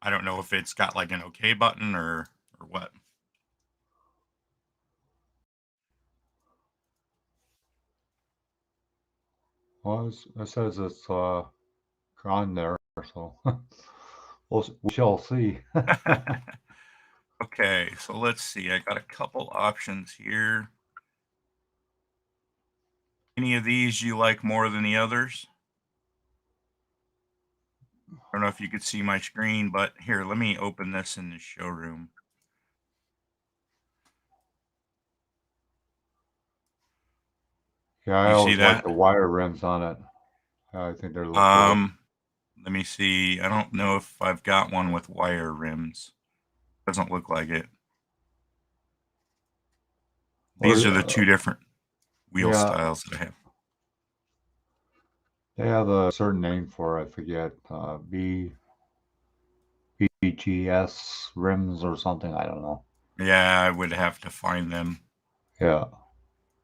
I don't know if it's got like an OK button or what. Well, it says it's on there, so we shall see. Okay, so let's see. I got a couple options here. Any of these you like more than the others? I don't know if you could see my screen, but here, let me open this in the showroom. Yeah, I You see always like that? the wire rims on it. I think they look good. Let me see. I don't know if I've got one with wire rims. Doesn't look like it. These Or are the two different wheel yeah, styles that I have. they have a certain name for it. I forget. BGS rims or something. I don't know. Yeah, I would have to find them Yeah,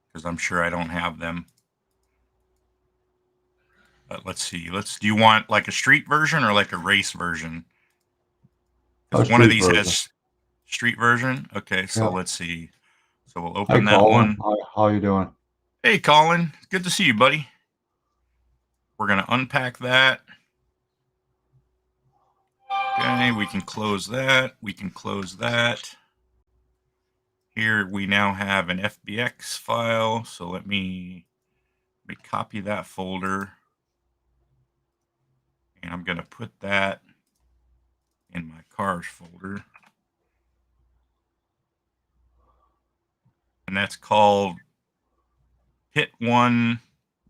because I'm sure I don't have them. But let's see. Do you want like a street version or like a race version? a Because one of street these version. has street version. Okay, so Yeah. let's see. So we'll Hi, open that Colin. one. How you doing? Hey, Colin. Good to see you, buddy. We're going to unpack that. Okay, we can close that. We can close that. Here we now have an FBX file. So let me copy that folder. And I'm going to put that in my cars folder. And that's called Pit 1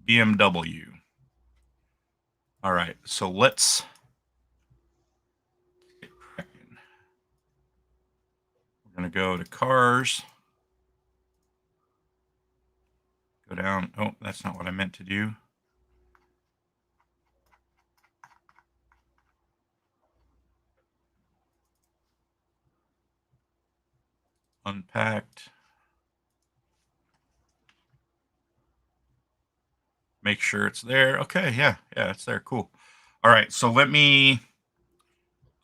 BMW. All right, so let's get cracking. We're going to go to cars. Go down. Oh, that's not what I meant to do. Unpacked. Make sure it's there. Okay, yeah, it's there. Cool. All right, so let me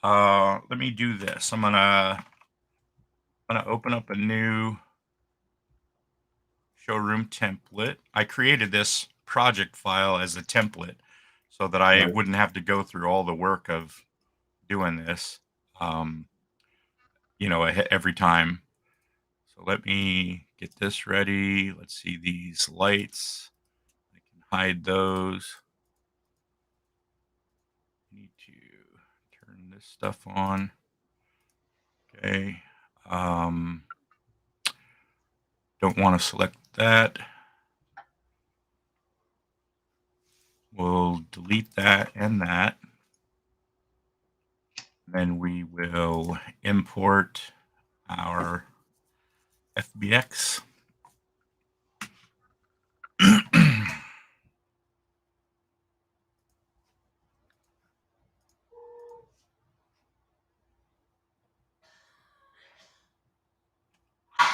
do this. I'm gonna open up a new showroom template. I created this project file as a template so that I Right. wouldn't have to go through all the work of doing this, every time. So let me get this ready. Let's see these lights. I can hide those. Need to turn this stuff on. Okay. Don't want to select that. We'll delete that and that. Then we will import our FBX.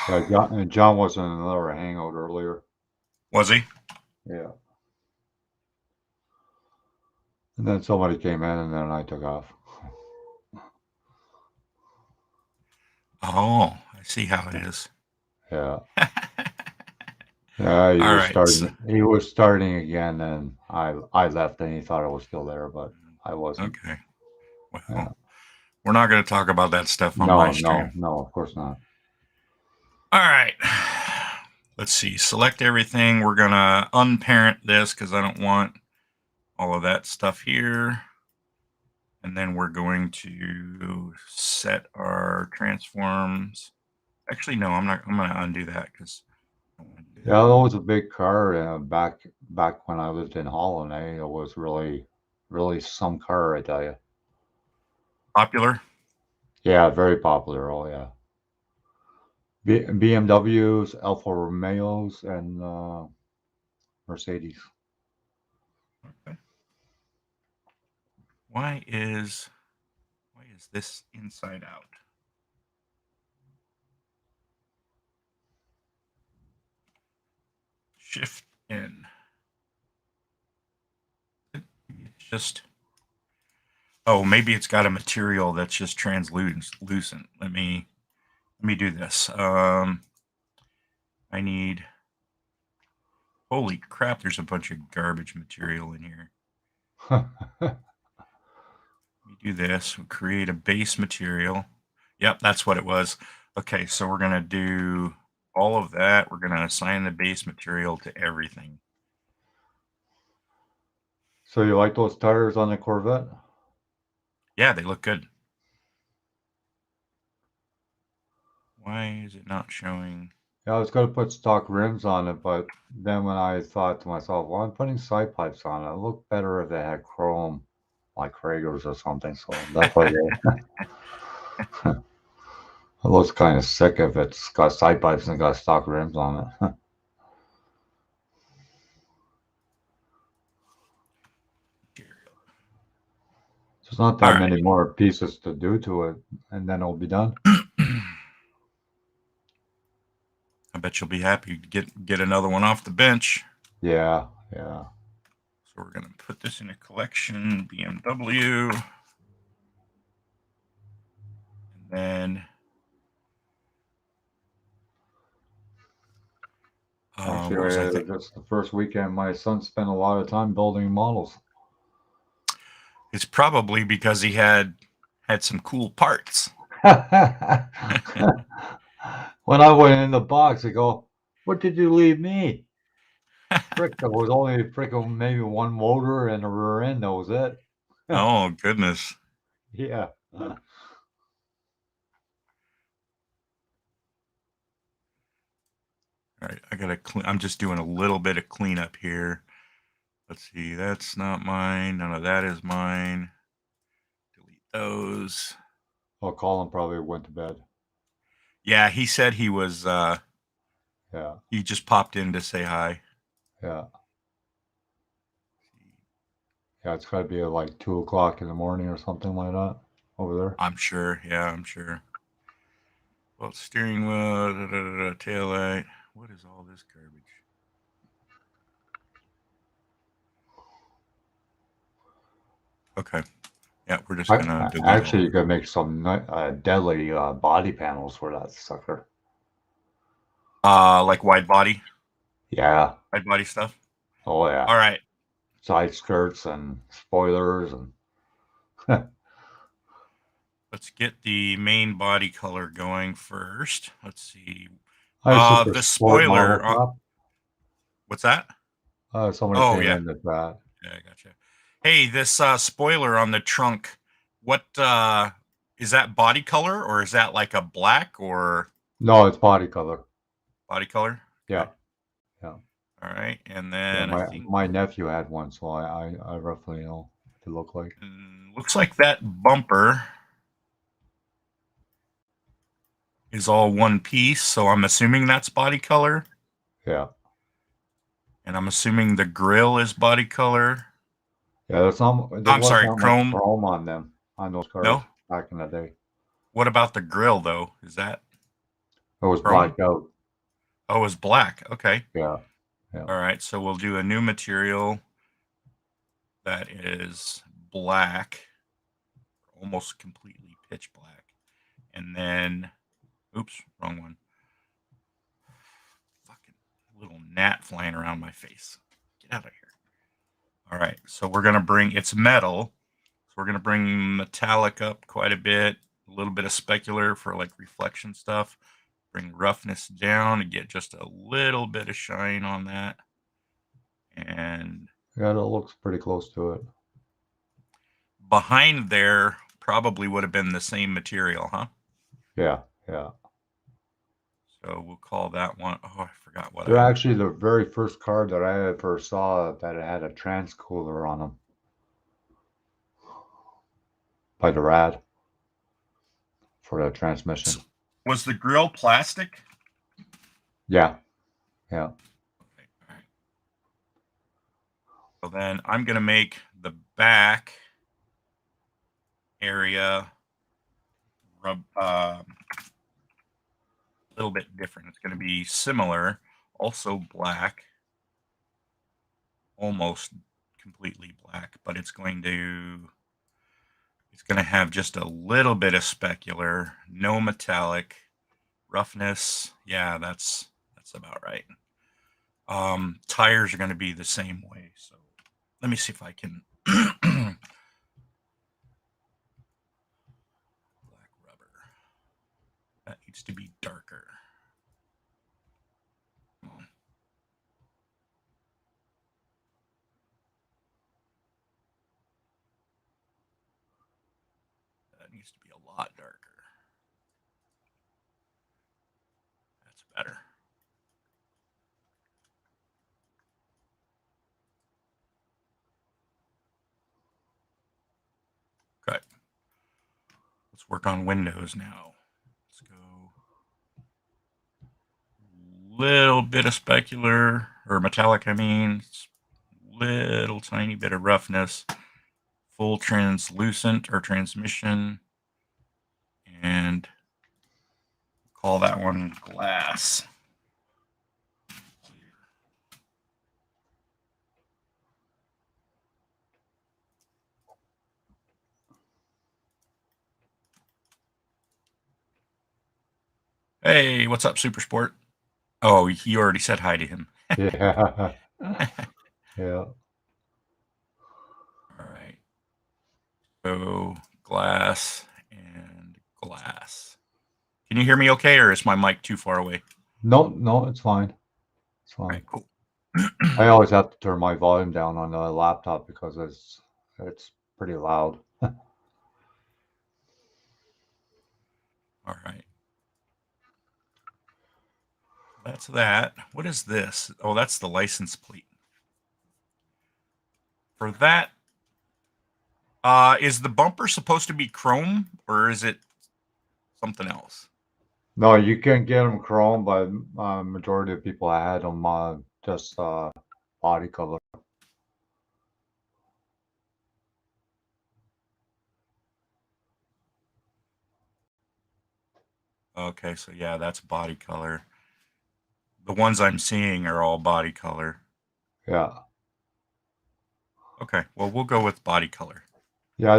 Yeah, John was in another hangout earlier. Was he? Yeah. And then somebody came in, and then I took off. Oh, I see how it is. Yeah. Yeah, All right. So, He was starting again, and I left, and he thought I was still there, but I wasn't. okay. Yeah. Well, we're not going to talk about that stuff on my No, stream. no, no. Of course not. All right. Let's see. Select everything. We're going to unparent this because I don't want all of that stuff here. And then we're going to set our transforms. Actually, no, I'm not. I'm going to undo that because I don't want to do Yeah, that. that was a big car back when I lived in Holland. It was really some car, I tell you. Popular. Yeah, very popular. Oh yeah. BMWs, Alfa Romeos, and Mercedes. Okay. Why is this inside out? Shift in. It's just Oh, maybe it's got a material that's just translucent. Let me do this. I need. Holy crap! There's a bunch of garbage material in here. Let me do this. We'll create a base material. Yep, that's what it was. Okay, so we're gonna do all of that. We're gonna assign the base material to everything. So you like those tires on the Corvette? Yeah, they look good. Why is it not showing? Yeah, I was going to put stock rims on it, but then when I thought to myself, well, I'm putting side pipes on it. It looked better if they had chrome, like Krager's or something. So that's why it looks kind of sick if it's got side pipes and got stock rims on it. There's not All that right. many more pieces to do to it, and then it'll be done. I bet you'll be happy to get another one off the bench. Yeah, yeah. So we're gonna put this in a collection, BMW, and then what was I Actually, thinking? just the first weekend, my son spent a lot of time building models. It's probably because he had some cool parts. When I went in the box, I go, "What did you leave me?" Frick, there was only freaking maybe one motor and a rear end. That was it. Oh goodness! Yeah. All right, I gotta clean. I'm just doing a little bit of cleanup here. Let's see. That's not mine. None of that is mine. Delete those. Well, Colin probably went to bed. Yeah, he said he was. Yeah, He just popped in to say hi. yeah, yeah. It's got to be at like 2 o'clock in the morning or something like that over there. I'm sure. Yeah, I'm sure. Well, steering wheel, tail light. What is all this garbage? Okay. Yeah, we're just gonna delete all Actually, of you it. could make some deadly body panels for that sucker. Like Yeah. wide body stuff. Oh yeah. All right. Side skirts and spoilers and Let's get the main body color going first. Let's see. I just a The sport spoiler. model top. What's that? Somebody Oh came yeah. in with that. Yeah, I gotcha. Hey, this spoiler on the trunk. What is that body color or is that like a black or No, it's body color. body color? Okay. Yeah, yeah, All right. And yeah. then I think My nephew had one, so I roughly know what it looked like. looks like that bumper is all one piece, so I'm assuming that's body color. Yeah, And I'm assuming the grill is body color. yeah. There I'm was sorry, not much chrome. chrome on them on those cars No? back in the day. What about the grill though? Is that It was chrome? blacked out. Oh, it's black. Okay. Yeah, yeah. All right, so we'll do a new material that is black, almost completely pitch black. And then, oops, wrong one. Fucking little gnat flying around my face. Get out of here. All right, so we're going to bring, it's metal. So we're going to bring metallic up quite a bit, a little bit of specular for like reflection stuff. Bring roughness down and get just a little bit of shine on that. And Yeah, that looks pretty close to it. behind there probably would have been the same material, huh? Yeah, yeah. So we'll call that one. Oh, I forgot what They're I. actually the very first car that I ever saw that it had a transcooler on them by the rad for the transmission. Was the grill plastic? Yeah, yeah. Okay, all right. So then I'm going to make the back area a little bit different. It's going to be similar, also black, almost completely black, but it's going to He's going to have just a little bit of specular, no metallic. Roughness, yeah, that's about right. Tires are going to be the same way. So let me see if I can. Black rubber. That needs to be darker. Come on. That needs to be a lot darker. That's better. Okay. Let's work on windows now. Let's go. Little bit of specular or metallic, I mean. Little tiny bit of roughness. Full translucent or transmission. And call that one glass. Hey, what's up, Super Sport? Oh, you already said hi to him. Yeah. Yeah. All right. So glass and glass. Can you hear me okay, or is my mic too far away? No, no, it's fine. It's All fine. right, cool. I always have to turn my volume down on the laptop because it's pretty loud. All right. That's that. What is this? Oh, that's the license plate. For that, is the bumper supposed to be chrome, or is it something else? No, you can get them chrome, but majority of people had them just body color. Okay, so yeah, that's body color. The ones I'm seeing are all body color. Yeah. Okay, well, we'll go with body color. Yeah,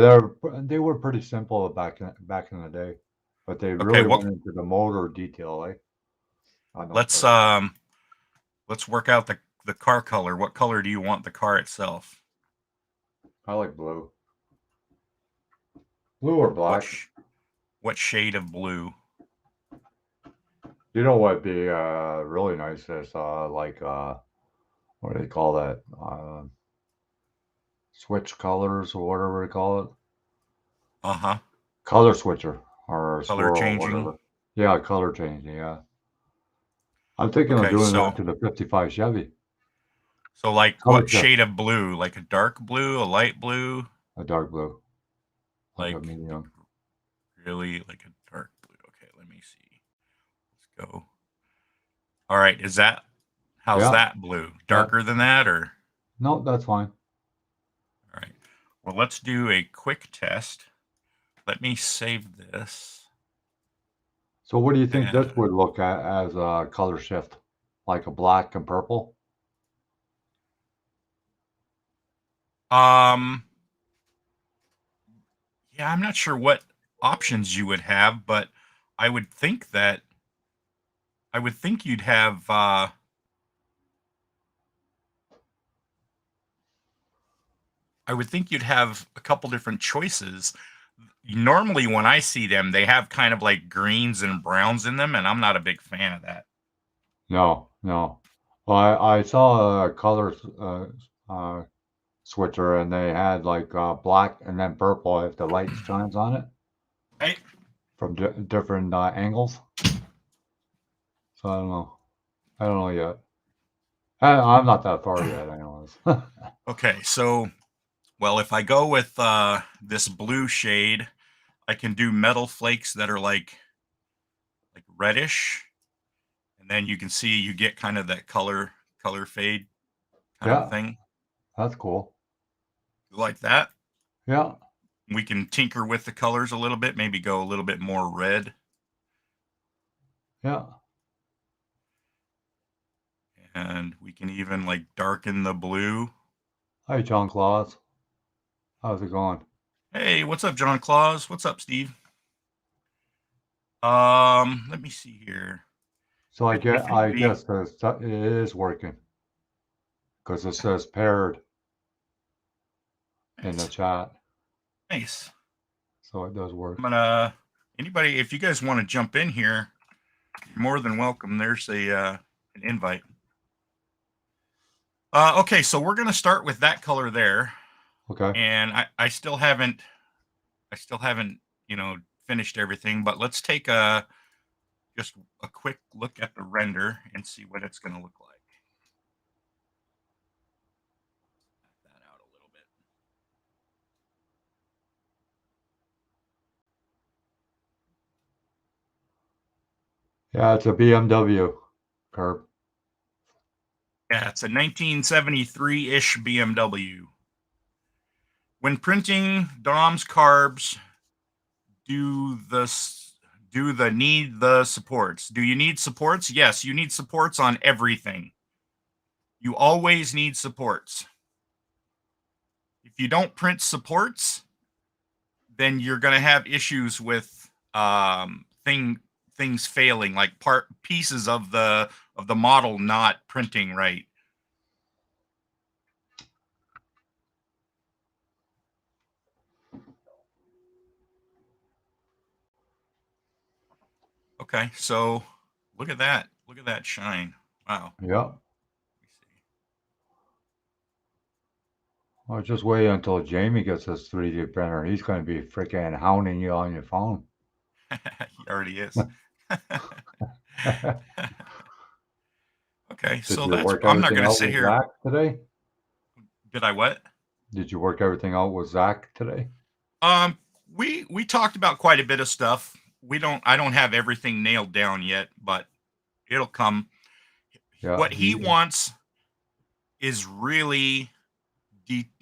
they were pretty simple back in the day, but they Okay, really well, went into the motor detail, eh? On those let's cars. let's work out the car color. What color do you want the car itself? I like blue. Blue or What black. sh- what shade of blue? You know what'd be really nice is like what do they call that? Switch colors or whatever they call it. Uh-huh. Color switcher or Color swirl, changing. whatever. Yeah, color changing, yeah. I'm thinking of Okay, doing that to the 55 Chevy. so like Color what shift. shade of blue? Like a dark blue, a light blue, A dark blue. Like a like medium. really like a dark blue. Okay, let me see. Let's go. All right, how's Yeah, that blue? yeah. Darker than that or? No, that's fine. All right. Well, let's do a quick test. Let me save this. So what do you think this And, would look at as a color shift? Like a black and purple? um, yeah, I'm not sure what options you would have, but I would think that I would think you'd have I would think you'd have a couple different choices. Normally when I see them, they have kind of like greens and browns in them, and I'm not a big fan of that. No, no. Well, I saw a color uh, switcher and they had like black and then purple if the light shines on it Right? from different angles. So I don't know. I don't know yet. I'm not that far yet, anyways. Okay, so well, if I go with this blue shade, I can do metal flakes that are like reddish, and then you can see you get kind of that color fade kind of a Yeah, thing that's cool. like that. Yeah, We can tinker with the colors a little bit, maybe go a little bit more red, yeah. and we can even like darken the blue. Hi, John Claus. How's it going? Hey, what's up, John Claus? What's up, Steve? Let me see here. So I If guess it is working because it says paired in the nice, chat, nice. so it does work. I'm gonna anybody if you guys want to jump in here, you're more than welcome. There's an invite. Okay, so we're gonna start with that color there, Okay. and I still haven't finished everything, but let's take just a quick look at the render and see what it's gonna look like. Back that out a little bit. Yeah, it's a BMW curb. Yeah, it's a 1973-ish BMW. When printing, DOM's carbs do the need the supports. Do you need supports? Yes, you need supports on everything. You always need supports. If you don't print supports, then you're going to have issues with things failing, like pieces of the model not printing right. Okay, so look at that. Look at that shine. Wow. Yep. Let me Well, just wait until Jamie gets his 3D printer. He's going to be freaking hounding you on your phone. see. He already is. Okay, Did so you that's work I'm not everything going to out sit with here. Zach today? Did I what? Did you work everything out with Zach today? Um, we talked about quite a bit of stuff. I don't have everything nailed down yet, but it'll come. Yeah, What he wants is really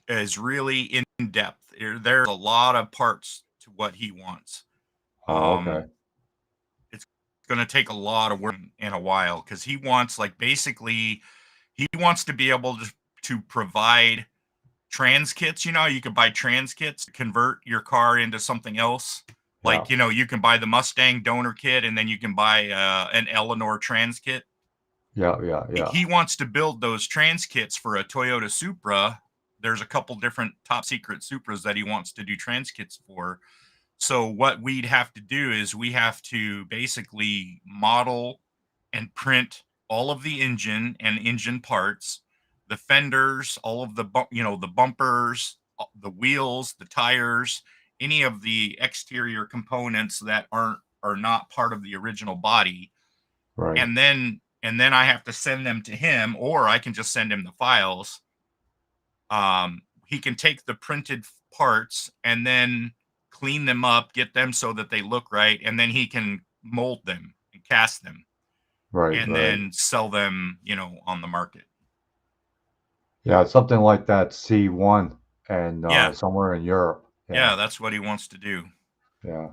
is really in depth. There's a lot of parts to what he wants. Oh, okay. It's going to take a lot of work and a while because he wants like basically he wants to be able to provide trans kits. You know, you can buy trans kits to convert your car into something else. Yeah, Like, you can buy the Mustang donor kit and then you can buy an Eleanor trans kit. yeah. He wants to build those trans kits for a Toyota Supra. There's a couple different top secret Supras that he wants to do trans kits for. So what we'd have to do is we have to basically model and print all of the engine and engine parts, the fenders, all of the the bumpers, the wheels, the tires, any of the exterior components that are not part of the original body, Right, and then I have to send them to him, or I can just send him the files. He can take the printed parts and then clean them up, get them so that they look right, and then he can mold them and cast them and right. then sell them, on the market. Yeah, something like that C1 and Yeah. somewhere in Europe. Yeah, Yeah, that's what he wants to do. yeah.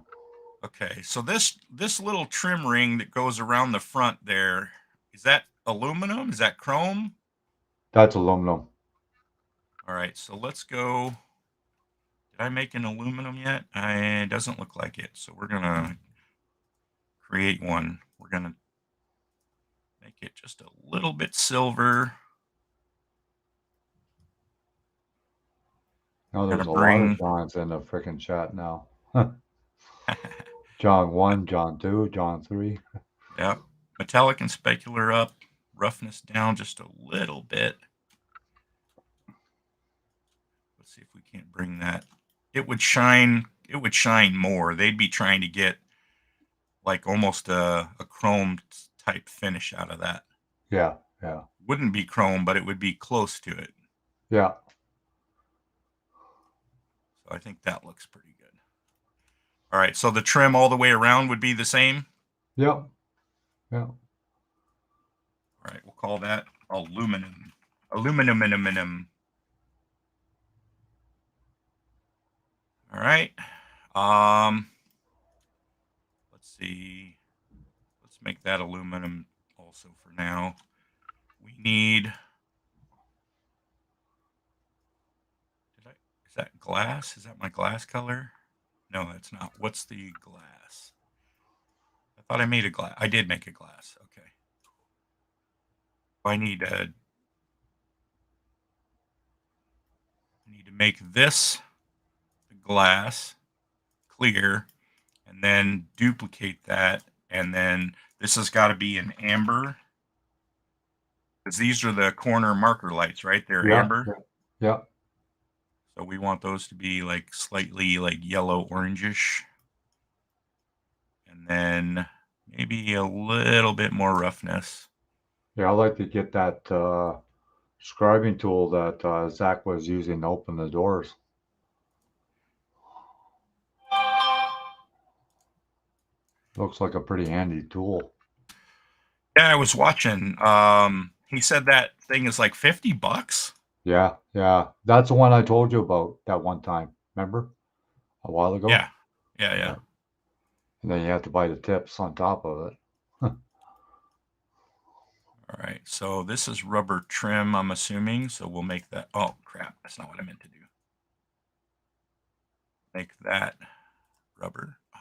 Okay. So this little trim ring that goes around the front there, is that aluminum? Is that chrome? That's aluminum. All right. So let's go. Did I make an aluminum yet? It doesn't look like it. So we're going to create one. We're going to make it just a little bit silver. Oh, We're there's going a to lot of bring, Johns in the freaking chat now. John 1, John 2, John 3. yeah, metallic and specular up, roughness down just a little bit. Let's see if we can't bring that. It would shine more. They'd be trying to get like almost a chrome type finish out of that. Yeah, yeah, Wouldn't be chrome, but it would be close to it. yeah. So I think that looks pretty good. All right, so the trim all the way around would be the same. Yep, yeah. All right, we'll call that aluminum. Aluminum. All right. Let's see. Let's make that aluminum also for now. We need. Is that glass? Is that my glass color? No, that's not. What's the glass? I thought I made a glass. I did make a glass. Okay. I need to make this the glass clear, and then duplicate that, and then this has got to be an amber, because these are the corner marker lights, right? They're Yeah, amber. yeah. So we want those to be like slightly like yellow orangish, and then maybe a little bit more roughness. Yeah, I like to get that scribing tool that Zach was using to open the doors. Looks like a pretty handy tool. Yeah, I was watching. He said that thing is like $50. Yeah, yeah. That's the one I told you about that one time. Remember? A while ago? Yeah, yeah, Yeah. yeah. And then you have to buy the tips on top of it. All right, so this is rubber trim, I'm assuming. So we'll make that. Oh crap, that's not what I meant to do. Make that rubber. Oh,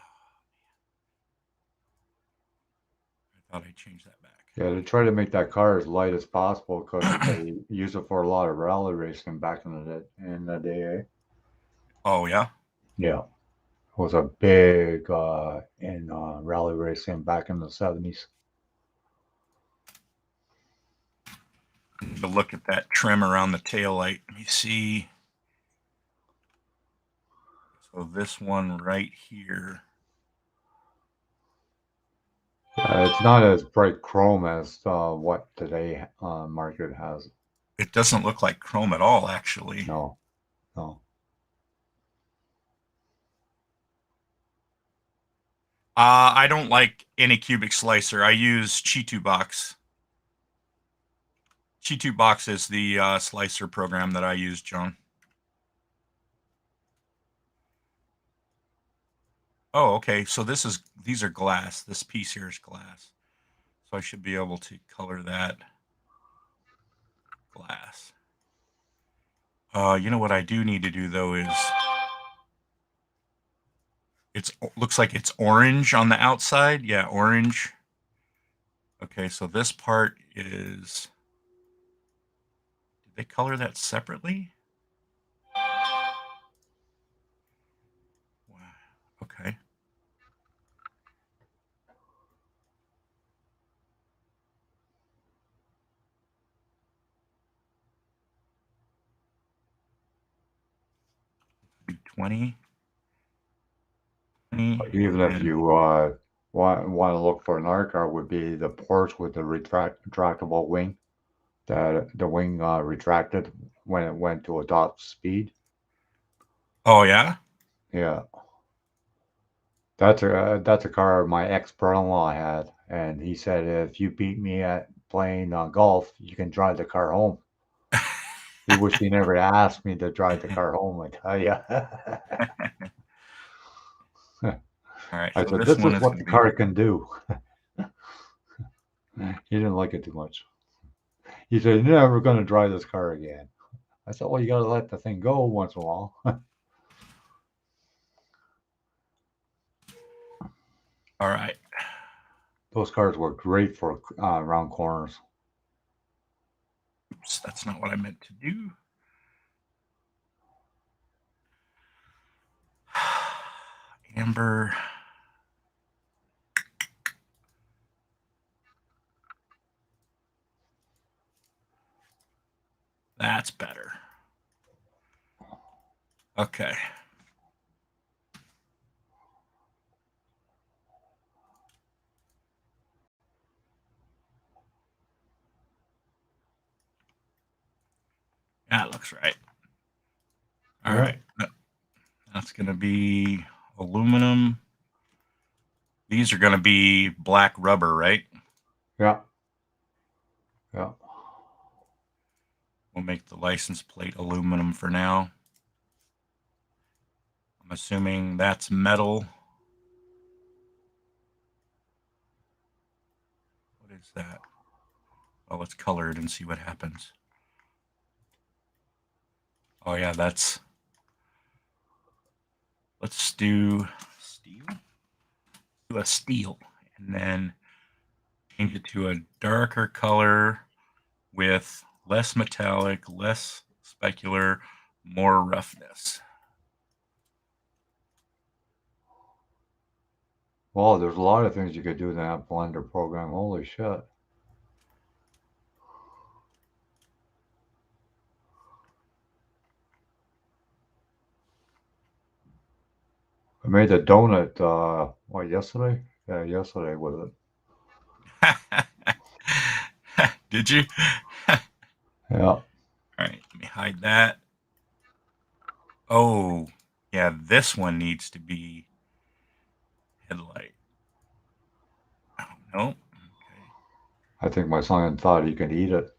I thought I changed that back. Yeah, they try to make that car as light as possible because they use it for a lot of rally racing back in the day. Eh? Oh yeah. Yeah, it was a big in rally racing back in the 70s. To look at that trim around the tail light. Let me see. So this one right here. It's not as bright chrome as what today market has. It doesn't look like chrome at all, actually. No, no. I don't like any cubic slicer. I use Chitu Box. Chitu Box is the slicer program that I use, John. Oh, okay. So these are glass. This piece here is glass. So I should be able to color that glass. You know what I do need to do though is looks like it's orange on the outside. Yeah, orange. Okay, so this part is, did they color that separately? Wow. Okay. Big 20. Even if And you want to look for an art car, would be the Porsche with the retractable wing. That the wing retracted when it went to a top speed. oh yeah. Yeah, that's a car my ex brother-in-law had, and he said if you beat me at playing golf, you can drive the car home. He wished he never asked me to drive the car home. I tell you. All right, I so said, this this one is is what going the to be, car can do. He didn't like it too much. He said, you're never going to drive this car again. I said, well, you got to let the thing go once in a while. all right. Those cars were great for round corners. Oops, that's not what I meant to do. Amber. That's better. Okay. That looks right. All Yeah, right. That's going to be aluminum. These are going to be black rubber, right? yeah, yeah. We'll make the license plate aluminum for now. I'm assuming that's metal. What is that? Well, let's color it and see what happens. Oh yeah, that's let's do steel. Do a steel, and then change it to a darker color with less metallic, less specular, more roughness. Well, there's a lot of things you could do in that Blender program. Holy shit. I made a donut, yesterday? Yeah, yesterday with it. Did you? Yeah. All right, let me hide that. Oh, yeah, this one needs to be headlight. Oh, no. Okay. I think my son thought he could eat it.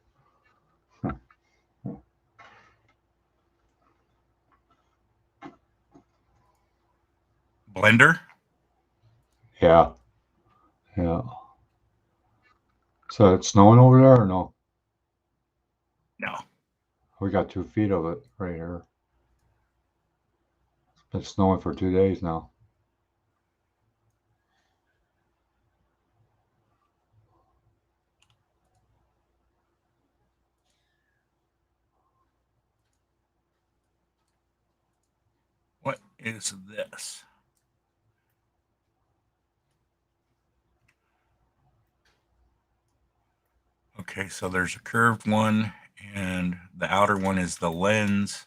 Blender? Yeah. Yeah. So it's snowing over there or no? No. We got 2 feet of it right here. It's been snowing for 2 days now. What is this? Okay, so there's a curved one, and the outer one is the lens.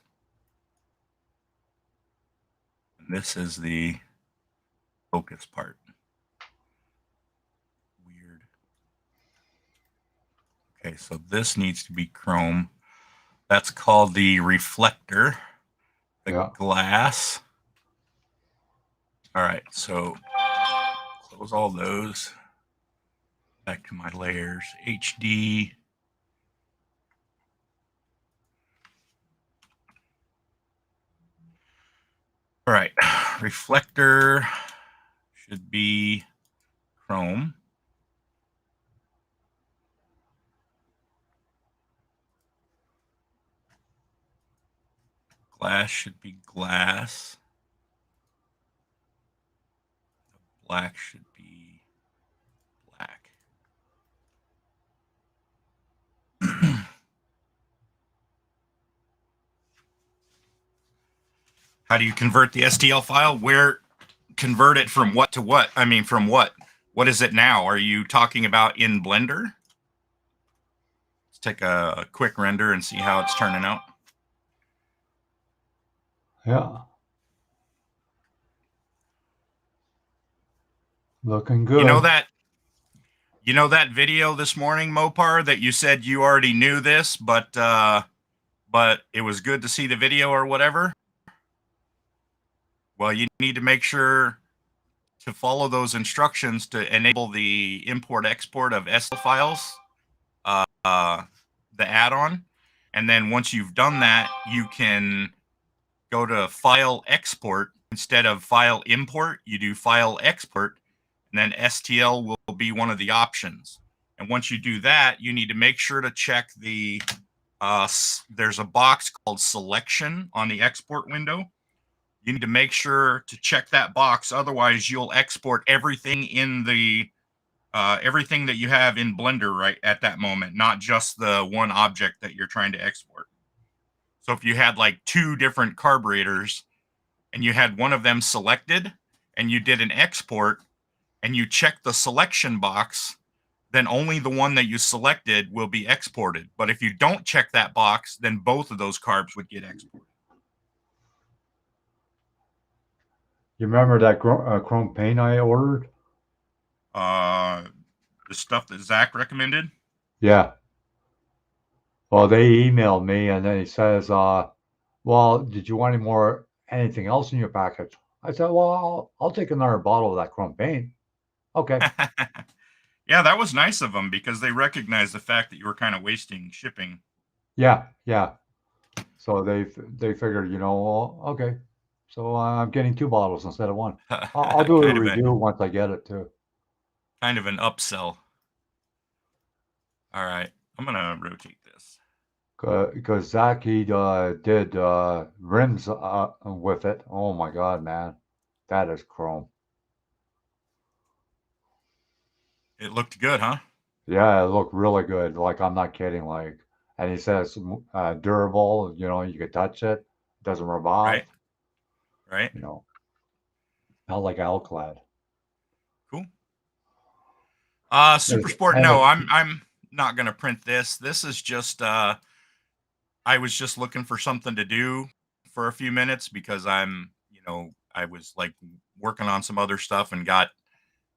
And this is the focus part. Weird. Okay, so this needs to be chrome. That's called the reflector, the Yeah. glass. All right, so close all those. Back to my layers. HD. All right, reflector should be chrome. Glass should be glass. Black should be black. How do you convert the STL file? Where convert it from what to what? I mean, from what? What is it now? Are you talking about in Blender? Let's take a quick render and see how it's turning out. Yeah. Looking good. You know that video this morning, Mopar, that you said you already knew this, but it was good to see the video or whatever? Well, you need to make sure to follow those instructions to enable the import-export of STL files, the add-on. And then once you've done that, you can go to File Export. Instead of File Import, you do File Export, and then STL will be one of the options. And once you do that, you need to make sure to check the, there's a box called Selection on the export window. You need to make sure to check that box. Otherwise, you'll export everything in the everything that you have in Blender right at that moment, not just the one object that you're trying to export. So if you had like 2 different carburetors and you had one of them selected and you did an export and you check the selection box, then only the one that you selected will be exported. But if you don't check that box, then both of those carbs would get exported. You remember that chrome paint I ordered? The stuff that Zach recommended? Yeah. Well, they emailed me and then he says, well, did you want anything else in your package? I said, well, I'll take another bottle of that chrome paint. Okay. Yeah, that was nice of them because they recognized the fact that you were kind of wasting shipping. Yeah, yeah. So they figured, well, okay. So I'm getting 2 bottles instead of 1. I'll do a review once I get it too. Kind of an upsell. All right, I'm gonna rotate this. Because Zach, he did rims with it. Oh my God, man. That is chrome. It looked good, huh? Yeah, it looked really good. Like, I'm not kidding. Like, and he says durable. You know, you can touch it. Doesn't rub off. Right. Right. You know, not like Alclad. Cool. Super Yes, Sport. and No, it, I'm not gonna print this. This is just I was just looking for something to do for a few minutes because I was like working on some other stuff and got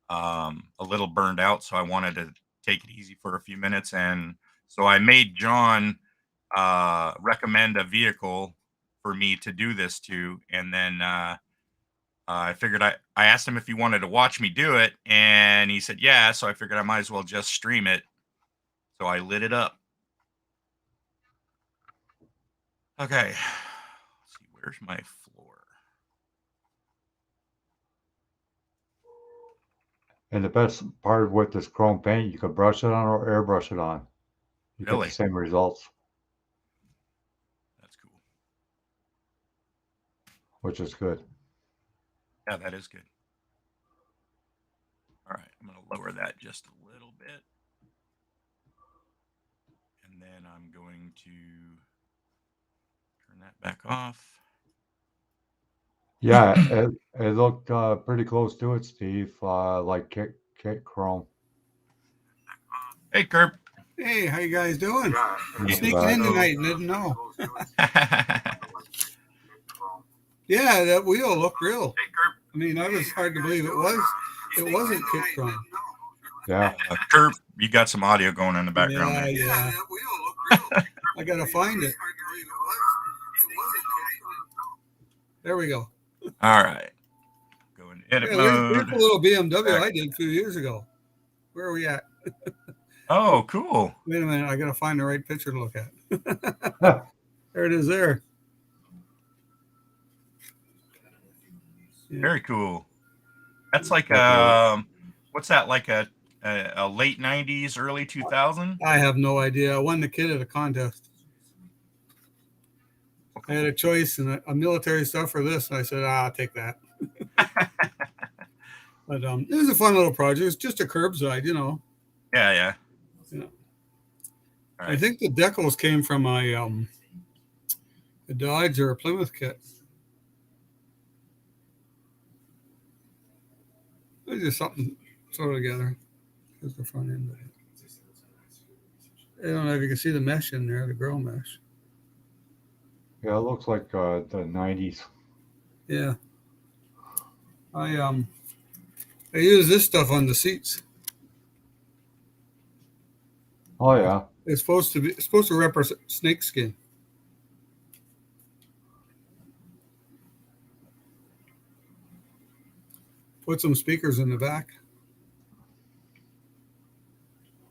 a little burned out, so I wanted to take it easy for a few minutes, and so I made John recommend a vehicle for me to do this to, and then I figured I asked him if he wanted to watch me do it, and he said yeah, so I figured I might as well just stream it. So I lit it up. Okay. Let's see, where's my floor? and the best part with this chrome paint, you can brush it on or airbrush it on. You get the Really? same results, That's cool. which is good. Yeah, that is good. All right, I'm going to lower that just a little bit. And then I'm going to turn that back off. Yeah, it looked pretty close to it, Steve. Like kit chrome. Hey, Kerb. Hey, how you guys doing? Not too Sneaking bad. in tonight and didn't know. Yeah, that wheel looked real. I mean, that was hard to believe it was. It wasn't kit chrome. Yeah. Kerb, you got some audio going in the background there. Yeah. I gotta find it. There we go. All right. Go in edit Yeah, there's mode. a little BMW I did a few years ago. Where are we at? Oh, cool. Wait a minute, I gotta find the right picture to look at. There it is there. Yeah. Very cool. That's like what's that, like a late 90s, early 2000? I have no idea. I won the kit at a contest. I had a choice and a military stuff for this, and I said, I'll take that. But it was a fun little project. It's just a curbside, you know. Yeah, yeah. Yeah. All I right. think the decals came from a Dodge or a Plymouth kit. It's just something throw together. Here's the front end of it. I don't know if you can see the mesh in there, the grill mesh. Yeah, it looks like the 90s. Yeah. I use this stuff on the seats. Oh yeah. It's supposed to represent snake skin. Put some speakers in the back.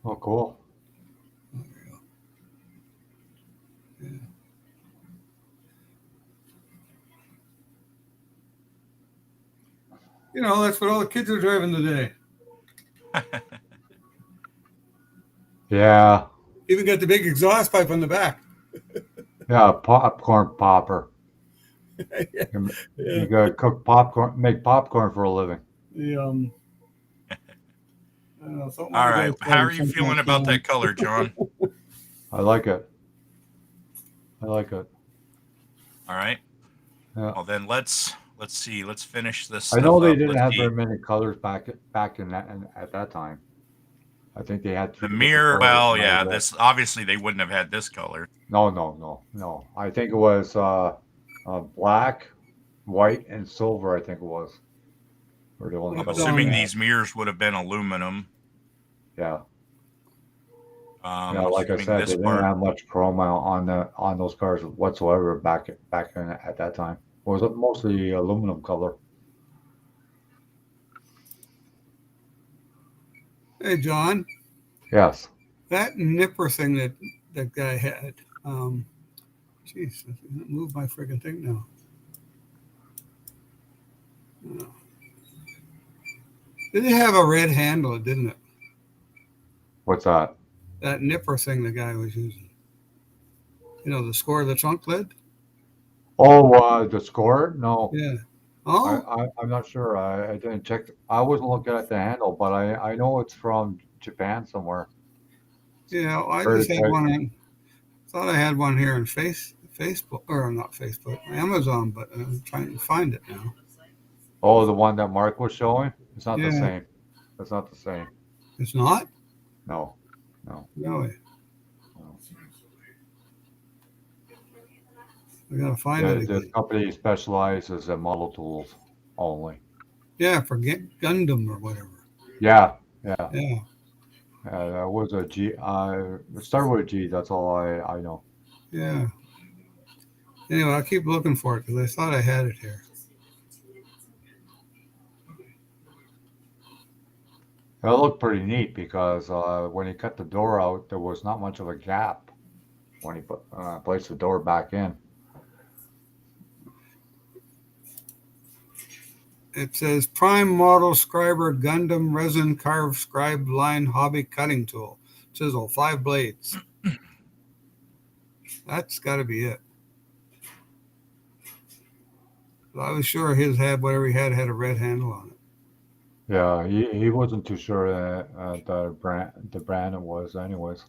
Oh, cool. Oh, there you go. Yeah. You know, that's what all the kids are driving today. Yeah. Even got the big exhaust pipe on the back. Yeah, popcorn popper. Yeah. You gotta cook popcorn, make popcorn for a living. The I don't know, something All like right. that. How are you feeling about that color, John? I like it. I like it. All right. Yeah. Well, then let's see. Let's finish this. I know stuff they up. didn't Let's have see. very many colors back in that at that time. I think they had The two mirror. different colors Well, and that yeah. was it. This obviously they wouldn't have had this color. No. I think it was black, white, and silver. I think it was. Or the only I'm colors assuming they had. these mirrors would have been aluminum. Yeah. I'm Yeah, like I assuming said, this they didn't part. have much chrome on those cars whatsoever back in at that time. It was mostly aluminum color. Hey, John, Yes. that nipper thing that guy had. Jeez, I can't move my friggin' thing now. Oh. Did it have a red handle, didn't it? What's that? That nipper thing the guy was using. You know, the score of the trunk lid? Oh, the score? No. Yeah. Oh, I'm not sure. I didn't check. I wasn't looking at the handle, but I know it's from Japan somewhere. yeah. I Heard just it had check. one on. Thought I had one here in Facebook, or not Facebook, Amazon, but I'm trying to find it now. Oh, the one that Mark was showing? It's not the Yeah, same. It's not the same. it's not. No, no, Really, no. I gotta find it This again. company specializes in model tools only. Yeah, forget Gundam or whatever. Yeah, yeah. Yeah, That was a G. It started with a G. That's all I know. yeah. Anyway, I keep looking for it because I thought I had it here. It looked pretty neat because when he cut the door out, there was not much of a gap when he placed the door back in. It says Prime Model Scriber Gundam Resin Carved Scribe Line Hobby Cutting Tool. Chisel, 5 blades. That's got to be it. I was sure his had whatever he had a red handle on it. Yeah, he wasn't too sure the brand it was, anyways.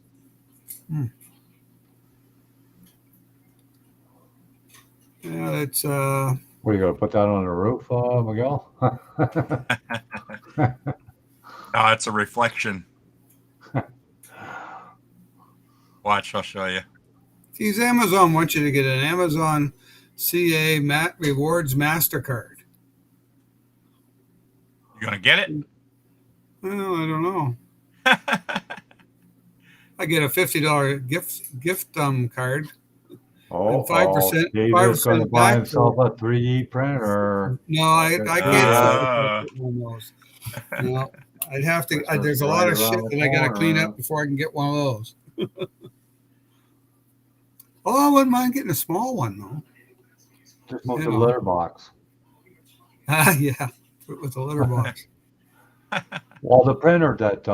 Yeah, it's What are you gonna put that on the roof, Miguel? Oh, it's a reflection. Watch, I'll show you. geez, Amazon wants you to get an Amazon CA Rewards MasterCard. You gonna get it? Well, I don't know. I get a $50 gift card and 5% David's gonna buy back. himself a 3D printer. No, I can't afford to Uh, put one of those. No, I'd have to. Christmas There's a lot right of shit around the that I got to clean corner. up before I can get one of those. Oh, I wouldn't mind getting a small one though. Just move You the know. litter box. Yeah, with the litter box. Well, the printer that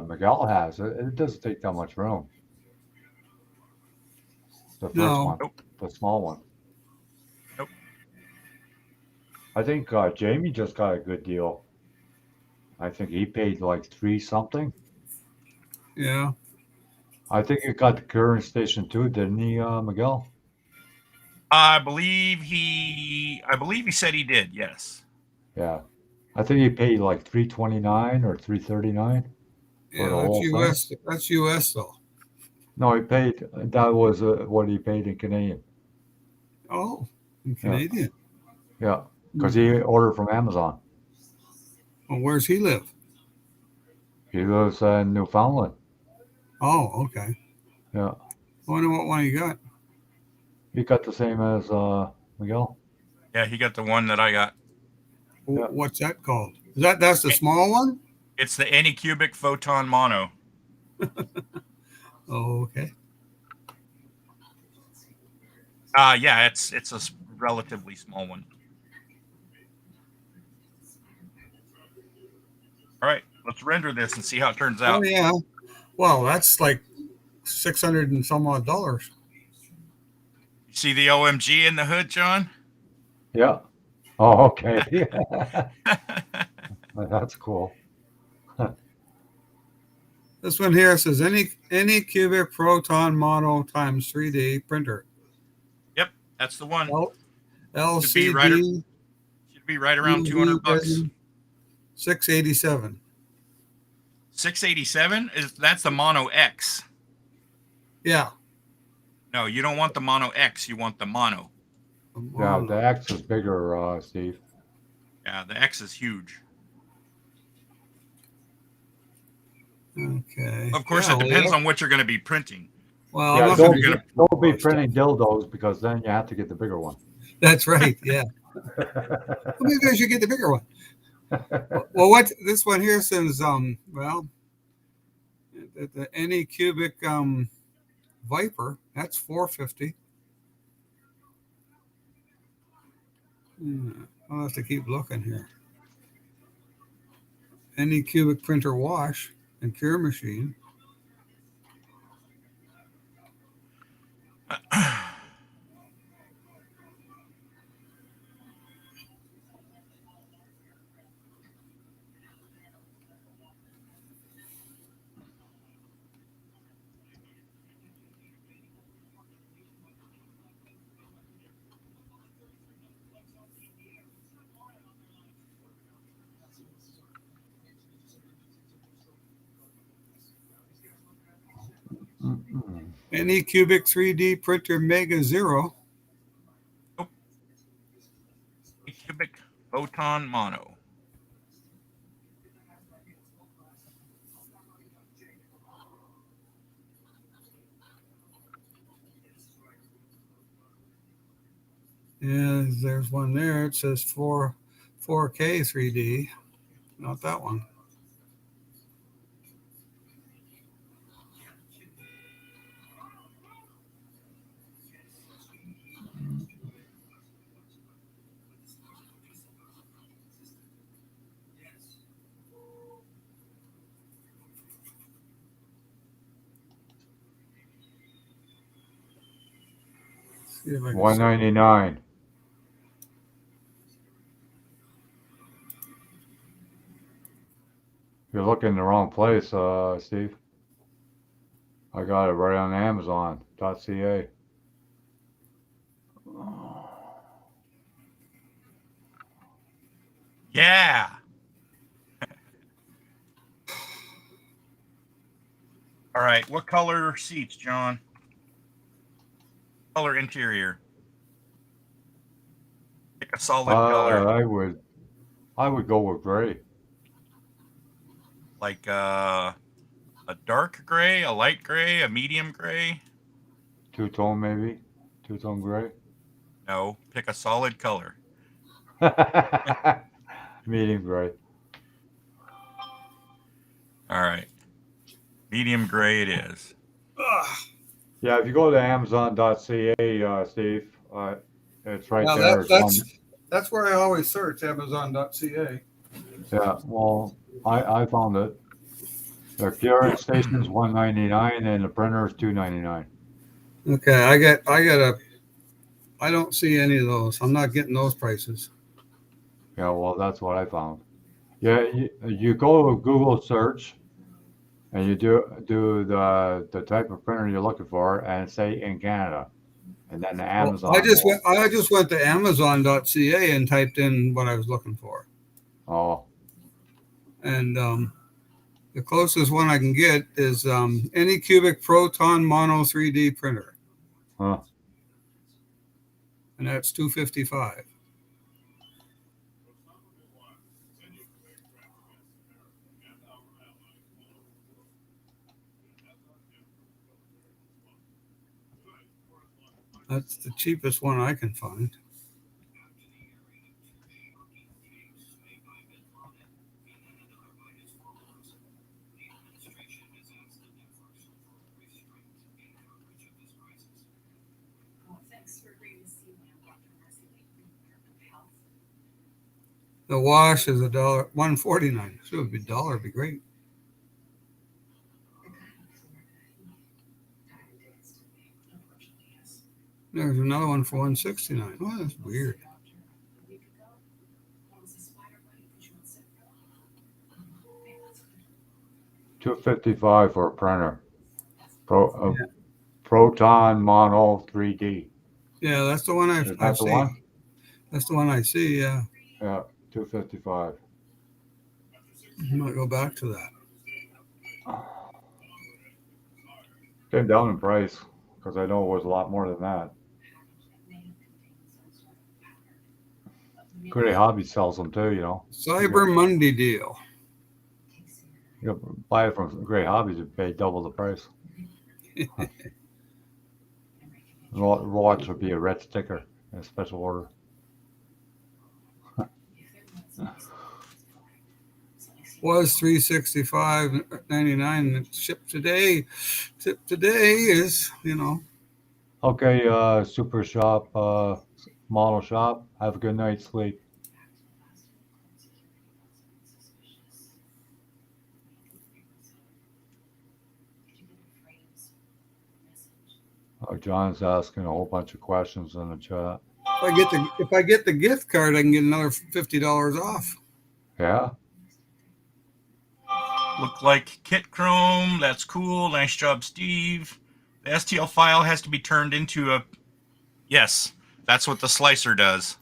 Miguel has, it doesn't take that much room. The first No, one, nope, the small one. nope. I think Jamie just got a good deal. I think he paid like 3 something. yeah, I think he got the current station too, didn't he, Miguel? I believe he said he did. Yes. Yeah. I think he paid like 329 or 339 for yeah. the That's whole thing. U.S. That's U.S. though. No, he paid. That was what he paid in Canadian. Oh, in Yeah, Canadian. yeah. Because he ordered from Amazon. Well, where's he live? He lives in Newfoundland. Oh, okay. Yeah. I wonder what one you got. He got the same as Miguel. Yeah, he got the one that I got. Yeah. What's that called? That's the small one? It's the Anycubic Photon Mono. Oh, okay. Yeah, it's a relatively small one. All right, let's render this and see how it turns out. Oh yeah. Well, that's like 600 and some odd dollars. You see the OMG in the hood, John? Yeah. Oh, okay. That's cool. This one here says any cubic proton model times 3D printer. Yep, that's the one. Should LCD be right around $200. 687. 687 that's the Mono X. Yeah. No, you don't want the Mono X. You want the Mono. Yeah, the X is bigger, Steve. Yeah, the X is huge. Okay. Of course, Yeah, it depends on what you're going to be printing. Well, Yeah, I'm not gonna- don't be printing dildos because then you have to get the bigger one. That's right. Yeah. Well, maybe I should get the bigger one. Well, what this one here says, well, the any cubic Viper, that's 450. I'll have to keep looking here. Any cubic printer wash and cure machine. Anycubic 3D printer Mega Zero. Cubic photon mono. And there's one there. It says 4K 3D. Not that one. See if I can see. $199. You're looking in the wrong place, Steve. I got it right on Amazon.ca. Yeah. All right. What color seats, John? Color interior. Pick a solid color. I would go with gray. Like a dark gray, a light gray, a medium gray. Two-tone maybe. Two-tone gray. No, pick a solid color. Medium gray. All right. Medium gray it is. Yeah, if you go to Amazon.ca, Steve, it's right Now there. that's where I always search, Amazon.ca. Yeah, well, I found it. The clearance station's $199 and the printer is $299. Okay, I don't see any of those. I'm not getting those prices. Yeah, well, that's what I found. Yeah, you go to Google search and you do the type of printer you're looking for and say in Canada, and then the Amazon. I just went to Amazon.ca and typed in what I was looking for. Oh. And the closest one I can get is Anycubic Proton Mono 3D printer. Huh. And that's $255. That's the cheapest one I can find. The wash is $1.49. So it would be $1 would be great. There's another one for $169. Oh, that's weird. $255 for a printer. Proton Mono 3D. Yeah, that's the one I see. One? That's the one I see. Yeah. Yeah, $255. I'm gonna go back to that. Came down in price because I know it was a lot more than that. Great Hobby sells them too, you know. Cyber Monday deal. You buy it from Great Hobbies, you pay double the price. Watch would be a red sticker in a special order. Was $365.99. Shipped today. Tip today is, Okay, Super Shop, Model Shop. Have a good night's sleep. John's asking a whole bunch of questions in the chat. If I get the gift card, I can get another $50 off. Yeah. Look like Kit Chrome. That's cool. Nice job, Steve. The STL file has to be turned into a... Yes, that's what the slicer does.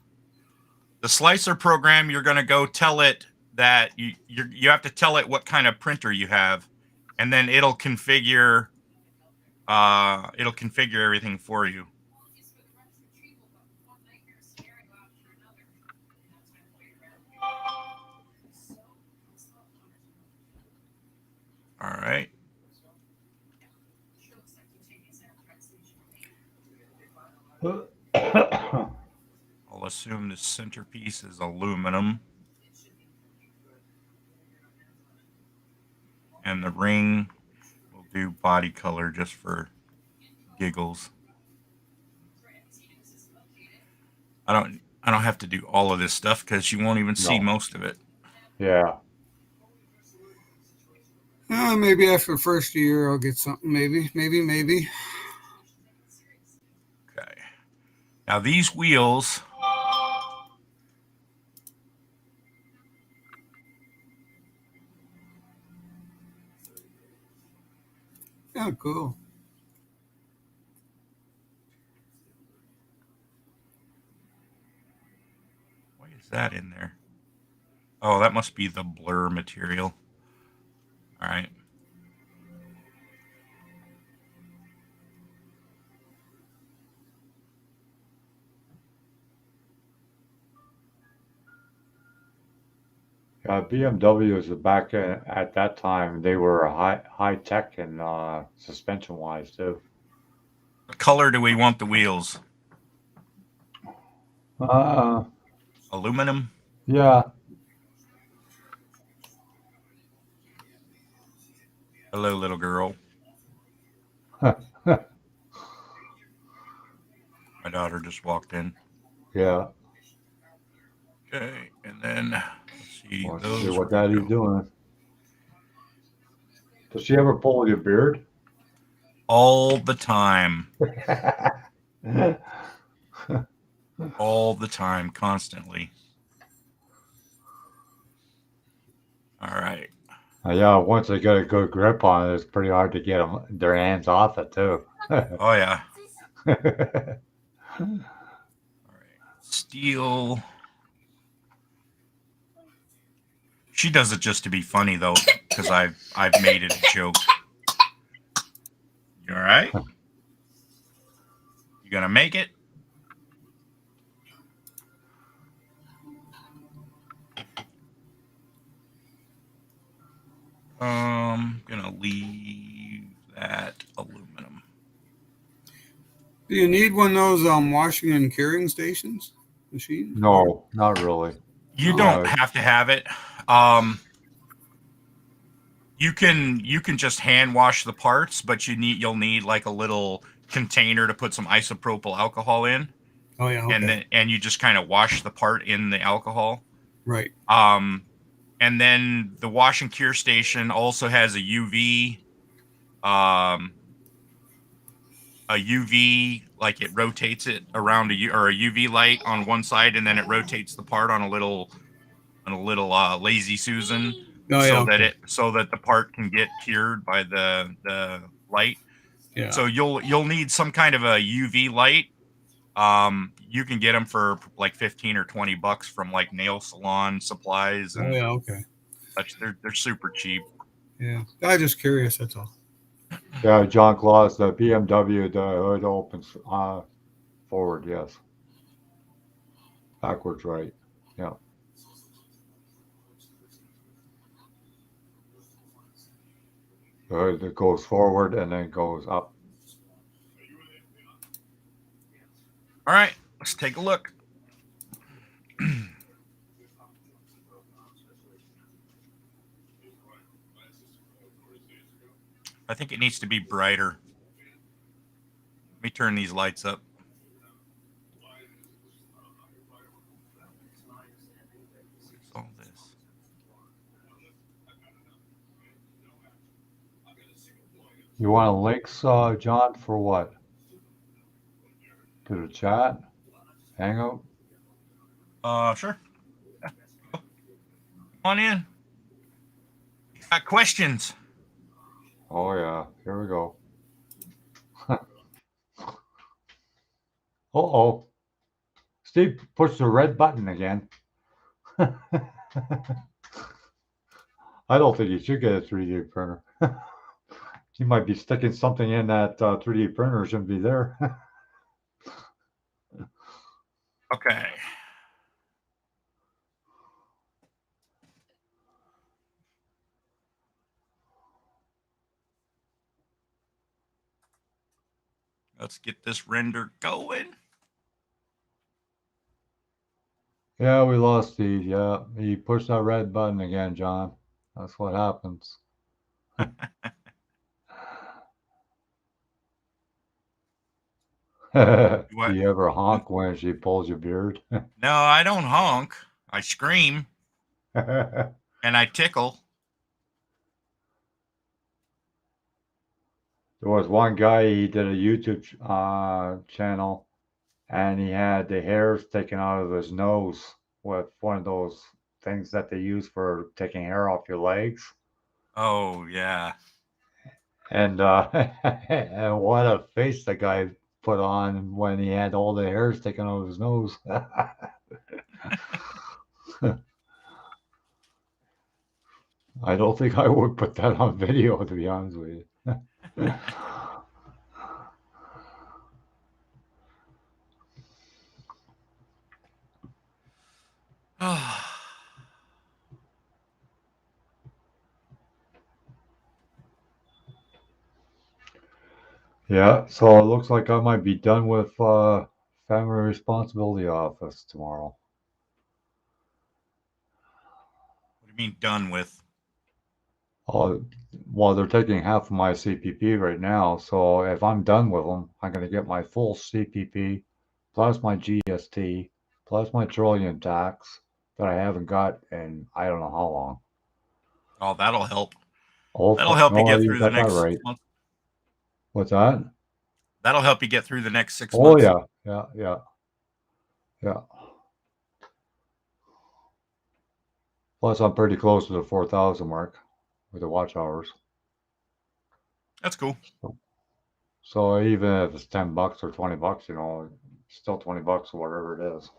The slicer program, you're going to go tell it that you have to tell it what kind of printer you have, and then it'll configure It'll configure everything for you. All right. I'll assume the centerpiece is aluminum. And the ring will do body color just for giggles. I don't have to do all of this stuff because you won't even see most of it. Yeah. Maybe after the first year I'll get something. Maybe. Okay. Now these wheels. Yeah, cool. Why is that in there? Oh, that must be the blur material. All right. BMWs back at that time, they were high tech and suspension wise too. What color do we want the wheels? Aluminum? Yeah. Hello, little girl. My daughter just walked in. Yeah. Okay, and then let's see. Let's those see what Daddy's doing. Does she ever pull your beard? All the time. All the time, constantly. All right. Yeah, once they get a good grip on it, it's pretty hard to get their hands off it too. Oh yeah. All right. Steel. She does it just to be funny though, because I've made it a joke. You all right? You gonna make it? Gonna leave that aluminum. Do you need one of those washing and curing stations machines? No, not really. You don't have to have it. You can just hand wash the parts, but you'll need like a little container to put some isopropyl alcohol in. Oh yeah, okay. And you just kind of wash the part in the alcohol. Right. And then the wash and cure station also has a UV like it rotates it around a UV light on one side, and then it rotates the part on a little lazy Susan, so that the part can get cured by the light. Yeah. So you'll need some kind of a UV light. You can get them for like $15 or $20 from like nail salon supplies. And okay. They're super cheap. Yeah, I'm just curious. That's all. Yeah, John Claus, the BMW, the hood opens forward, yes. Backwards, right. Yeah. The hood that goes forward and then goes up. All right, let's take a look. I think it needs to be brighter. Let me turn these lights up. What is all this? You want links, John, for what? To the chat? Hangout? Sure. Yeah. Come on in. Got questions? Oh yeah, here we go. Uh-oh. Steve pushed the red button again. I don't think you should get a 3D printer. He might be sticking something in that 3D printer. Shouldn't be there. Okay. Let's get this render going. Yeah, we lost Steve. Yeah, he pushed that red button again, John. That's what happens. Do What? you ever honk when she pulls your beard? No, I don't honk. I scream There and I tickle. was one guy, he did a YouTube channel, and he had the hairs taken out of his nose with one of those things that they use for taking hair off your legs. Oh, yeah. And and what a face the guy put on when he had all the hairs taken out of his nose. I don't think I would put that on video, to be honest with you. Yeah, so it looks like I might be done with Family Responsibility Office tomorrow. What do you mean done with? Well, they're taking half of my CPP right now, so if I'm done with them, I'm going to get my full CPP, plus my GST, plus my trillium tax that I haven't got in I don't know how long. Oh, that'll help. Oh, That'll help you no, get you through the got that next right. 6 months. What's that? That'll help you get through the next 6 Oh, months. yeah. Plus, I'm pretty close to the 4,000 mark with the watch hours. That's cool. So even if it's $10 or $20, still $20 or whatever it is.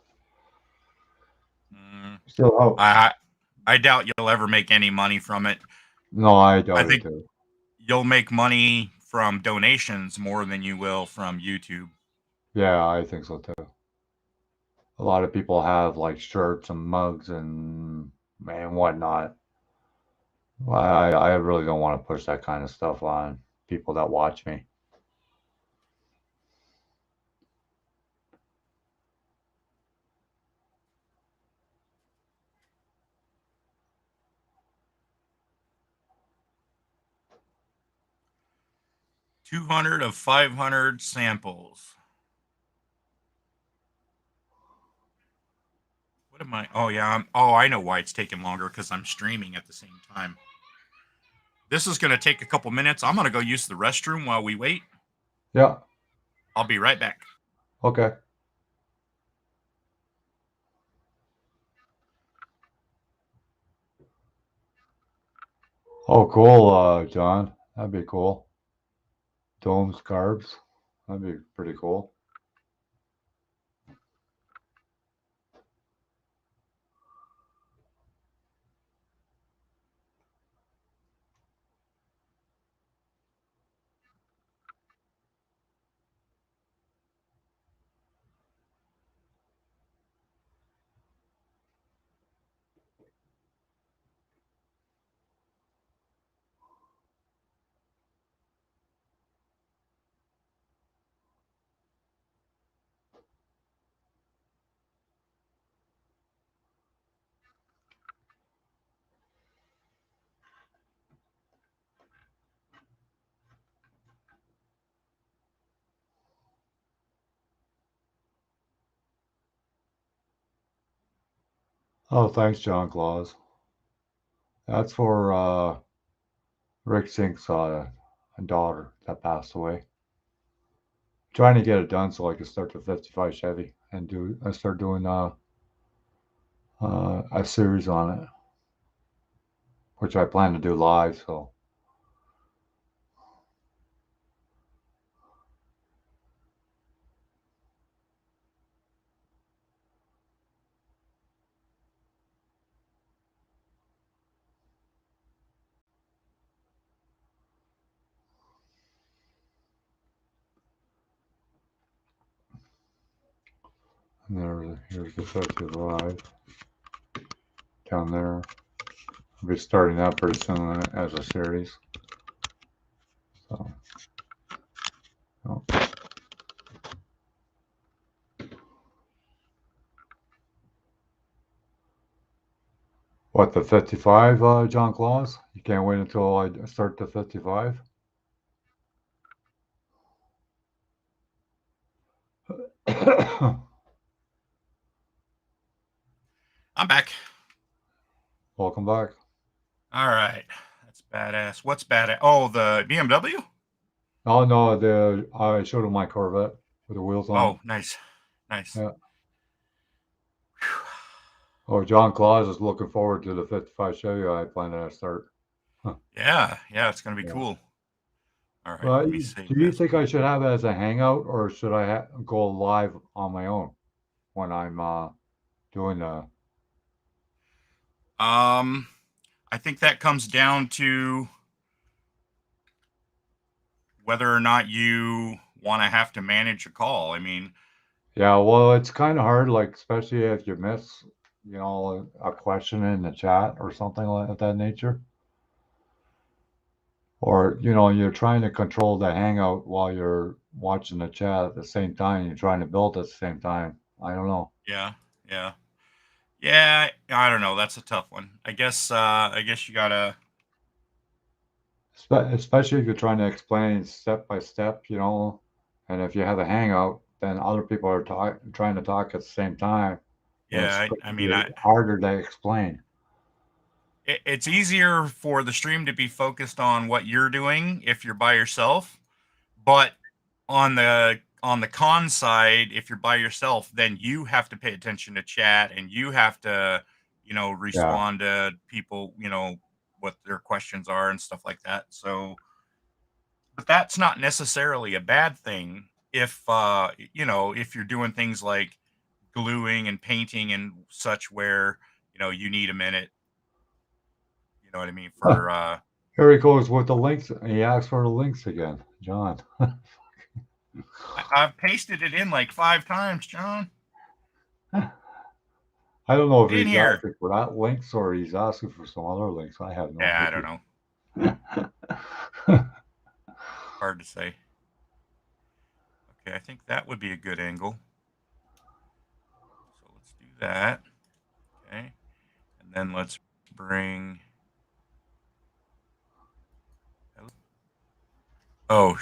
Still helps. I doubt you'll ever make any money from it. No, I I doubt it think too. you'll make money from donations more than you will from YouTube. Yeah, I think so too. A lot of people have like shirts and mugs and whatnot. I really don't want to push that kind of stuff on people that watch me. $200 of 500 samples. What am I? Oh, yeah. I know why it's taking longer, because I'm streaming at the same time. This is going to take a couple minutes. I'm going to go use the restroom while we wait. Yeah. I'll be right back. Okay. Oh, cool, John. That'd be cool. Domes, carbs. That'd be pretty cool. Oh, thanks, John Claus. That's for Rick Sink's daughter that passed away. Trying to get it done so I can start the 55 Chevy and start doing a series on it, which I plan to do live. So And here's the 55 down there. I'll be starting that pretty soon as a series. So, oh. What, the 55, John Claus? You can't wait until I start the 55? I'm back. Welcome back. All right. That's badass. What's badass? Oh, the BMW? Oh, no, I showed him my Corvette with the wheels on. Oh, nice. Nice. Yeah. Oh, John Claus is looking forward to the 55 Chevy I plan to start. Huh. Yeah, it's going to be Yeah. cool. All right, Well, let me do save you this. think I should have it as a hangout, or should I go live on my own when I'm doing the? I think that comes down to whether or not you want to have to manage a call. I mean, Yeah, well, it's kind of hard, like especially if you miss, a question in the chat or something like that nature, or you're trying to control the hangout while you're watching the chat at the same time. You're trying to build at the same time. I don't know. yeah, yeah. Yeah, I don't know. That's a tough one. I guess you gotta. Especially if you're trying to explain step by step, and if you have a hangout, then other people are trying to talk at the same time. It's Yeah, going I to mean, be harder to explain. it's easier for the stream to be focused on what you're doing if you're by yourself, but on the con side, if you're by yourself, then you have to pay attention to chat and you have to, Yeah, respond to people, what their questions are and stuff like that. So, but that's not necessarily a bad thing if you're doing things like gluing and painting and such where, you need a minute, you know what I mean, for here he goes with the links. He asked for the links again, John. I've pasted it in like 5 times, John. I don't know if In he's here. asking for that links or he's asking for some other links. I have no Yeah, I idea. don't know. Hard to say. Okay, I think that would be a good angle. So let's do that. Okay. And then let's bring. Oh,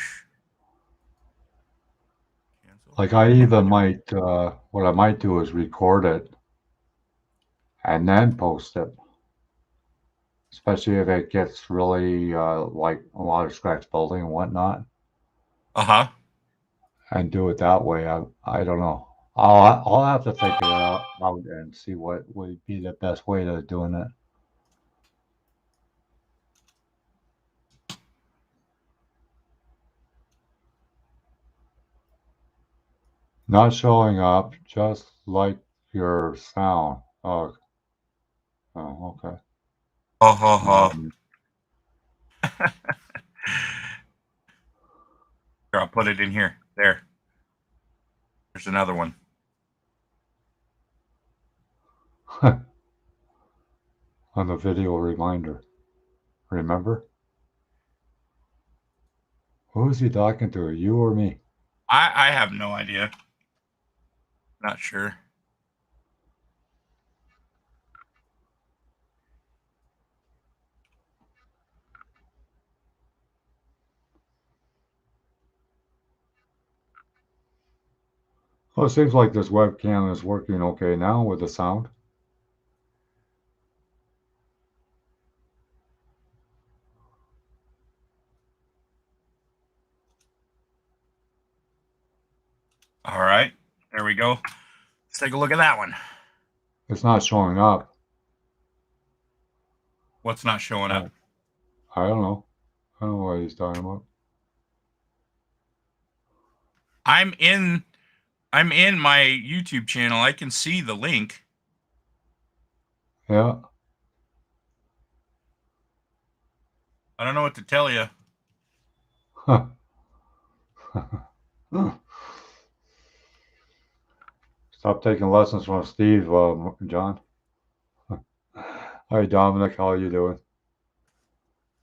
cancel. Like I even might, what I might do is record it and then post it. Especially if it gets really like a lot of scratch building and whatnot, Uh-huh. and do it that way. I don't know. I'll have to think it out and see what would be the best way to doing it. Not showing up, just like your sound. Oh, okay. Ha ha ha. Here, I'll put it in here. There. There's another one. On the video reminder. Remember? Who is he talking to? You or me? I have no idea. Not sure. Oh, it seems like this webcam is working okay now with the sound. All right. There we go. Let's take a look at that one. It's not showing up. What's not showing up? I don't know. I don't know what he's talking about. I'm in my YouTube channel. I can see the link. Yeah. I don't know what to tell you. Stop taking lessons from Steve, John. Hi, Dominic. How are you doing?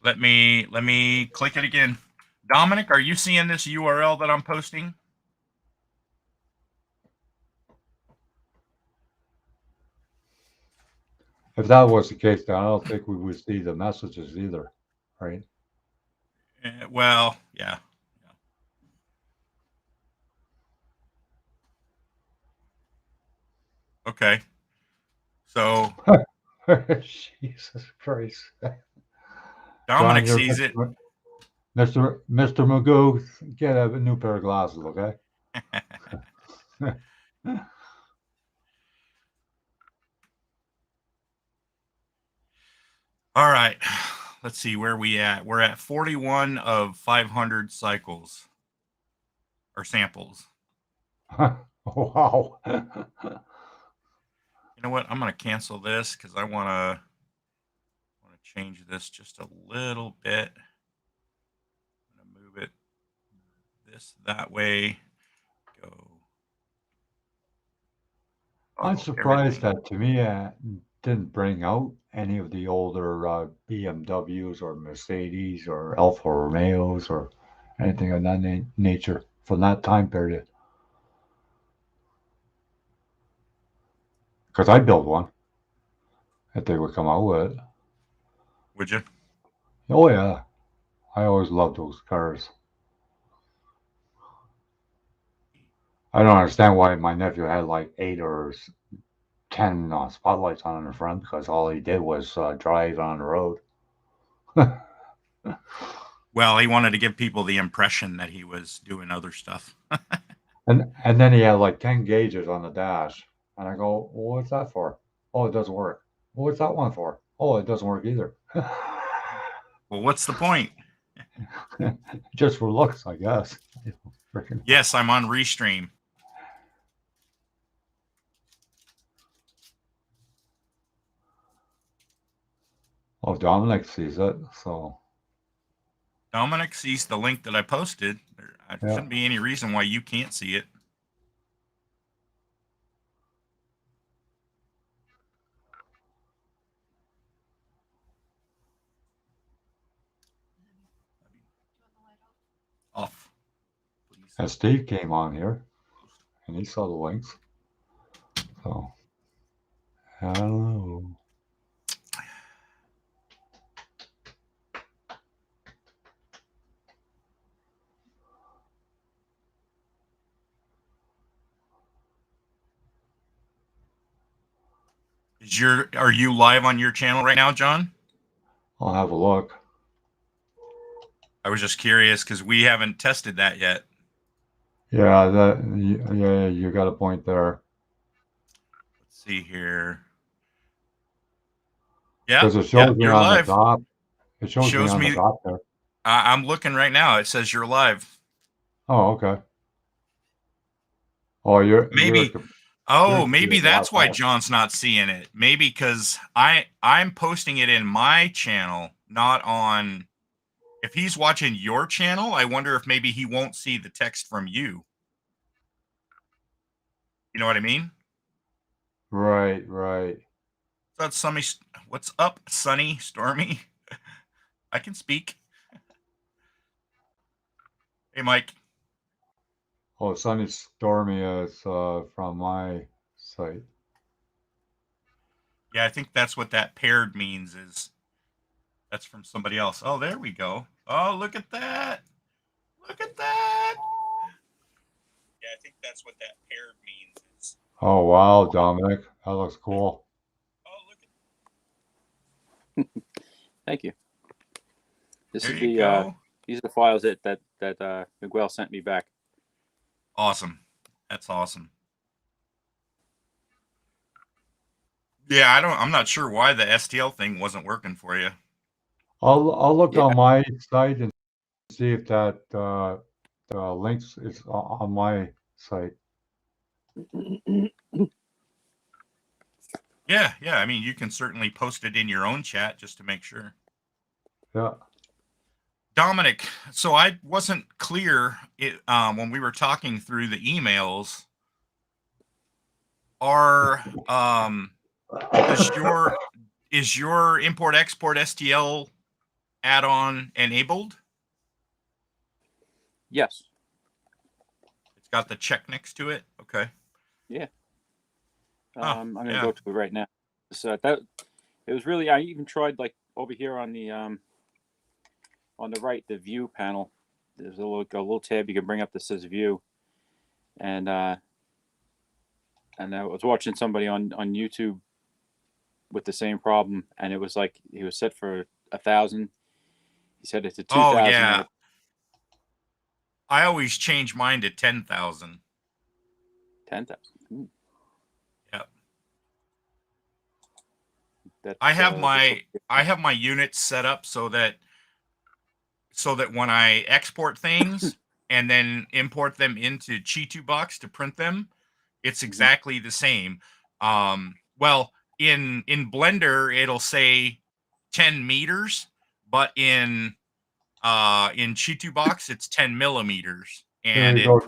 Let me click it again. Dominic, are you seeing this URL that I'm posting? If that was the case, then I don't think we would see the messages either, right? Well, yeah. Okay. So Jesus Christ. Dominic John, you're sees it. Mr. Magoo, get a new pair of glasses, okay? All right. Let's see where we at. We're at 41 of 500 cycles or samples. Wow. You know what? I'm going to cancel this because I want to change this just a little bit. I'm going to move it this that way. Go. I'm Oh, surprised everything. that to me didn't bring out any of the older BMWs or Mercedes or Alfa Romeos or anything of that nature from that time period. Because I built one that they would come out with. Would you? Oh, yeah. I always loved those cars. I don't understand why my nephew had like 8 or 10 spotlights on in the front because all he did was drive on the road. Well, he wanted to give people the impression that he was doing other stuff. And then he had like 10 gauges on the dash. And I go, well, what's that for? Oh, it doesn't work. Well, what's that one for? Oh, it doesn't work either. Well, what's the point? Just for looks, I guess. Yes, I'm on Restream. Oh, Dominic sees it, so Dominic sees the link that I posted. There yeah. shouldn't be any reason why you can't see it. Off, please. And Steve came on here and he saw the links. So hello. Are you live on your channel right now, John? I'll have a look. I was just curious because we haven't tested that yet. Yeah, yeah, you got a point there. Let's see here. Yeah, Because it shows me you're on the live. top. It shows me Shows on the me. top there. I'm looking right now. It says you're live. Oh, okay. Oh, Maybe. yours Oh, should be maybe a lot that's why better. John's not seeing it. Maybe because I'm posting it in my channel, not on. If he's watching your channel, I wonder if maybe he won't see the text from you. You know what I mean? Right, right. What's up, Sunny Stormy? I can speak. Hey, Mike. Oh, Sunny Stormy is from my site. Yeah, I think that's what that paired means. That's from somebody else. Oh, there we go. Oh, look at that. Look at that. Yeah, I think that's what that paired means. Oh, wow, Dominic. That looks cool. Oh, look at. Thank you. This There is you the go. these are the files that Miguel sent me back. Awesome. That's awesome. Yeah, I'm not sure why the STL thing wasn't working for you. I'll look Yeah. on my site and see if that the links is on my site. Yeah. I mean, you can certainly post it in your own chat just to make sure. Yeah. Dominic, so I wasn't clear when we were talking through the emails. are is your import export STL add-on enabled? Yes. It's got the check next to it. Okay. Yeah. Oh, I'm gonna yeah. go to it right now. So that it was really. I even tried like over here on the right, the view panel. There's a little tab you can bring up that says view, and I was watching somebody on YouTube with the same problem, and it was like he was set for 1,000. He said it's a 2,000. Oh yeah. I always change mine to 10,000. 10,000. Yep. That's, I have my units set up so that when I export things and then import them into Chitu Box to print them, it's exactly the same. Well, in Blender it'll say 10 meters, but in Chitu Box it's 10 millimeters, There and you go,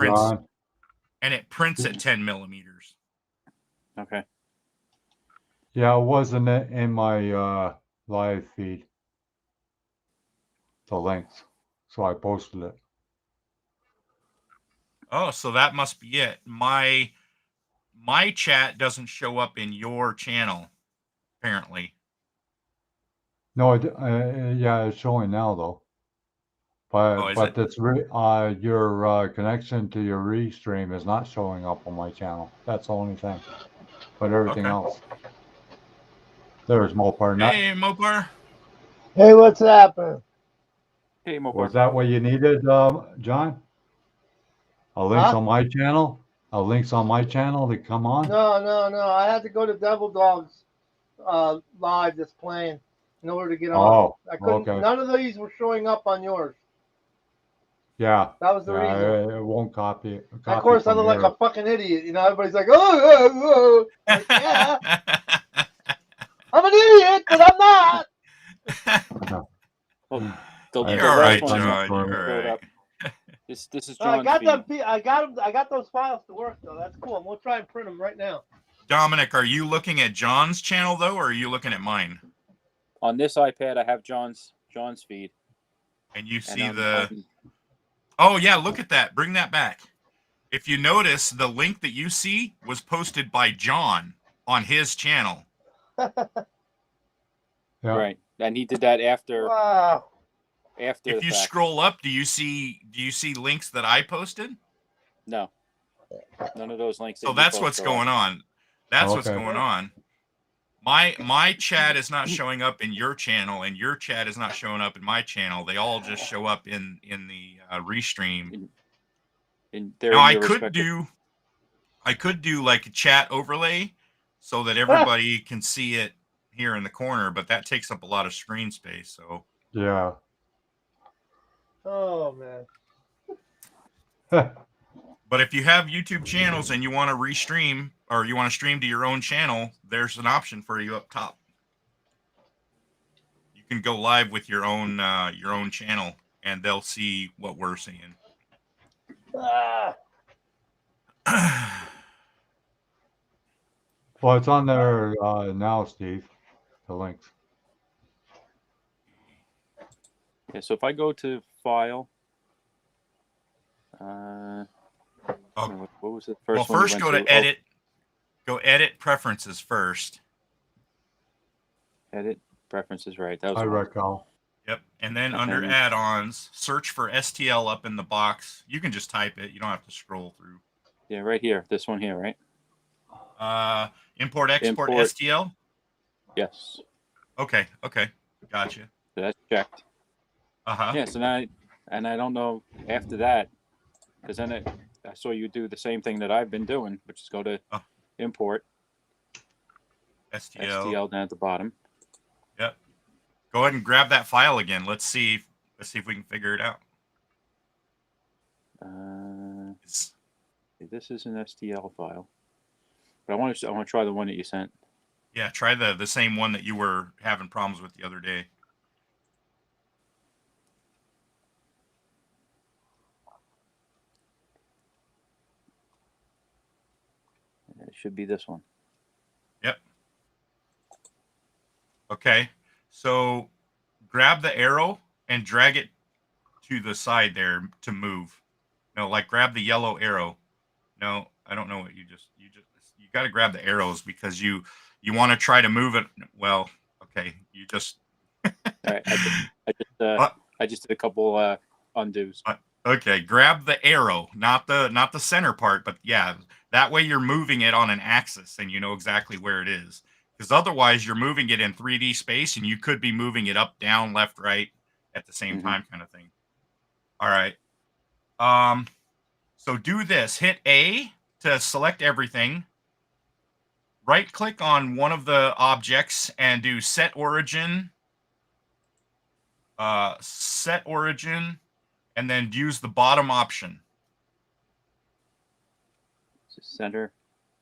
it prints at 10 millimeters. Okay. Yeah, it wasn't in my live feed. The links, so I posted it. Oh, so that must be it. My chat doesn't show up in your channel, apparently. No, yeah, it's showing now though. Oh, is it? It's your connection to your Restream is not showing up on my channel. That's the only thing. But everything Okay. else. There's Mopar. Hey, Mopar. Hey, what's happening? Hey, Mopar. Was that what you needed, John? A links on my channel? A links on my channel to come on? No. I had to go to Devil Dogs live that's playing in order to get on. Oh, I couldn't. okay. None of these were showing up on yours. Yeah. That was the reason. It won't copy. Of course, I from look like here. a fucking idiot. You know, everybody's like, oh. Like, yeah, I'm an idiot, but I'm not. Well, You're all right, last one John. You're all showed right. up. This is I John's got feed. them. I got those files to work though. That's cool. We'll try and print them right now. Dominic, are you looking at John's channel though, or are you looking at mine? On this iPad, I have John's feed. And you see and Oh yeah, look at that. Bring that back. If you notice, the link that you see was posted by John on his channel. Yeah. Right, and he did that after. Wow. After If the you fact. scroll up, do you see links that I posted? No, none of those links. So that's what's going on. That's what's going on. My chat is not showing up in your channel, and your chat is not showing up in my channel. They all just show up in the Restream. Now I could do like a chat overlay so that everybody can see it here in the corner, but that takes up a lot of screen space. So yeah. Oh man. But if you have YouTube channels and you want to restream or you want to stream to your own channel, there's an option for you up top. You can go live with your own channel, and they'll see what we're seeing. Well, it's on there now, Steve. The links. Yeah, so if I go to File, what was the first one? Well, first go to Edit. Go Edit Preferences first. Edit Preferences, right? That was I recall. Yep, and then under Add-ons, search for STL up in the box. You can just type it. You don't have to scroll through. Yeah, right here. This one here, right? Import Export STL. Yes. Okay. Gotcha. So that's checked. Yeah. So now, and I don't know after that, because then I saw you do the same thing that I've been doing, which is go to Import STL down at the bottom. Yep. Go ahead and grab that file again. Let's see if we can figure it out. This is an STL file, but I want to try the one that you sent. Yeah, try the same one that you were having problems with the other day. It should be this one. Yep. Okay. So grab the arrow and drag it to the side there to move. No, like grab the yellow arrow. No, I don't know what you got to grab the arrows because you want to try to move it. Well, okay, you just. All right, I just did a couple undos. Okay, grab the arrow, not the center part, but yeah, that way you're moving it on an axis and you know exactly where it is. Because otherwise, you're moving it in 3D space, and you could be moving it up, down, left, right at the same time, kind of thing. All right. So do this. Hit A to select everything. Right-click on one of the objects and do set origin. Set origin, and then use the bottom option. Center.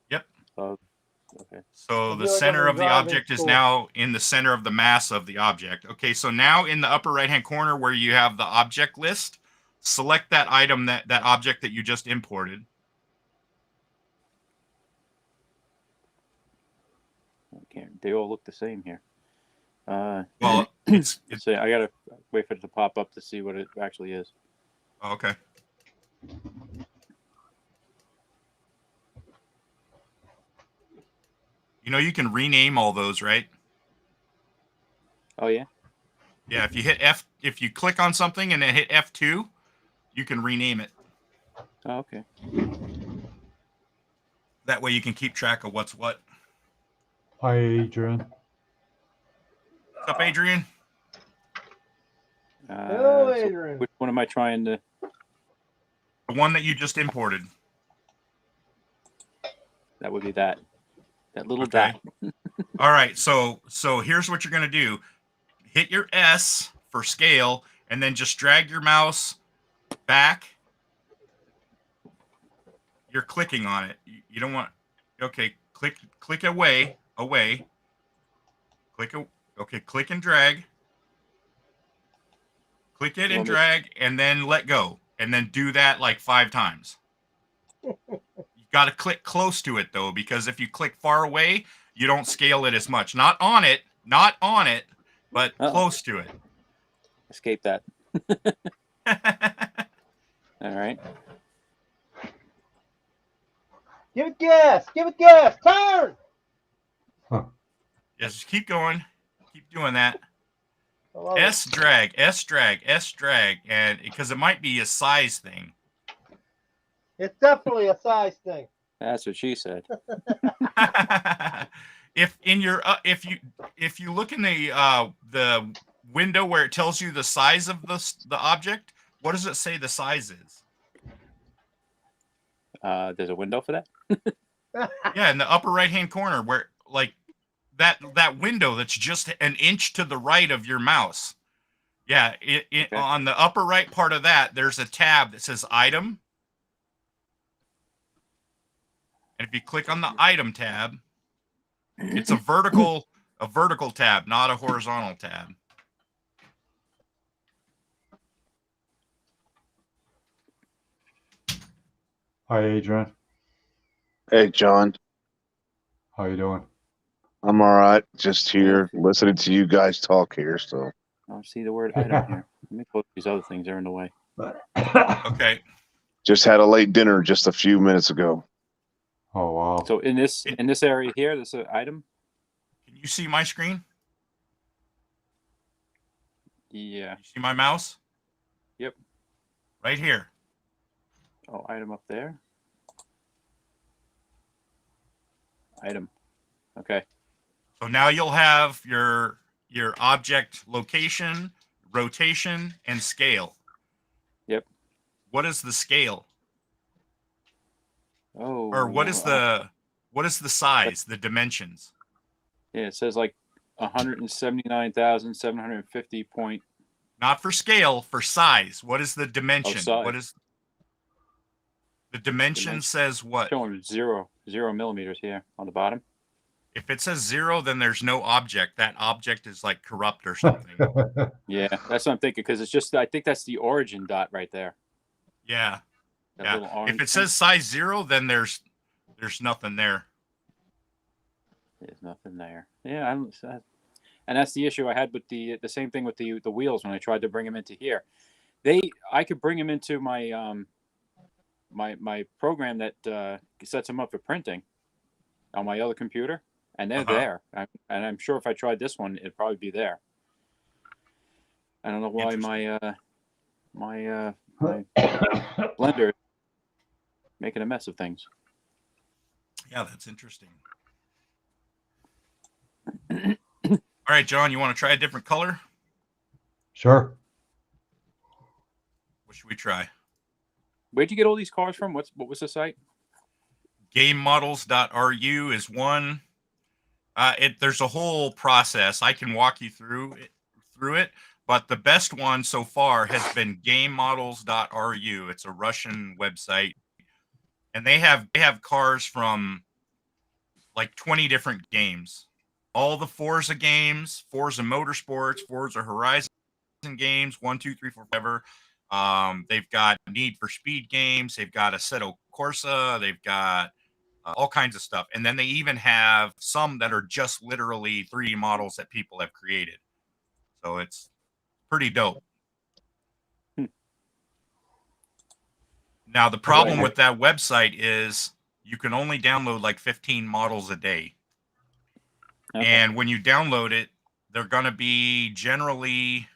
Yep. Okay. So the center of the object is now in the center of the mass of the object. Okay, so now in the upper right-hand corner where you have the object list, select that item, that object that you just imported. They all look the same here. Well, it's so I gotta wait for it to pop up to see what it actually is. Okay. You know, you can rename all those, right? Oh yeah. Yeah, if you hit F, if you click on something and then hit F2, you can rename it. Oh, okay. That way you can keep track of what's what. Hi, Adrian. What's up, Adrian? Hello, So Adrian. which one am I trying to? The one that you just imported. That would be that little Okay. dot. All right, so here's what you're gonna do. Hit your S for scale, and then just drag your mouse back. You're clicking on it. You don't want. Okay, click away. Click and drag. Click it and drag, and then let go, and then do that like 5 times. You got to click close to it though, because if you click far away, you don't scale it as much. Not on it, but close to it. Escape that. All right. Give it gas. Give it gas. Turn. Yes, just keep going. Keep doing that. S drag, and because it might be a size thing. It's definitely a size thing. That's what she said. If you look in the window where it tells you the size of the object, what does it say the size is? There's a window for that. Yeah, in the upper right-hand corner, where like that window that's just an inch to the right of your mouse. Yeah, okay. On the upper right part of that, there's a tab that says item. And if you click on the item tab, it's a vertical tab, not a horizontal tab. Hi, Adrian. Hey, John. How you doing? I'm all right. Just here listening to you guys talk here. So I don't see the word item here. Let me close these other things. They're in the way. Okay. just had a late dinner just a few minutes ago. Oh, wow. So in this area here, this item. Can you see my screen? Yeah. You see my mouse? Yep. Right here. Oh, item up there. Item. Okay. So now you'll have your object location, rotation, and scale. Yep. What is the scale? Oh. Or what is the size, the dimensions? Yeah, it says like 179,750 point. Not for scale, for size. What is the dimension? Size. What is the dimension? Says what? Showing 0 millimeters here on the bottom. If it says 0, then there's no object. That object is like corrupt or something. Yeah, that's what I'm thinking, because it's just, I think that's the origin dot right there. Yeah. That little orange If it thing. says size 0, then there's nothing there. There's nothing there. Yeah, and that's the issue I had with the same thing with the wheels when I tried to bring them into here. I could bring them into my my program that sets them up for printing on my other computer, and they're there. And I'm sure if I tried this one, it'd probably be there. I don't know why my Blender is making a mess of things. Yeah, that's interesting. All right, John, you want to try a different color? Sure. What should we try? Where'd you get all these cars from? What was the site? GameModels.ru is one. There's a whole process. I can walk you through it, but the best one so far has been GameModels.ru. It's a Russian website, and they have cars from like 20 different games. All the Forza games, Forza Motorsports, Forza Horizon games, 1, 2, 3, 4, 5. They've got Need for Speed games. They've got Assetto Corsa. They've got all kinds of stuff. And then they even have some that are just literally 3D models that people have created. So it's pretty dope. Now, the problem with that website is you can only download like 15 models a day. Okay. And when you download it, they're going to be generally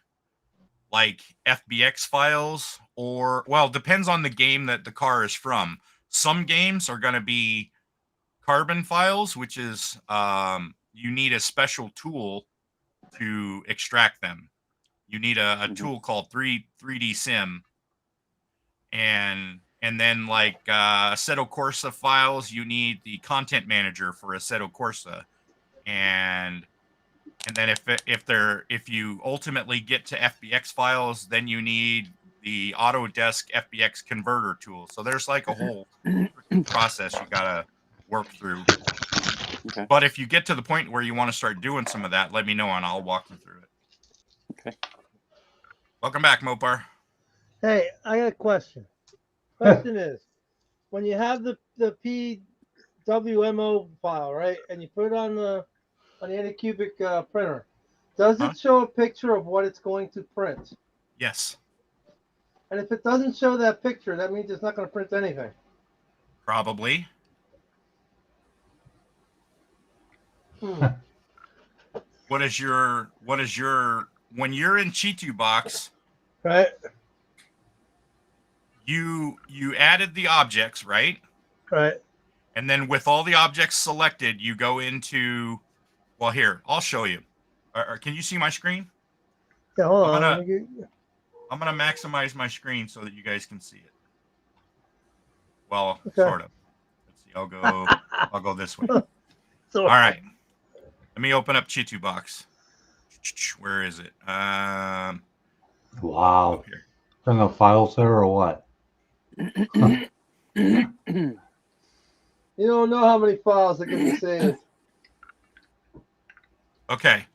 like FBX files or, well, depends on the game that the car is from. Some games are going to be carbon files, which is you need a special tool to extract them. You need a tool called 3D Sim. And then like Assetto Corsa files, you need the content manager for Assetto Corsa. And then if you ultimately get to FBX files, then you need the Autodesk FBX converter tool. So there's like a whole process you gotta work through. Okay. But if you get to the point where you want to start doing some of that, let me know and I'll walk you through it. Okay. Welcome back, Mopar. Hey, I got a question. Question is, when you have the PWMO file, right, and you put it on the Anycubic printer, does it show a picture of what it's going to print? Yes. And if it doesn't show that picture, that means it's not going to print anything. Probably. What is your when you're in Chitu box, right? You added the objects, right? Right. And then with all the objects selected, you go into, well, here, I'll show you. Can you see my screen? Yeah, hold on. I'm gonna maximize my screen so that you guys can see it. Well, sort of. Let's see. I'll go this way. All right. Let me open up Chitu box. Where is it? Wow. Turn the files there or what? You don't know how many files are going to be saved. Okay.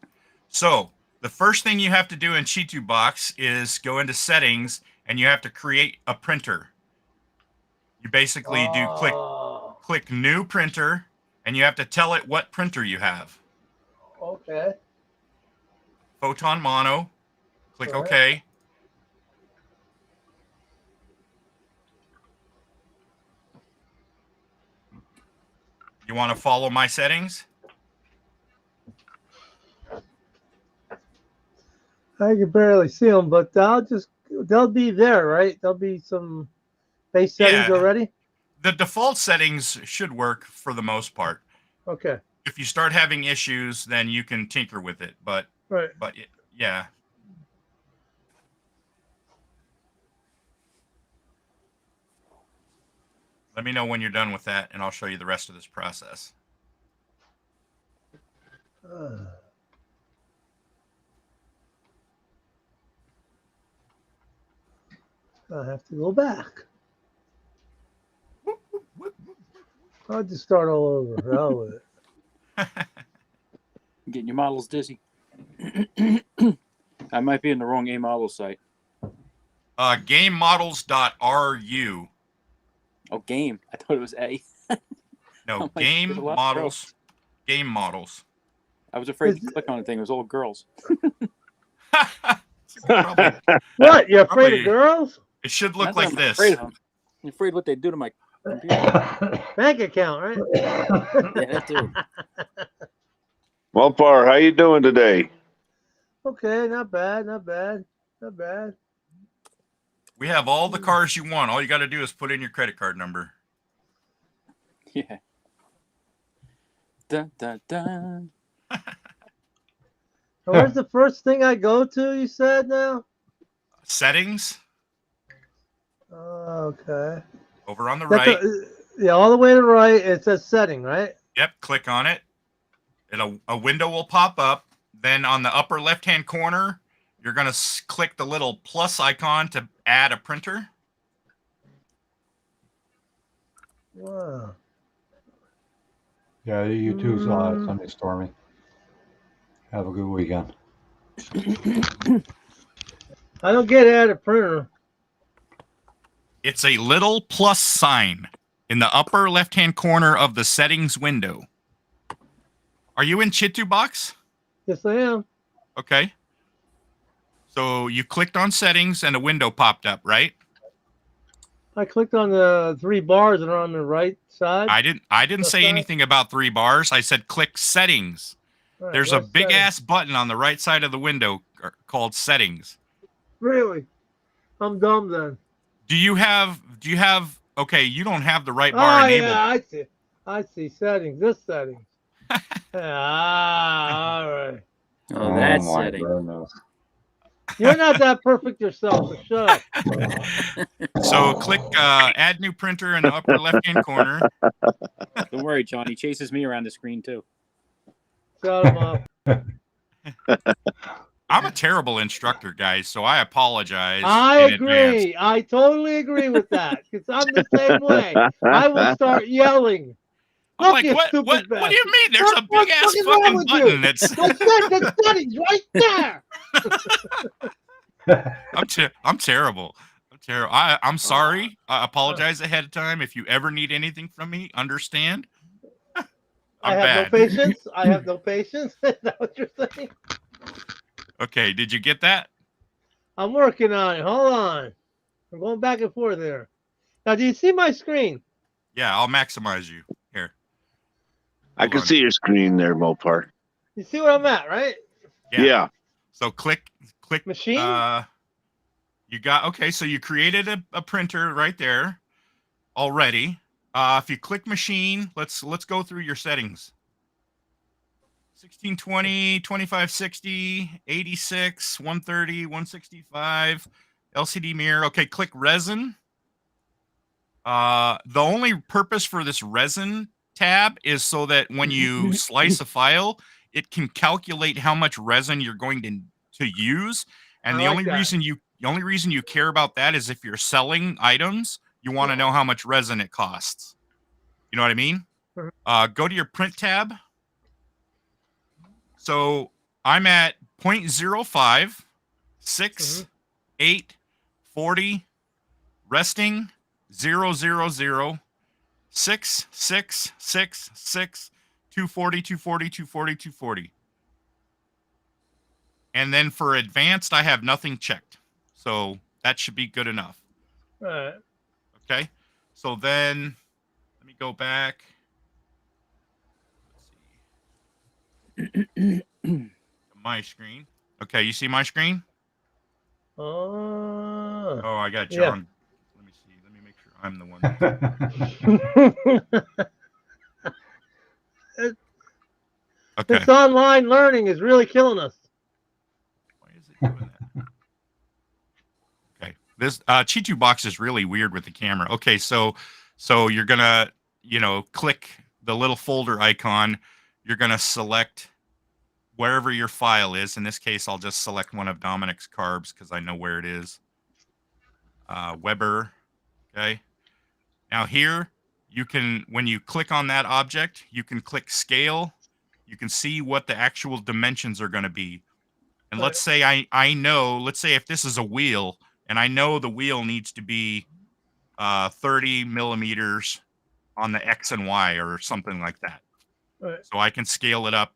So the first thing you have to do in Chitu box is go into settings and you have to create a printer. You basically do click new printer and you have to tell it what printer you have. Okay. Photon mono. Click OK. You want to follow my settings? I can barely see them, but they'll be there, right? There'll be some base settings already. The default settings should work for the most part. Okay. If you start having issues, then you can tinker with it. But yeah. Let me know when you're done with that, and I'll show you the rest of this process. I have to go back. I'll just start all over. Hell with it. Getting your models dizzy. I might be in the wrong A model site. GameModels.ru. Oh, game. I thought it was A. No, Game Models. game models. I was afraid Is- to click on the thing. It was all girls. Probably, What? You're afraid Probably- of girls? it should look Not that like I'm this. Afraid of them. I'm afraid what they do to my computer. Bank account, right? Yeah, that too. Mopar, how you doing today? Okay, not bad, not bad, not bad. We have all the cars you want. All you got to do is put in your credit card number. Yeah. Dun, dun, dun. Where's the first thing I go to? You said now. Settings Oh, okay. over on the That's right. yeah, all the way to the right. It says setting, right? Yep, click on it. A window will pop up. Then on the upper left-hand corner, you're going to click the little plus icon to add a printer. Wow. Yeah, you too, Sunday Stormy. Have a good weekend. I don't get add a printer. It's a little plus sign in the upper left-hand corner of the settings window. Are you in Chitu box? Yes, I am. Okay. So you clicked on settings and a window popped up, right? I clicked on the 3 bars that are on the right side. I didn't say Okay. anything about 3 bars. I said click settings. All right, There's a where's big setting? ass button on the right side of the window called settings. Really? I'm dumb then. Do you have okay, you don't have the right bar Oh enabled. yeah, I see. I see settings. This settings. All right. Oh, that my setting. goodness. You're not that perfect yourself, so shut up. So click add new printer in the upper left hand corner. Don't worry, John. He chases me around the screen too. Shut him up. I'm a terrible instructor, guys, so I apologize. I in agree. advance. I totally agree with that because I'm the same way. I will start yelling. I'm Look, like, you what stupid do you bastard. mean? There's a big ass What's wrong fucking with you? button that's I said the settings right there. I'm terrible. I'm sorry. I apologize ahead of time. If you ever need anything from me, understand. I I'm have bad. no patience. I have no patience. Is that what you're saying? Okay, did you get that? I'm working on it. Hold on. I'm going back and forth there. Now, do you see my screen? Yeah, I'll maximize you. Here. I Hold can on. see your screen there, Mopar. You see where I'm at, right? Yeah. So click Machine? you got okay, so you created a printer right there already. If you click machine, let's go through your settings. 1620, 2560, 86, 130, 165, LCD mirror. Okay, click resin. The only purpose for this resin tab is so that when you slice a file, it can calculate how much resin you're going to use. And I the like only that. reason you care about that is if you're selling items, you want to know how much resin it costs. You know what I mean? Mhm. Go to your print tab. So I'm at 0.05, 6, 8, 40, resting, 0, 0, 0, 6, 6, 6, 6, 240, 240, 240, 240. And then for advanced, I have nothing checked. So that should be good enough. All right. Okay. So then let me go back. Let's see. My screen. Okay, you see my screen? Oh. Oh, I got Yeah. John. Let me see. Let me make sure I'm the one. Okay. This online learning is really killing us. Why is it doing that? Okay. This Chitu box is really weird with the camera. Okay, so you're gonna, click the little folder icon. You're gonna select wherever your file is. In this case, I'll just select one of Dominic's carbs because I know where it is. Weber. Okay. Now here, you can, when you click on that object, you can click scale. You can see what the actual dimensions are going to be. And let's say I know, let's say if this is a wheel, and I know the wheel needs to be 30 millimeters on the X and Y or something like that. Right. So I can scale it up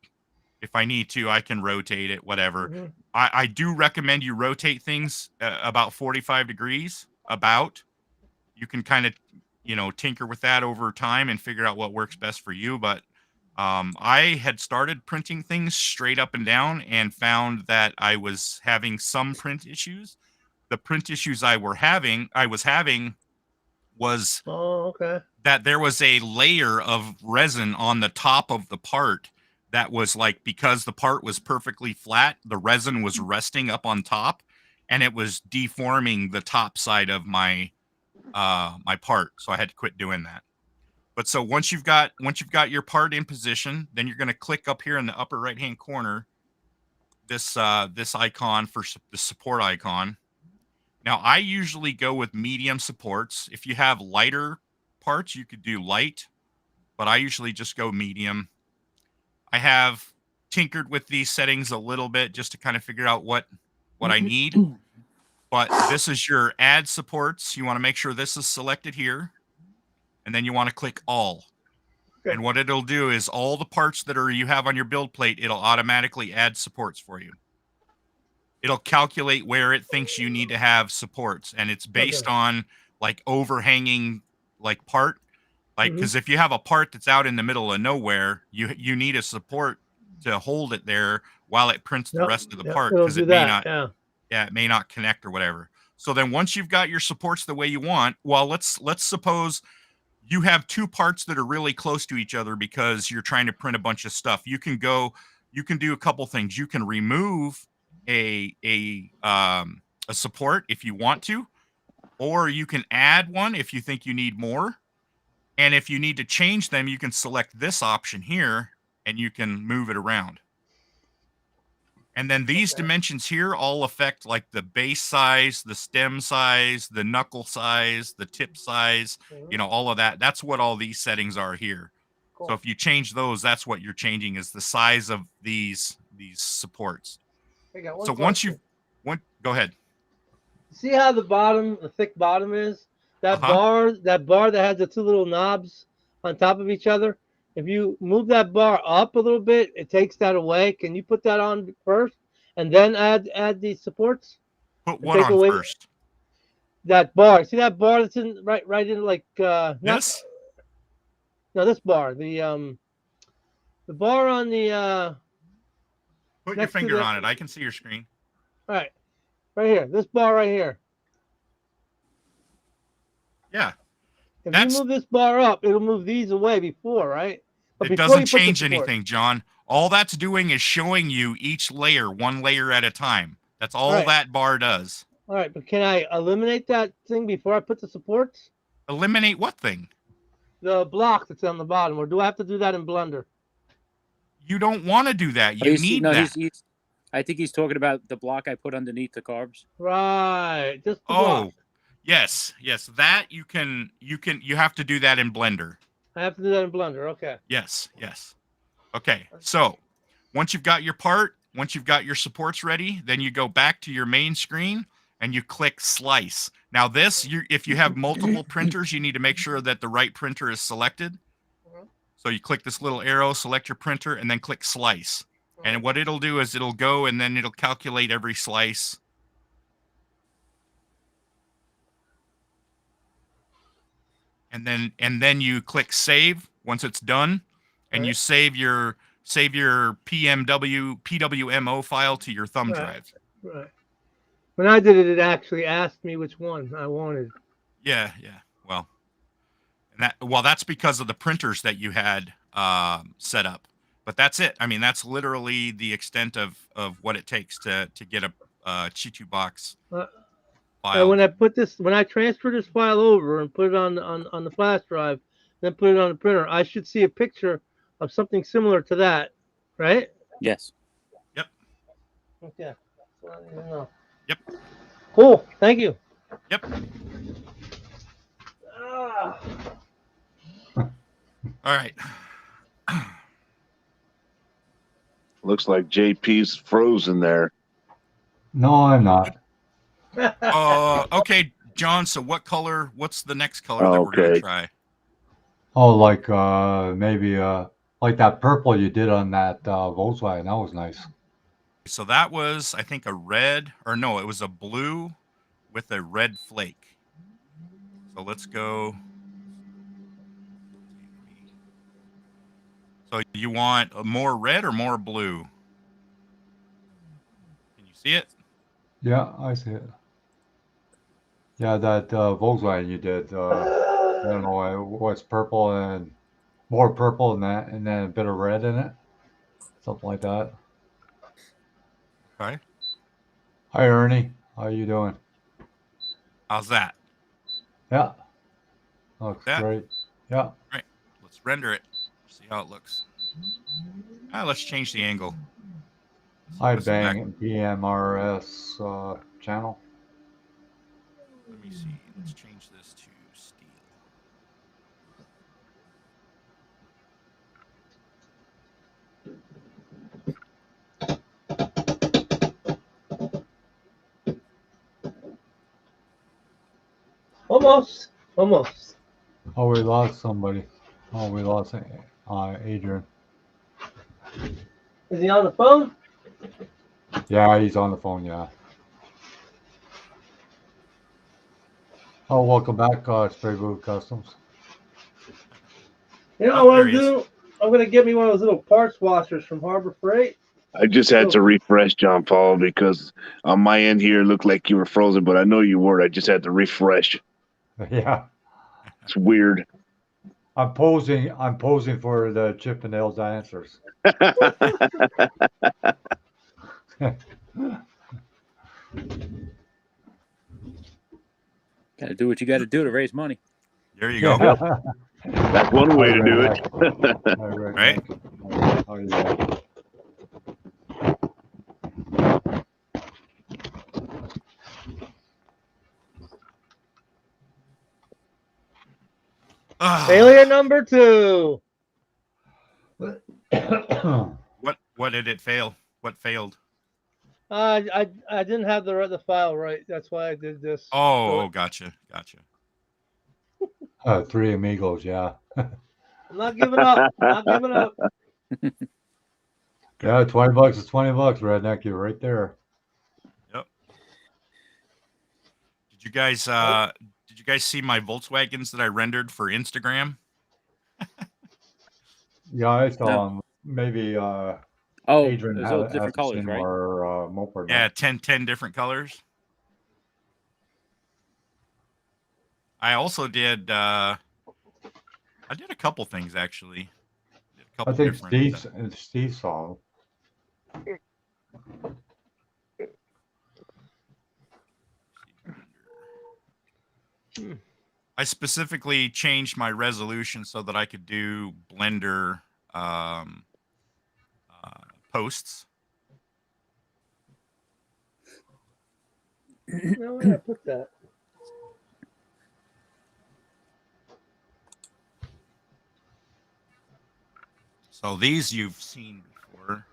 if I need to. I can rotate it, whatever. Mhm. I do recommend you rotate things about 45 degrees. About you can kind of tinker with that over time and figure out what works best for you. But I had started printing things straight up and down and found that I was having some print issues. The print issues I was having was Oh, okay. that there was a layer of resin on the top of the part that was like, because the part was perfectly flat, the resin was resting up on top and it was deforming the top side of my my part. So I had to quit doing that. But so once you've got your part in position, then you're going to click up here in the upper right hand corner this this icon for the support icon. Now I usually go with medium supports. If you have lighter parts, you could do light, but I usually just go medium. I have tinkered with these settings a little bit just to kind of figure out what I need. But this is your add supports. You want to make sure this is selected here. And then you want to click all. Okay. And what it'll do is all the parts that you have on your build plate, it'll automatically add supports for you. It'll calculate where it thinks you need to have supports, and it's based on like overhanging like part. Like, because if you have a part that's out in the middle of nowhere, you need a support to hold it there while it prints the rest of the part, because it may not it may not connect or whatever. So then once you've got your supports the way you want, well, let's suppose you have two parts that are really close to each other because you're trying to print a bunch of stuff. You can do a couple things. You can remove a support if you want to, or you can add one if you think you need more. And if you need to change them, you can select this option here and you can move it around. And then these dimensions here all affect like the base size, the stem size, the knuckle size, the tip size, all of that. That's what all these settings are here. Cool. So if you change those, that's what you're changing, is the size of these supports. So once go ahead. See how the thick bottom is? That bar that has the two little knobs on top of each other. If you move that bar up a little bit, it takes that away. Can you put that on first and then add the supports? Put what on first? That bar. See that bar that's in right in like this? No, this bar. The bar on the put your finger on it. I can see your screen. All right. Right here. This bar right here. Yeah. If you move this bar up, it'll move these away before, right? But it doesn't change anything, John. All that's doing is showing you each layer, one layer at a time. That's all that bar does. All right, but can I eliminate that thing before I put the supports? Eliminate what thing? The block that's on the bottom, or do I have to do that in Blender? You don't want to do that. You need that. I think he's talking about the block I put underneath the carbs. Right. Just the block. Yes. That you have to do that in Blender. I have to do that in Blender. Okay. Yes. Okay. So once you've got your part, once you've got your supports ready, then you go back to your main screen and you click slice. Now if you have multiple printers, you need to make sure that the right printer is selected. So you click this little arrow, select your printer, and then click slice. And what it'll do is it'll go and then it'll calculate every slice. And then you click save once it's done, and you save your PWMO file to your thumb drive. Right. When I did it, it actually asked me which one I wanted. Yeah. Well, that's because of the printers that you had set up. But that's it. I mean, that's literally the extent of what it takes to get a Chitu box file. When I transfer this file over and put it on the flash drive, then put it on the printer, I should see a picture of something similar to that, right? Yes. Yep. Okay. So I don't know. Yep. Cool. Thank you. Yep. All right. Looks like JP's frozen there. No, I'm not. Okay, John. So what's the next color that we're going to try? Oh, like maybe Like that purple you did on that Volkswagen. That was nice. So that was, I think, a red, or no, it was a blue with a red flake. So let's go. So you want more red or more blue? Can you see it? Yeah, I see it. Yeah, that Volkswagen you did. I don't know what's purple and more purple than that, and then a bit of red in it, something like that. Okay. Hi, Ernie. How you doing? How's that? Yeah, looks That? great. Yeah. All right. Let's render it. See how it looks. Let's change the angle. Hi, Put some back. Bang PMRS channel. Let me see. Let's change this to steel. Almost. Almost. Oh, we lost somebody. Oh, we lost Adrian. Is he on the phone? Yeah, he's on the phone. Yeah. Oh, welcome back, Spray Boot Customs. You know Oh, what there I'm he is. doing? I'm gonna get me one of those little parts washers from Harbor Freight. I just had to refresh, John Paul, because on my end here it looked like you were frozen, but I know you weren't. I just had to refresh. Yeah. It's weird. I'm posing for the Chippendales dancers. Got to do what you got to do to raise money. There you go. That's one way to do it. Right? Oh, yeah. Failure number 2. What did it fail? What failed? I didn't have the file right. That's why I did this. Oh, gotcha. Three Amigos, yeah. I'm not giving up. Not giving up. Yeah, $20 is $20, redneck. You're right there. Yep. Did you guys see my Volkswagens that I rendered for Instagram? Yeah, I saw him. Maybe Oh, Adrian there's all has different colors, seen right? our moped. Yeah, 10 different colors. I also did I did a couple things actually. Did a I couple think different Steve saw him. I specifically changed my resolution so that I could do Blender posts. No, where did I put that? So these you've seen before.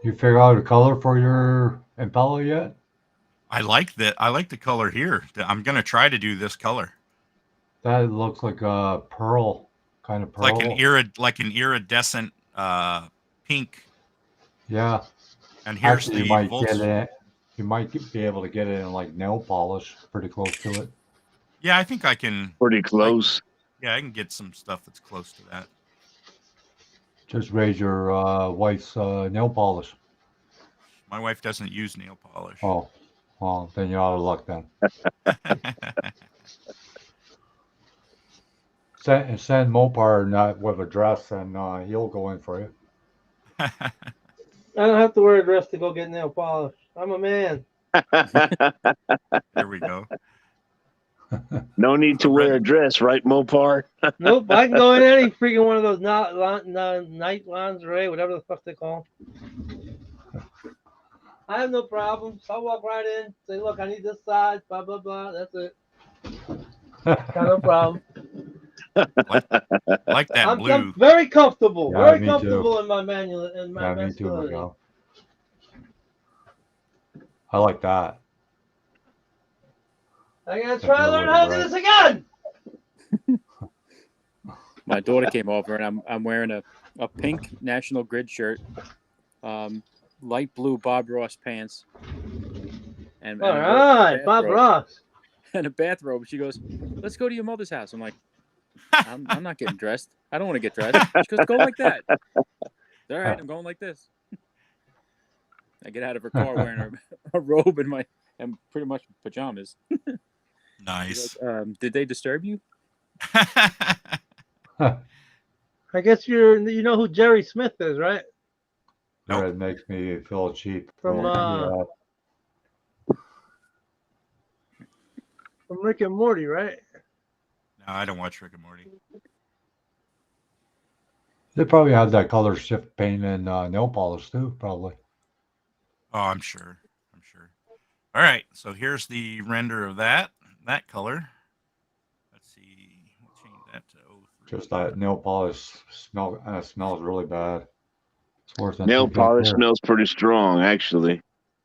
You figure out a color for your Impala yet? I like the color here. I'm gonna try to do this color. That looks like a pearl, kind of It's pearl. like an iridescent pink. Yeah. And here's Actually, you might be able to get it in like nail polish, pretty close to it. Yeah, I think I can. Pretty close. I can get some stuff that's close to that. Just raise your wife's nail polish. My wife doesn't use nail polish. Oh, well, then you're out of luck then. Send Mopar not with a dress, and he'll go in for you. I don't have to wear a dress to go get nail polish. I'm a man. There we go. No need to wear a dress, right, Mopar? Nope, I can go in any freaking one of those night lingerie, whatever the fuck they call them. I have no problems. I'll walk right in, say, look, I need this size, blah, blah, blah. That's it. Got no problem. Like that blue. I'm very comfortable. Yeah, very me comfortable too. in my manual. In my Me too, masculinity. Miguel. I like that. I gotta try to learn how to do this again. My daughter came over, and I'm wearing a pink National Grid shirt, light blue Bob Ross pants, and All a right, Bob Ross. and a bathrobe. She goes, "Let's go to your mother's house." I'm like, I'm not getting dressed. I don't want to get dressed. She goes, "Go like that." All right, I'm going like this. I get out of her car wearing a robe and pretty much pajamas. Nice. Like, did they disturb you? I guess you know who Jerry Smith is, right? Nope. It makes me feel cheap. From yeah. From Rick and Morty, right? No, I don't watch Rick and Morty. They probably had that color shift paint and nail polish too, probably. Oh, I'm sure. All right, so here's the render of that color. Let's see. We'll change that to 03. Just that nail polish smells really bad. It's worse than Nail toothpaste polish here. smells pretty strong, actually.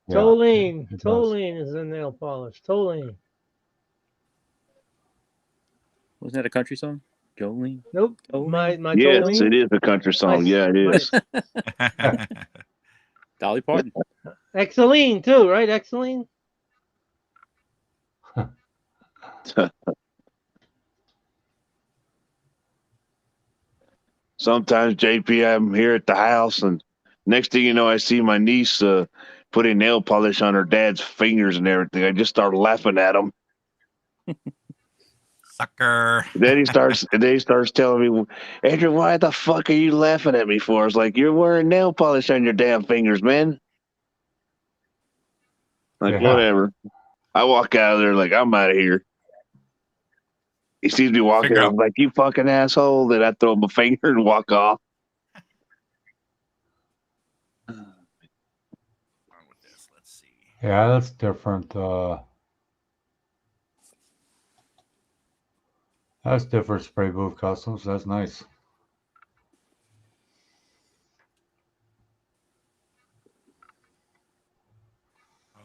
Yeah, Toluene. it does. Toluene is in nail polish. Toluene. Wasn't that a country song? Jolene. Nope. Toluene? My Yes, Toluene. it is a country song. Yeah, it is. Dolly Parton. Exeline too, right? Exeline. Sometimes, JP, I'm here at the house, and next thing you know, I see my niece putting nail polish on her dad's fingers and everything. I just start laughing at him. Sucker. Then he starts telling me, Andrew, why the fuck are you laughing at me for? It's like, you're wearing nail polish on your damn fingers, man. Like, Yeah. whatever. I walk out of there like, I'm out of here. He sees me walking, Figure I'm like, you fucking asshole. Then I throw him a finger and walk off. What's wrong with this? Let's see. Yeah, that's different. That's different spray booth customs. That's nice.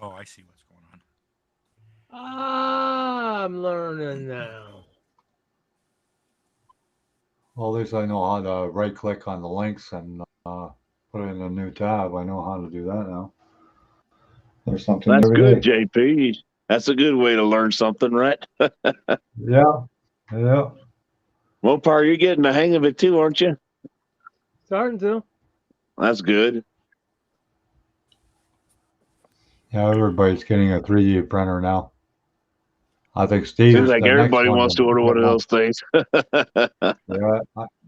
Oh, I see what's going on. I'm learning now. Well, at least I know how to right click on the links and put it in a new tab. I know how to do that now. There's something That's every good, day. JP. That's a good way to learn something, right? Yeah. Yeah. Well, Par, you're getting the hang of it too, aren't you? Starting to. That's good. Yeah, everybody's getting a 3D printer now. I think Steve Seems is like the next everybody one wants to order one of those things. Yeah,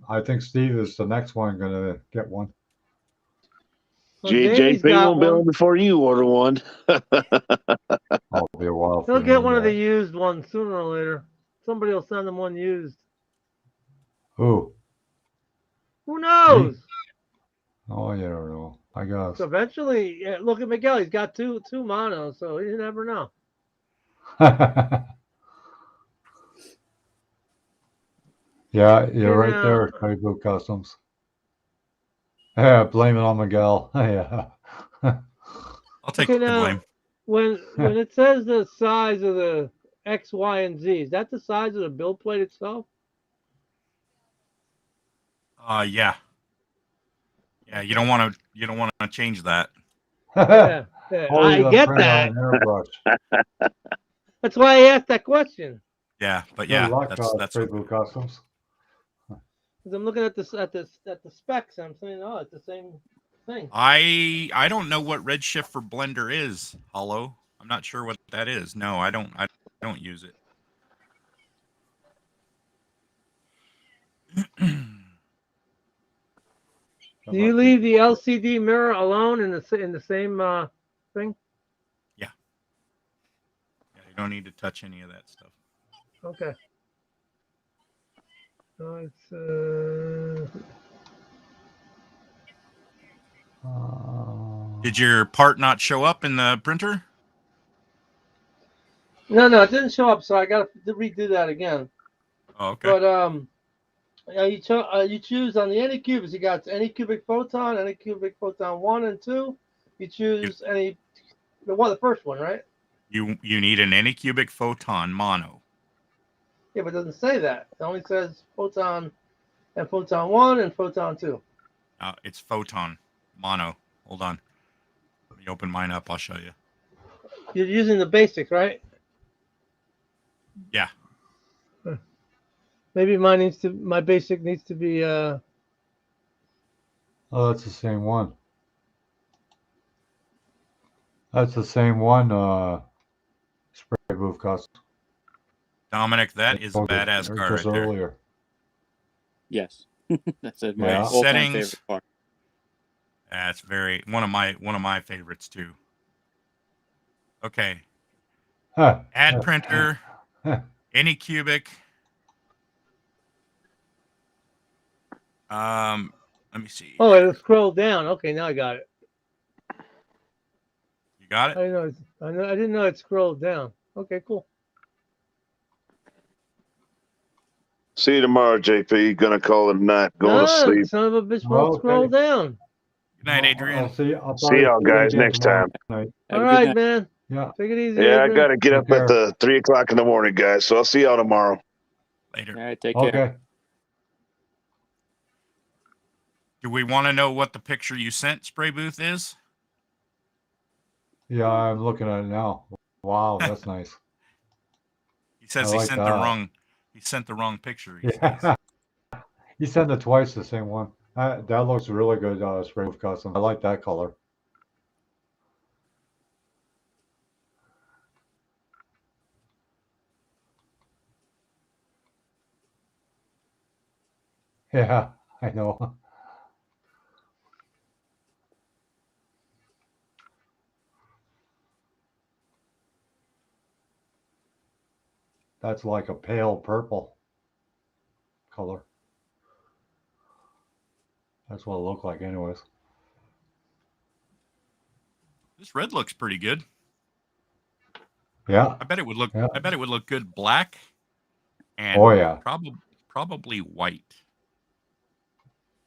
I think Steve is the next one going to get one. Well, Davey's JP got won't be one. on before you order one. I'll be a while. He'll for get me, one of the used ones sooner or later. Somebody will send him one used. Who? Who knows? Oh, you don't know. I guess. So eventually, yeah, look at Miguel. He's got two monos, so you never know. Yeah, you're right Yeah. there, Facebook Customs. Yeah, blame it on Miguel. Yeah. I'll take Okay, the now blame. when it says the size of the X, Y, and Z, is that the size of the build plate itself? Yeah. Yeah, you don't want to change that. Yeah, Or I even get print on that. an airbrush. That's why I asked that question. Yeah, but Good yeah, luck, that's Facebook Customs. Because I'm looking at the specs, and I'm saying, oh, it's the same thing. I don't know what Redshift for Blender is, Hollow. I'm not sure what that is. No, I don't use it. Do you leave the LCD mirror alone in the same thing? Yeah, you don't need to touch any of that stuff. Okay. So it's Did your part not show up in the printer? no, it didn't show up, so I got to redo that again. Oh, okay. But you choose on the Anycubics. You got Anycubic Photon, Anycubic Photon 1 and 2. You choose the first one, right? You need an Anycubic photon mono. Yeah, but it doesn't say that. It only says photon and photon 1 and photon 2. It's photon mono. Hold on. Let me open mine up. I'll show you. You're using the basic, right? Yeah. Maybe my basic needs to be Oh, that's the same one. That's the same one, spray booth custom. Dominic, that is a badass car right Just there. earlier. Yes, that's my Yeah. all-time Settings. favorite car. That's very one of my favorites too. Okay. Huh. Add printer. Anycubic. Let me see. Oh, it'll scroll down. Okay, now I got it. You got I it? didn't know. I didn't know it scrolled down. Okay, cool. See you tomorrow, JP. Gonna call it a night. Going to sleep. Son of a bitch Well, won't scroll okay. down. Good night, Adrian. I'll see. I'll See probably y'all you guys again next tomorrow time. night. Have All a good right, night. man. Yeah. Take it easy. Yeah, I Adrian. gotta get Take up care. at the 3 o'clock in the morning, guys. So I'll see y'all tomorrow. Later. All right, take care. Okay. Do we want to know what the picture you sent, Spray Booth, is? Yeah, I'm looking at it now. Wow, that's nice. He says I he like sent that. the wrong picture. He says. Yeah. You sent it twice, the same one. That looks really good, spray booth custom. I like that color. Yeah, I know. That's like a pale purple color. That's what it looked like anyways. This red looks pretty good. Yeah. I bet it would look. Yeah. I bet it would look good black. And Oh, yeah. probably white,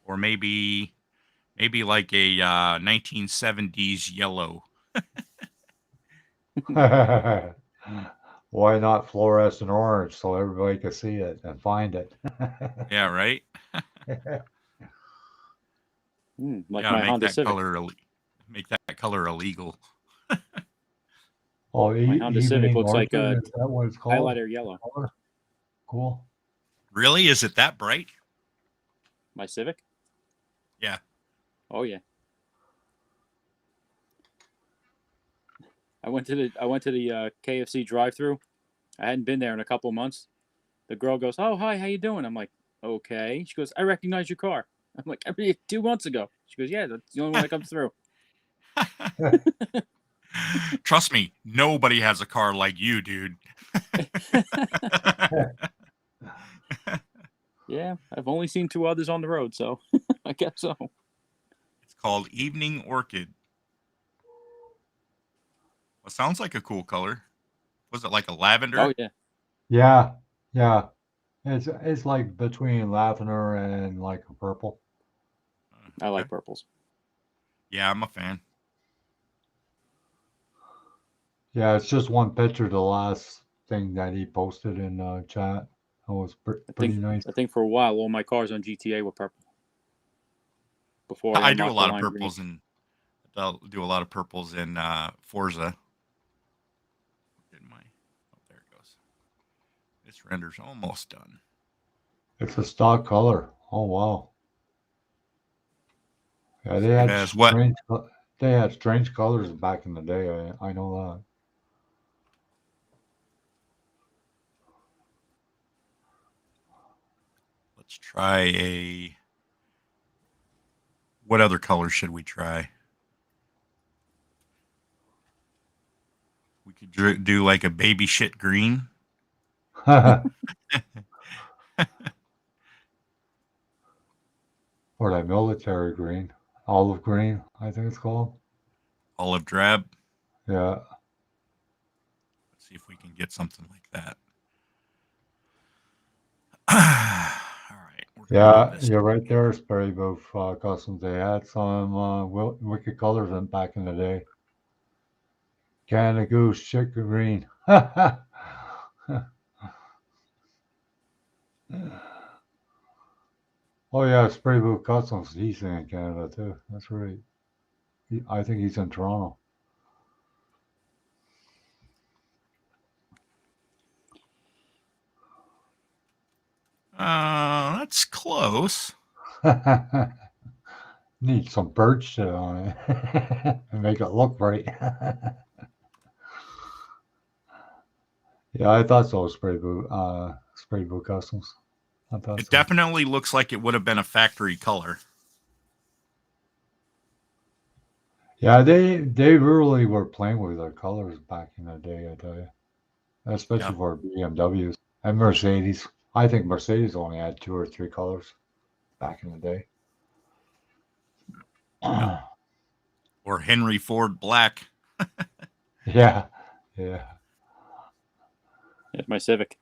or maybe like a 1970s yellow. Why not fluorescent orange so everybody can see it and find it? Yeah, right. Like Yeah, my make Honda that Civic. make that color illegal. Oh, My Honda Civic evening looks like orchid, a is that what it's called? highlighter yellow. Color? Cool. Really? Is it that bright? My Civic? Yeah. Oh yeah. I went to the KFC drive-through. I hadn't been there in a couple of months. The girl goes, "Oh, hi, how you doing?" I'm like, "Okay." She goes, "I recognize your car." I'm like, "I mean, 2 months ago." She goes, "Yeah, that's the only one that comes through." Trust me, nobody has a car like you, dude. Yeah, I've only seen 2 others on the road, so I guess so. It's called Evening Orchid. Well, sounds like a cool color. Was it like a lavender? Oh yeah. Yeah, yeah. It's like between lavender and like a purple. I like Okay. purples. Yeah, I'm a fan. Yeah, it's just one picture. The last thing that he posted in chat. It was pretty nice. I think for a while all my cars on GTA were purple. Before I I do a unlocked the lot of lime purples green. and I'll do a lot of purples in Forza. Oh, there it goes. This render's almost done. It's a stock color. Oh wow. Yeah, It has what? They had strange colors back in the day. I know that. Let's try what other color should we try? We could do like a baby shit green. Or that military green, olive green, I think it's called. Olive drab. Yeah. Let's see if we can get something like that. All right. Yeah, you're right there, Sperry Booth Customs. They had some wicked colors back in the day. Canada Goose chicken green. Oh yeah, Spray Boot Customs. He's in Canada too. That's right. I think he's in Toronto. That's close. Need some bird shit on it and make it look right. Yeah, I thought so. Spray Boot Customs. I thought It so. definitely looks like it would have been a factory color. Yeah, they really were playing with their colors back in the day. I tell you, especially for BMWs and Mercedes. I think Mercedes only had 2 or 3 colors back in the day. Or Henry Ford black. Yeah, yeah. It's my Civic.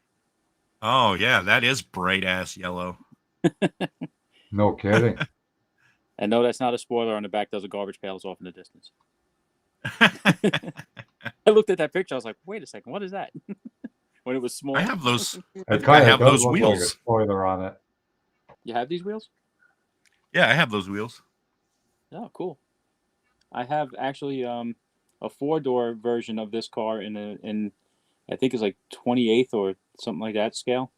Oh yeah, that is bright ass yellow. No kidding. And no, that's not a spoiler. On the back, those are garbage pails off in the distance. I looked at that picture. I was like, wait a second, what is that? When it was small. I have those. It I kind have of does those look like a wheels. spoiler on it. You have these wheels? Yeah, I have those wheels. Oh, cool. I have actually a 4-door version of this car in I think it's like 28th or something like that scale.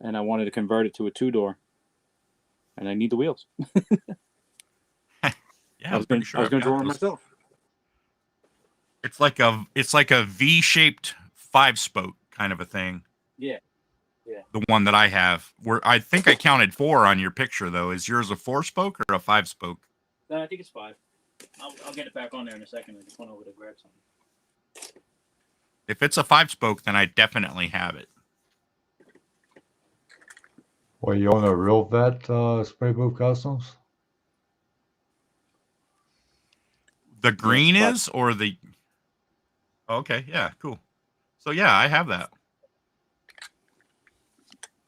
And I wanted to convert it to a 2-door. And I need the wheels. Yeah, I was going to draw them myself. It's like a V-shaped 5-spoke kind of a thing. Yeah. Yeah. The one that I have, where I think I counted 4 on your picture though. Is yours a 4-spoke or a 5-spoke? No, I think it's 5. I'll get it back on there in a second. I just went over to grab something. If it's a 5-spoke, then I definitely have it. Well, you own a real vet Spray Boot Customs? The green Yeah, is, or the... Okay, yeah, cool. So yeah, I have that.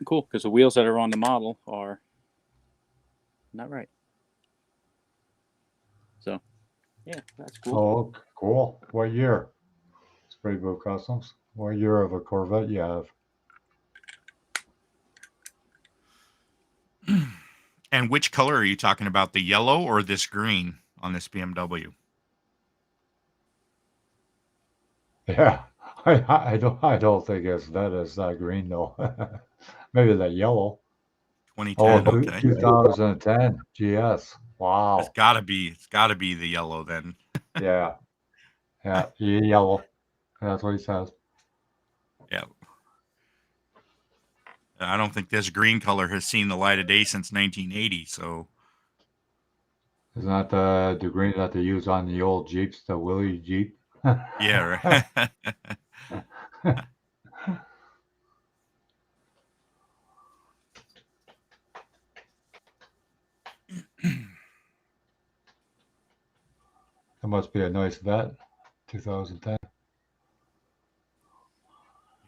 Cool, because the wheels that are on the model are not right. So, yeah, that's cool. Oh, cool. What year? Spray Boot Customs. What year of a Corvette you have? And which color are you talking about? The yellow or this green on this BMW? Yeah, I don't think it's that green though. Maybe that yellow. 2010. Oh, Okay. 2010 GS. Wow. It's gotta be the yellow then. Yeah. Yeah. Yellow. That's what he says. Yeah. I don't think this green color has seen the light of day since 1980. So Isn't that the green that they use on the old Jeeps, the Willie Jeep? yeah. Right. That must be a nice vet. 2010.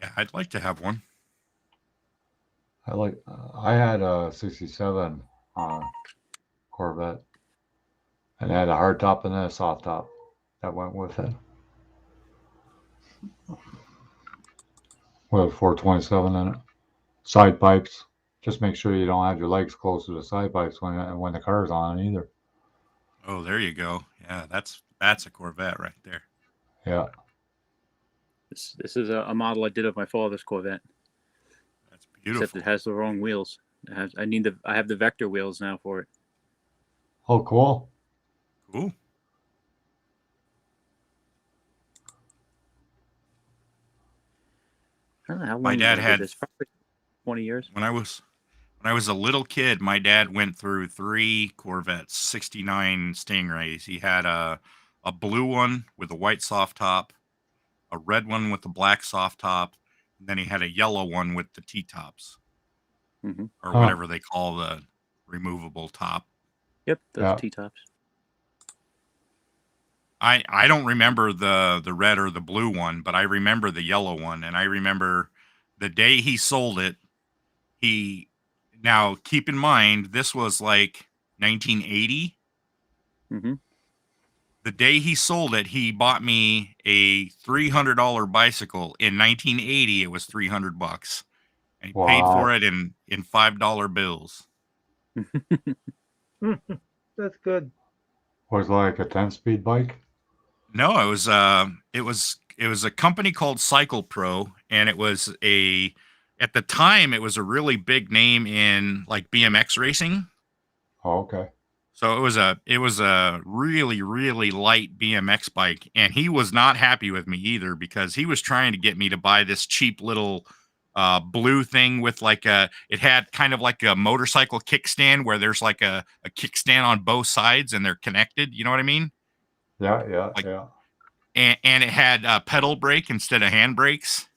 Yeah, I'd like to have one. I had a 67 Corvette, and it had a hard top and then a soft top that went with it. With a 427 in it. Side pipes. Just make sure you don't have your legs close to the side pipes when the car's on either. Oh, there you go. Yeah, that's a Corvette right there. Yeah. This is a model I did of my father's Corvette. That's beautiful. Except it has the wrong wheels. I have the Vector wheels now for it. Oh, cool. Cool. I don't know how long My dad ago I did had this. Probably 20 years. When I was a little kid, my dad went through 3 Corvettes, 69 Stingrays. He had a blue one with a white soft top, a red one with a black soft top, and then he had a yellow one with the T-tops, or whatever they call the removable top. Yep, those T-tops. I don't remember the red or the blue one, but I remember the yellow one, and I remember the day he sold it. Now keep in mind this was like 1980. The day he sold it, he bought me a $300 bicycle. In 1980, it was $300, and he paid Wow. for it in $5 bills. That's good. Was like a 10-speed bike? No, it was a company called Cycle Pro, and it was at the time it was a really big name in like BMX racing. Oh, okay. So it was a really, really light BMX bike, and he was not happy with me either because he was trying to get me to buy this cheap little blue thing with it had kind of like a motorcycle kickstand where there's like a kickstand on both sides and they're connected. You know what I mean? Yeah, Like, yeah. and it had a pedal brake instead of hand brakes.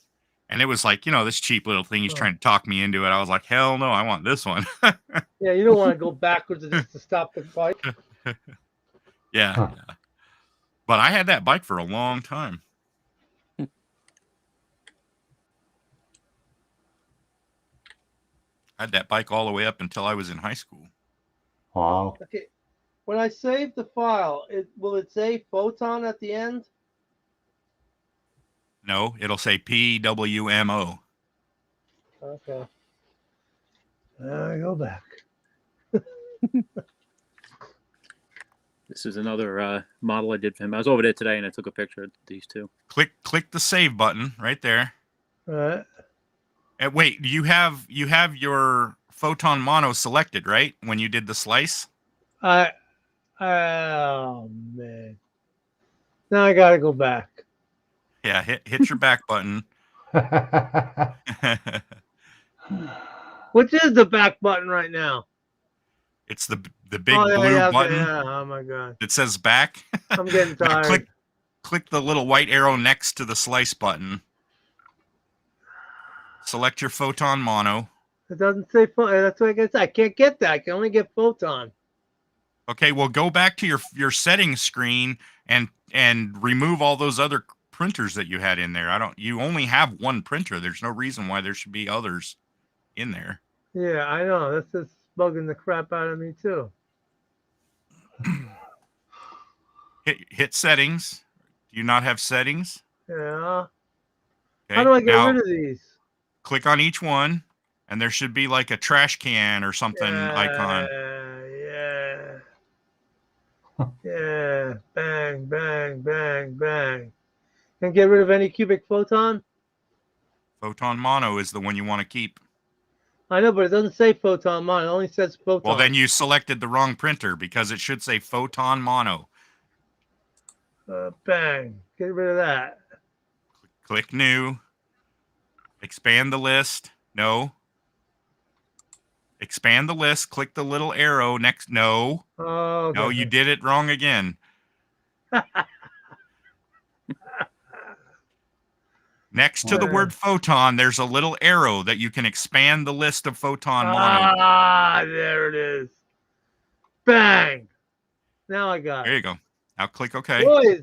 And it was like, this cheap little thing. He's trying to talk me into it. I was like, hell no, I want this one. Yeah, you don't want to go backwards just to stop the bike. Yeah. Huh. Yeah. But I had that bike for a long time. I had that bike all the way up until I was in high school. Wow. Okay. When I save the file, will it say photon at the end? No, it'll say PWMO. Okay. I go back. This is another model I did for him. I was over there today and I took a picture of these two. Click the save button right there. All right. And wait, you have your photon mono selected, right? When you did the slice? Oh man. Now I gotta go back. Yeah, hit your back button. Which is the back button right now? It's the big Oh, yeah, blue yeah, okay, button yeah. Oh my god. that says back. I'm getting Now tired. click the little white arrow next to the slice button. Select your photon mono. It doesn't say photon. That's what I guess. I can't get that. I can only get photon. Okay, well go back to your settings screen and remove all those other printers that you had in there. You only have one printer. There's no reason why there should be others in there. Yeah, I know. That's just bugging the crap out of me too. Hit settings. Do you not have settings? Yeah. Okay. How do I get now, rid of these? click on each one, and there should be like a trash can or something icon. Yeah. Yeah. Bang, bang, bang, bang. And get rid of any cubic photon? Photon mono is the one you want to keep. I know, but it doesn't say photon mono. It only says photon. Well, then you selected the wrong printer because it should say photon mono. Bang. Get rid of that. Click new. Expand the list. No. Expand the list. Click the little arrow next. No. Oh, okay. No, you did it wrong again. Next to the word photon, there's a little arrow that you can expand the list of photon mono. Ah, there it is. Bang. Now I got it. There you go. Now click OK. Boys,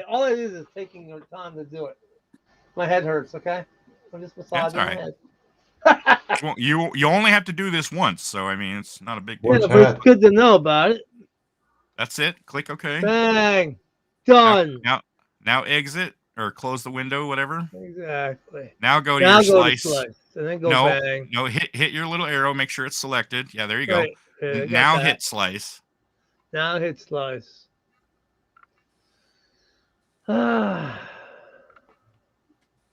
all it is taking your time to do it. My head hurts, okay? I'm just massaging all my right. head. Well, you only have to do this once, so I mean it's not a big deal. Which Yeah, but head? it's good to know about it. That's it. Click OK. Bang. Done. Now exit or close the window, whatever. Exactly. Now go to Now your go slice. to slice. And then go No, bang. no, hit your little arrow. Make sure it's selected. Yeah, there you go. Right. Yeah, I got Now that. hit slice. Now hit slice. And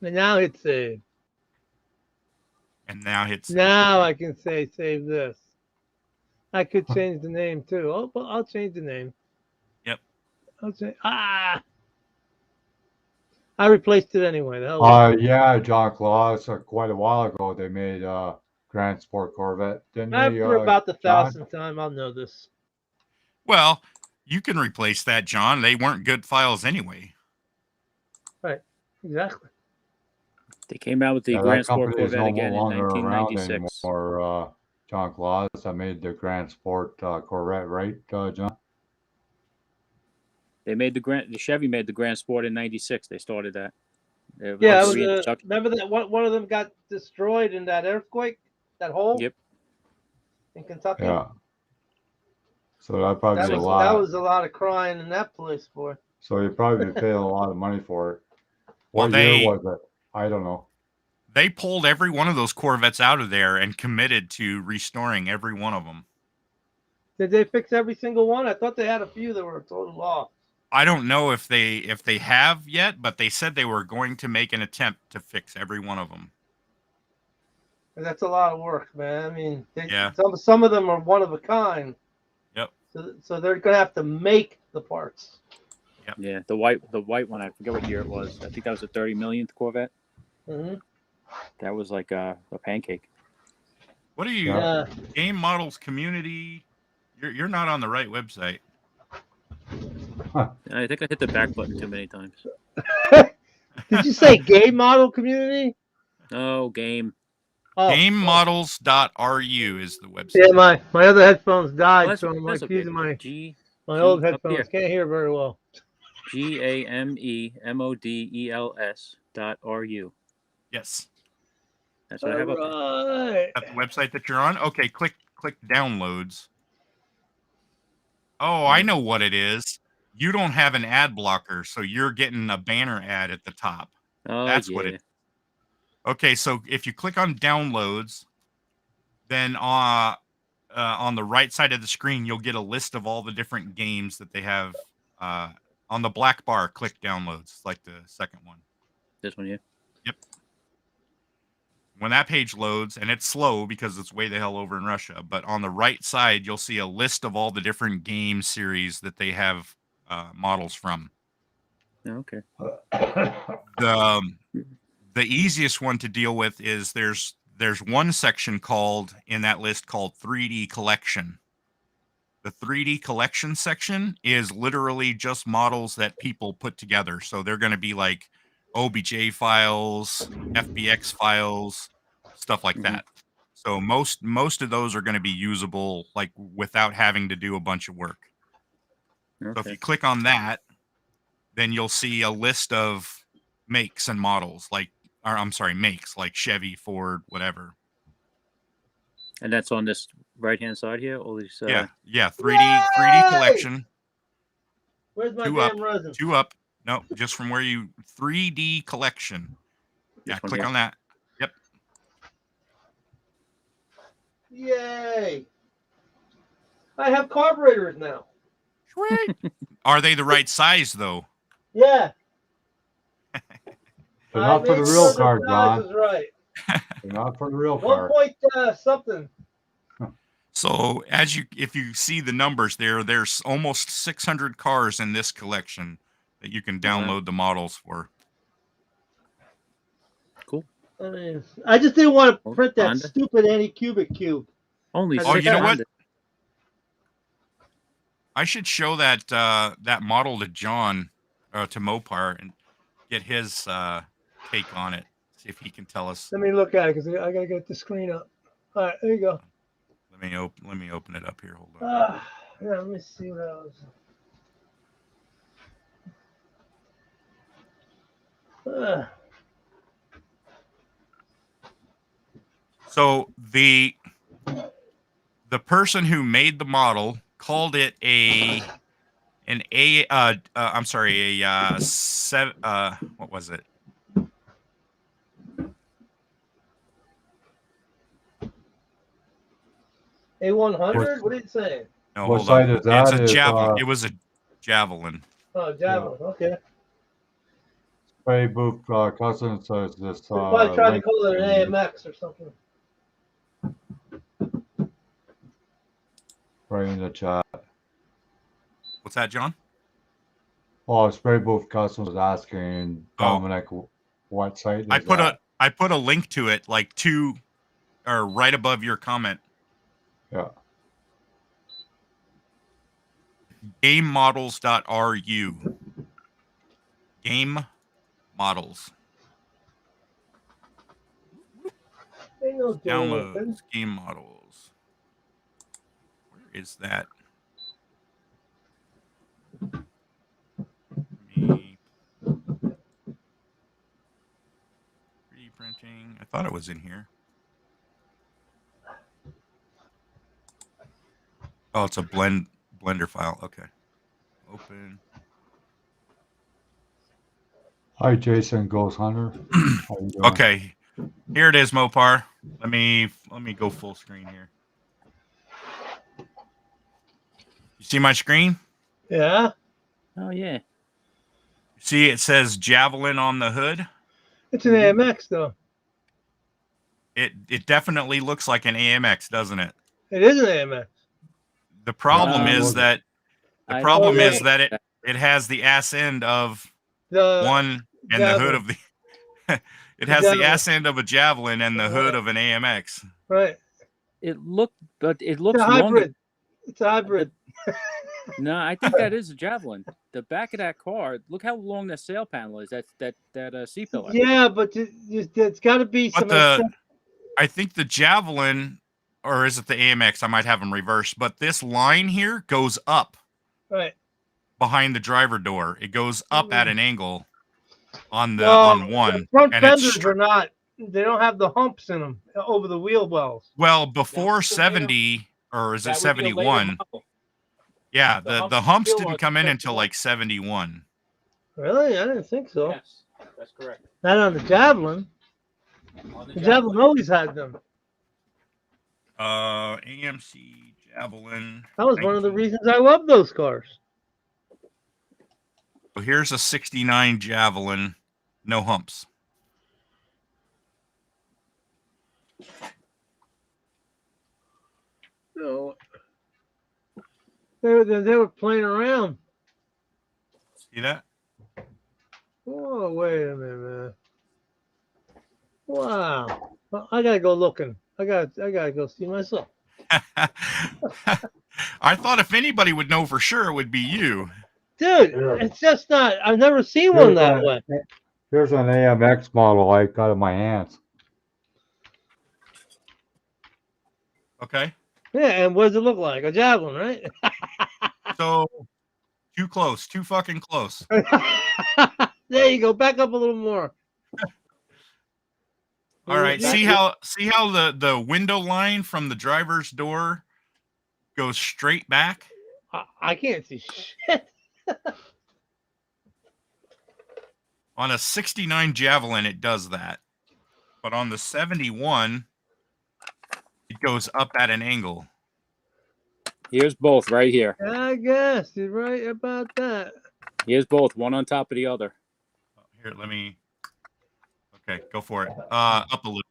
now hit save. And now hit save. Now I can say save this. I could change the name too. Oh, well, I'll change the name. Yep. I'll change. I replaced it anyway. The hell with it. Yeah, John Claus. Quite a while ago, they made Grand Sport Corvette, didn't they? After about the John? 1000th time, I'll know this. Well, you can replace that, John. They weren't good files anyway. Right. Exactly. They came out with the Yeah, Grand that Sport company is Corvette again in longer around 1996. anymore. John Claus. I made the Grand Sport Corvette, right, John? They made the Chevy made the Grand Sport in '96. They started that. Yeah, Like it was, remember that one of them got destroyed in that earthquake, that hole? Yep. In Kentucky? Yeah. So that'd probably That be a was lot. that was a lot of crying in that place, boy. So you'd probably be paying a lot of money for it. Well, What year was it? I don't know. They pulled every one of those Corvettes out of there and committed to restoring every one of them. Did they fix every single one? I thought they had a few that were a total loss. I don't know if they have yet, but they said they were going to make an attempt to fix every one of them. And that's a lot of work, man. I mean, Yeah. some of them are one of a kind. Yep. So they're gonna have to make the parts. Yeah, the white one. I forget what year it was. I think that was the 30 millionth Corvette. Mm-hmm. That was like a pancake. What are you? Yeah. Game Models Community? You're not on the right website. I think I hit the back button too many times. Did you say game model community? Oh, game. Oh, GameModels.ru is the website. yeah, my other headphones died, That's- so I'm that's like okay. using my G old up headphones. here. Can't hear very well. GAMEMODELS.RU. Yes. That's what I have up there. Right. That's the website that you're on? Okay, click downloads. Oh, I know what it is. You don't have an ad blocker, so you're getting a banner ad at the top. Oh, That's yeah. what it. Okay, so if you click on downloads, then on the right side of the screen, you'll get a list of all the different games that they have. On the black bar, click downloads, like the second one. This one, yeah. Yep. When that page loads, and it's slow because it's way the hell over in Russia, but on the right side, you'll see a list of all the different game series that they have models from. Oh, okay. The easiest one to deal with is there's one section called in that list called 3D collection. The 3D collection section is literally just models that people put together. So they're going to be like OBJ files, FBX files, stuff like that. So most of those are going to be usable like without having to do a bunch of work. Okay. So if you click on that, then you'll see a list of makes and models makes like Chevy, Ford, whatever. And that's on this right-hand side here. All these. Yeah. 3D collection. Where's my Two damn up. resin? Two up. No, just from where you 3D collection. Yeah, This one click here. on that. Yep. Yay! I have carburetors now. Sweet. Are they the right size though? Yeah. They're not for the real car, John. Was right. They're not for the real 1 car. point something. So if you see the numbers there's almost 600 cars in this collection that you can download the models for. Cool. I mean, I just didn't want to print that Honda. stupid Anycubic cube. Only. Oh, you know what? 600. I should show that model to John, to Mopar, and get his take on it. See if he can tell us. Let me look at it because I gotta get the screen up. All right, there you go. Let me open it up here. Hold on. Yeah, let me see what else. So the person who made the model called it what was it? A100? What are you saying? No, What hold side on. is that? It's a Is, javelin. It was a javelin. Oh, Javelin. Okay. Spray Booth Cousins says this. They probably tried to link call it to- an AMX or something. right in the chat. What's that, John? Oh, Spray Booth Customs was asking Dominic what site is that? I put a link to it like right above your comment. Yeah. GameModels.ru. Game Models. Ain't no door open. Downloads. Game Models. Where is that? Me. 3D printing. I thought it was in here. Oh, it's a Blender file. Okay. Open. Hi, Jason Ghost Hunter. How you doing? Okay. Here it is, Mopar. Let me go full screen here. You see my screen? Yeah. Oh yeah. See, it says Javelin on the hood. It's an AMX though. It definitely looks like an AMX, doesn't it? It is an AMX. The problem Um, is that I problem don't is know. that it has the ass end of The one and the hood of the it has the Javelin. ass end of a Javelin and the hood of an AMX. Right. It looked It's looks a longer. hybrid. It's a hybrid. No, I think that is a Javelin. The back of that car, look how long the sail panel is. That's that C pillar. Yeah, but it's got to be But some. I think the Javelin, or is it the AMX? I might have them reversed. But this line here goes up Right. behind the driver door. It goes up at an angle on the Well, on one, the front and it's fenders are not. They don't have the humps in them over the wheel wells. well before That's the later- 70, or is it That would be a later 71? model. Yeah, The the humps humps still didn't are come in until 71. like 71. Really? I didn't think so. Yes, that's correct. Not on the Javelin. On The Javelin always had them. AMC Javelin. That was one of the 19. reasons I love those cars. So here's a 69 Javelin, no humps. No. They were playing around. See that? Oh, wait a minute, man. Wow. Well, I gotta go looking. I gotta go see myself. I thought if anybody would know for sure, it would be you. Dude, Yeah. it's just not. I've never seen one that way. Here's an AMX model I got in my hands. Okay. Yeah, and what does it look like? A Javelin, right? So too close, too fucking close. There you go. Back up a little more. All right. See how the window line from the driver's door goes straight back? I can't see shit. On a 69 Javelin, it does that. But on the 71, it goes up at an angle. Here's both right here. I guess you're right about that. Here's both, one on top of the other. Here, let me. Okay, go for it. Up a little.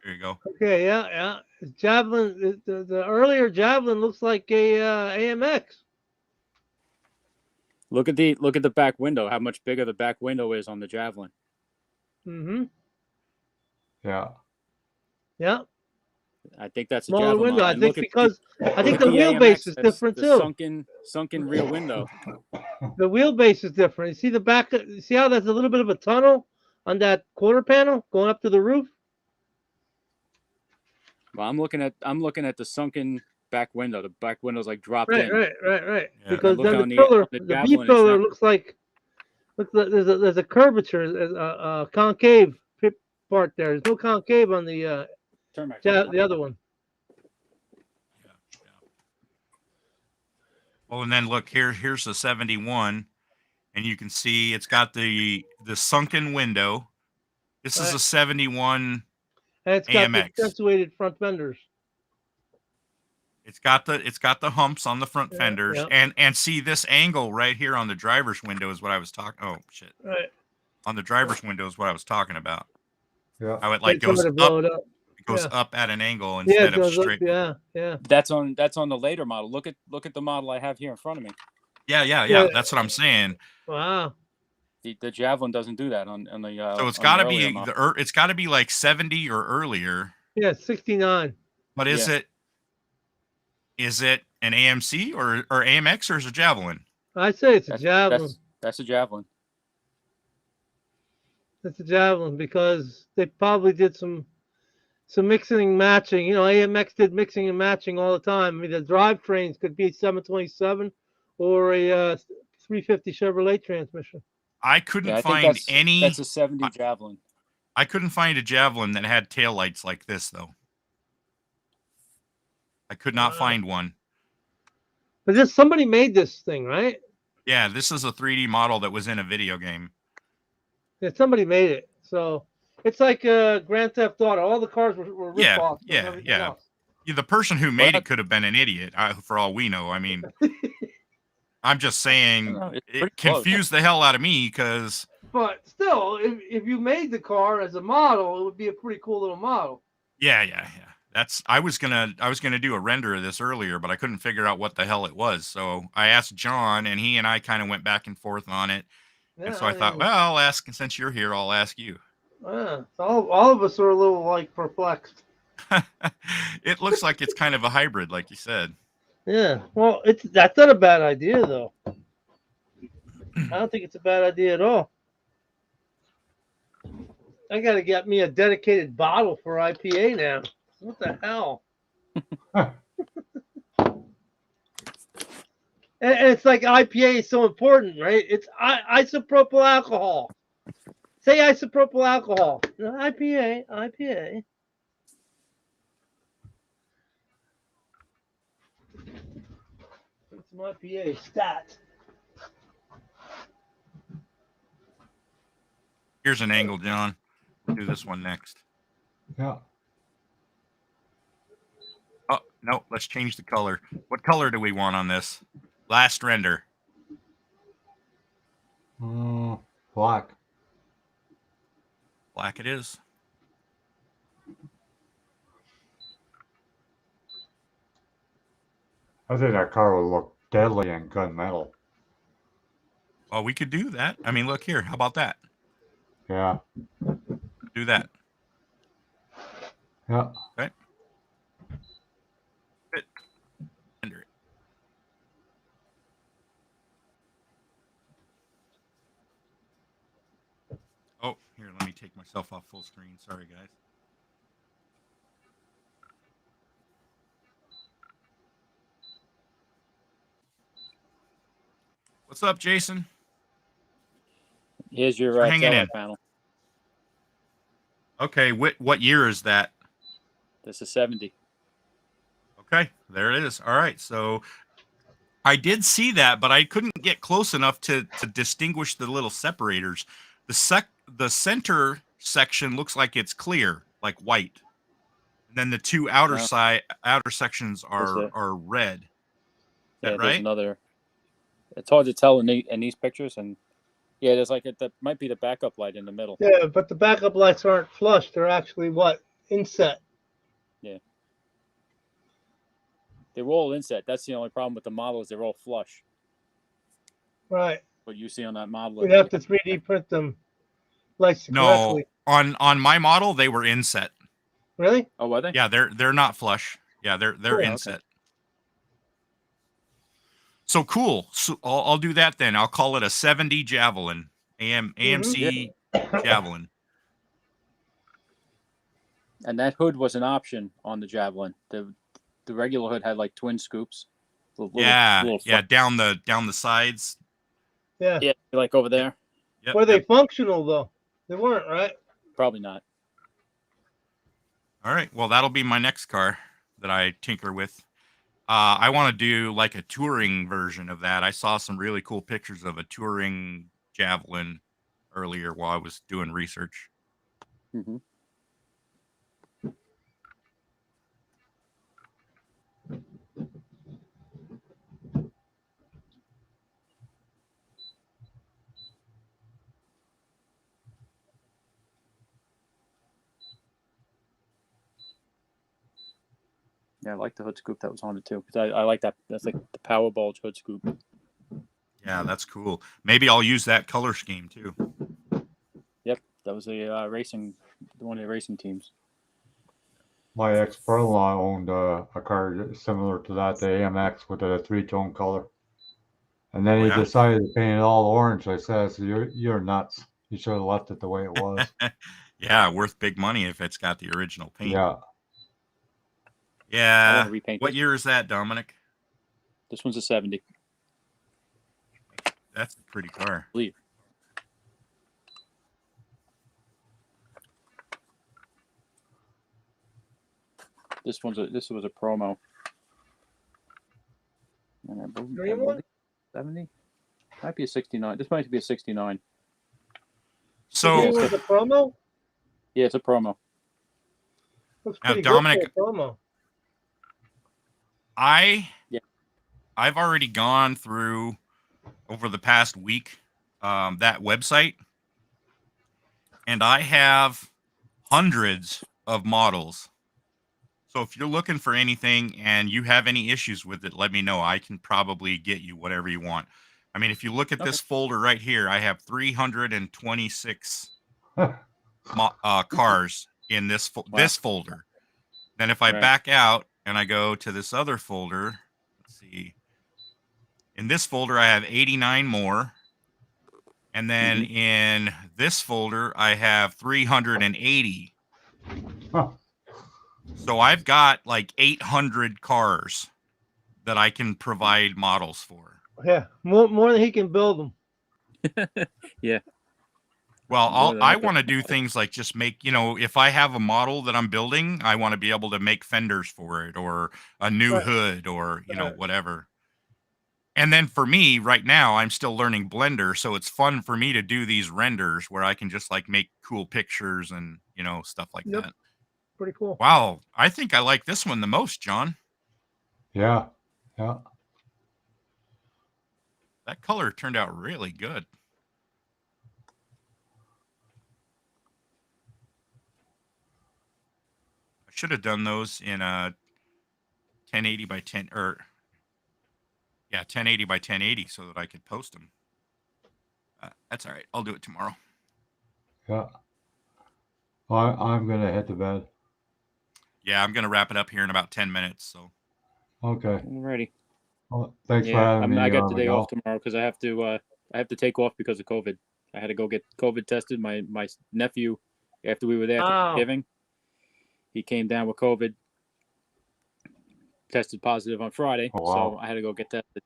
There you go. Okay, yeah. Javelin, the earlier Javelin looks like a AMX. Look at the back window. How much bigger the back window is on the Javelin. Mm-hmm. Yeah. Yeah. I think that's a Smaller Javelin. window. I And think look at because I think the the wheelbase AMX, is that's different the too. sunken rear window. The wheelbase is different. You see the back? See how there's a little bit of a tunnel on that quarter panel going up to the roof? Well, I'm looking at the sunken back window. The back window's like dropped Right, in. right. Yeah. Because Look then on the the- pillar, on the the Javelin, B it's pillar not- looks like there's a curvature, a concave part there. There's no concave on the Turn back. the other one. Well, and then look here's the 71, and you can see it's got the sunken window. This is Right. a 71. And it's got the AMX. accentuated front fenders. It's got the humps on the front Yeah, fenders, yeah. and see this angle right here on the driver's window is what I was talking. Oh shit! Right. On the driver's window is what I was talking about. Yeah. How it like They told goes me to blow up, it up. it goes Yeah. up at an angle Yeah, instead it of goes up. straight. Yeah. That's on the later model. Look at the model I have here in front of me. Yeah. Yeah. That's what I'm saying. Wow. The Javelin doesn't do that on the. So it's on got to the earlier be model. it's got to be like 70 or earlier. Yeah, 69. But is Yeah. it an AMC or AMX or is it Javelin? I say it's a That's- Javelin. That's a Javelin. It's a Javelin because they probably did some mixing and matching. You know, AMX did mixing and matching all the time. I mean, the drivetrains could be 727 or a 350 Chevrolet transmission. I couldn't Yeah, I think find any. That's a 70 Javelin. I couldn't find a Javelin that had taillights like this though. I could not Wow. find one. But just somebody made this thing, right? Yeah, this is a 3D model that was in a video game. Yeah, somebody made it. So it's like Grand Theft Auto. All the cars were Yeah, rip-offs of yeah, everything yeah. else. The person who Well, made it could have been an idiot, for all we know. I mean, I'm just saying it's it pretty close. confused the hell out of me because But still, if you made the car as a model, it would be a pretty cool little model. yeah. I was gonna do a render of this earlier, but I couldn't figure out what the hell it was. So I asked John, and he and I kind of went back and forth on it. Yeah, And so I thought, mean, well, I'll ask, and since you're here, I'll ask you. yeah, all of us are a little like perplexed. It looks like it's kind of a hybrid, like you said. Yeah, well, that's not a bad idea though. I don't think it's a bad idea at all. I got to get me a dedicated bottle for IPA now. What the hell? And it's like IPA is so important, right? It's isopropyl alcohol. Say isopropyl alcohol. No, IPA. It's an IPA stat. Here's an angle, John. We'll do this one next. Yeah. Oh, no, let's change the color. What color do we want on this? Last render. Black. Black it is. I think that car would look deadly in gunmetal. Well, we could do that. I mean, look here. How about that? Yeah. Do that. Yeah. Okay. Good. Render it. Oh, here, let me take myself off full screen. Sorry, guys. What's up, Jason? Here's your We're hanging tail in. light panel. Okay, what year is that? This is 70. Okay, there it is. All right, so I did see that, but I couldn't get close enough to distinguish the little separators. The center section looks like it's clear, like white, and then the two outer sections are red. Is that There's right? another. It's hard to tell in these pictures, and yeah, there's like that might be the backup light in the middle. Yeah, but the backup lights aren't flush. They're actually what? Inset. Yeah. They were all inset. That's the only problem with the model is they're all flush. Right. What you see on that model. We'd have to 3D print them lights correctly. No, on my model they were inset. Really? Oh, were they? Yeah, they're not flush. Yeah, they're Cool, inset. okay. So cool. So I'll do that then. I'll call it a 70 Javelin. AMC Javelin. And that hood was an option on the Javelin. The regular hood had like twin scoops. Little down the sides. Yeah. Yeah, like over there. Yep, Were they functional though? They weren't, right? Probably not. All right. Well, that'll be my next car that I tinker with. I want to do like a touring version of that. I saw some really cool pictures of a touring Javelin earlier while I was doing research. Mm-hmm. Yeah, I like the hood scoop that was on it too, because I like that. That's like the power bulge hood scoop. Yeah, that's cool. Maybe I'll use that color scheme too. Yep, that was one of the racing teams. My ex-brother-in-law owned a car similar to that, the AMX, with a three-tone color. And then he decided to paint it all orange. I said, you're nuts. You should have left it the way it was. Yeah, worth big money if it's got the original paint. Yeah. Yeah. I want to repaint What year is that, Dominic? This one's a 70. That's a pretty car. Leave. This was a promo. And Green one? 70. Might be a 69. This might be a 69. So Green one's a promo? Yeah, it's a promo. Looks Now, pretty Dominic- good for a promo. I've already gone through over the past week that website, and I have hundreds of models. So if you're looking for anything and you have any issues with it, let me know. I can probably get you whatever you want. I mean, if you look at this folder right here, I have 326 cars in this this folder. Then if I back out and I go to this other folder, let's see. In this folder, I have 89 more. And then in this folder, I have 380. So I've got like 800 cars that I can provide models for. Yeah, more than he can build them. Yeah. Well, I want to do things like just make, if I have a model that I'm building, I want to be able to make fenders for it or a new hood or, whatever. And then for me right now, I'm still learning Blender. So it's fun for me to do these renders where I can just like make cool pictures and, stuff like that. Pretty cool. Wow. I think I like this one the most, John. Yeah. That color turned out really good. I should have done those in a 1080 by 10 or 1080 by 1080 so that I could post them. That's all right. I'll do it tomorrow. Yeah. Well, I'm going to head to bed. Yeah, I'm going to wrap it up here in about 10 minutes. So. Okay. Alrighty. Well, thanks for having me. I got the day off tomorrow because I have to take off because of COVID. I had to go get COVID tested. My nephew, after we were there for Thanksgiving, he came down with COVID. Tested positive on Friday, so I had to go get tested.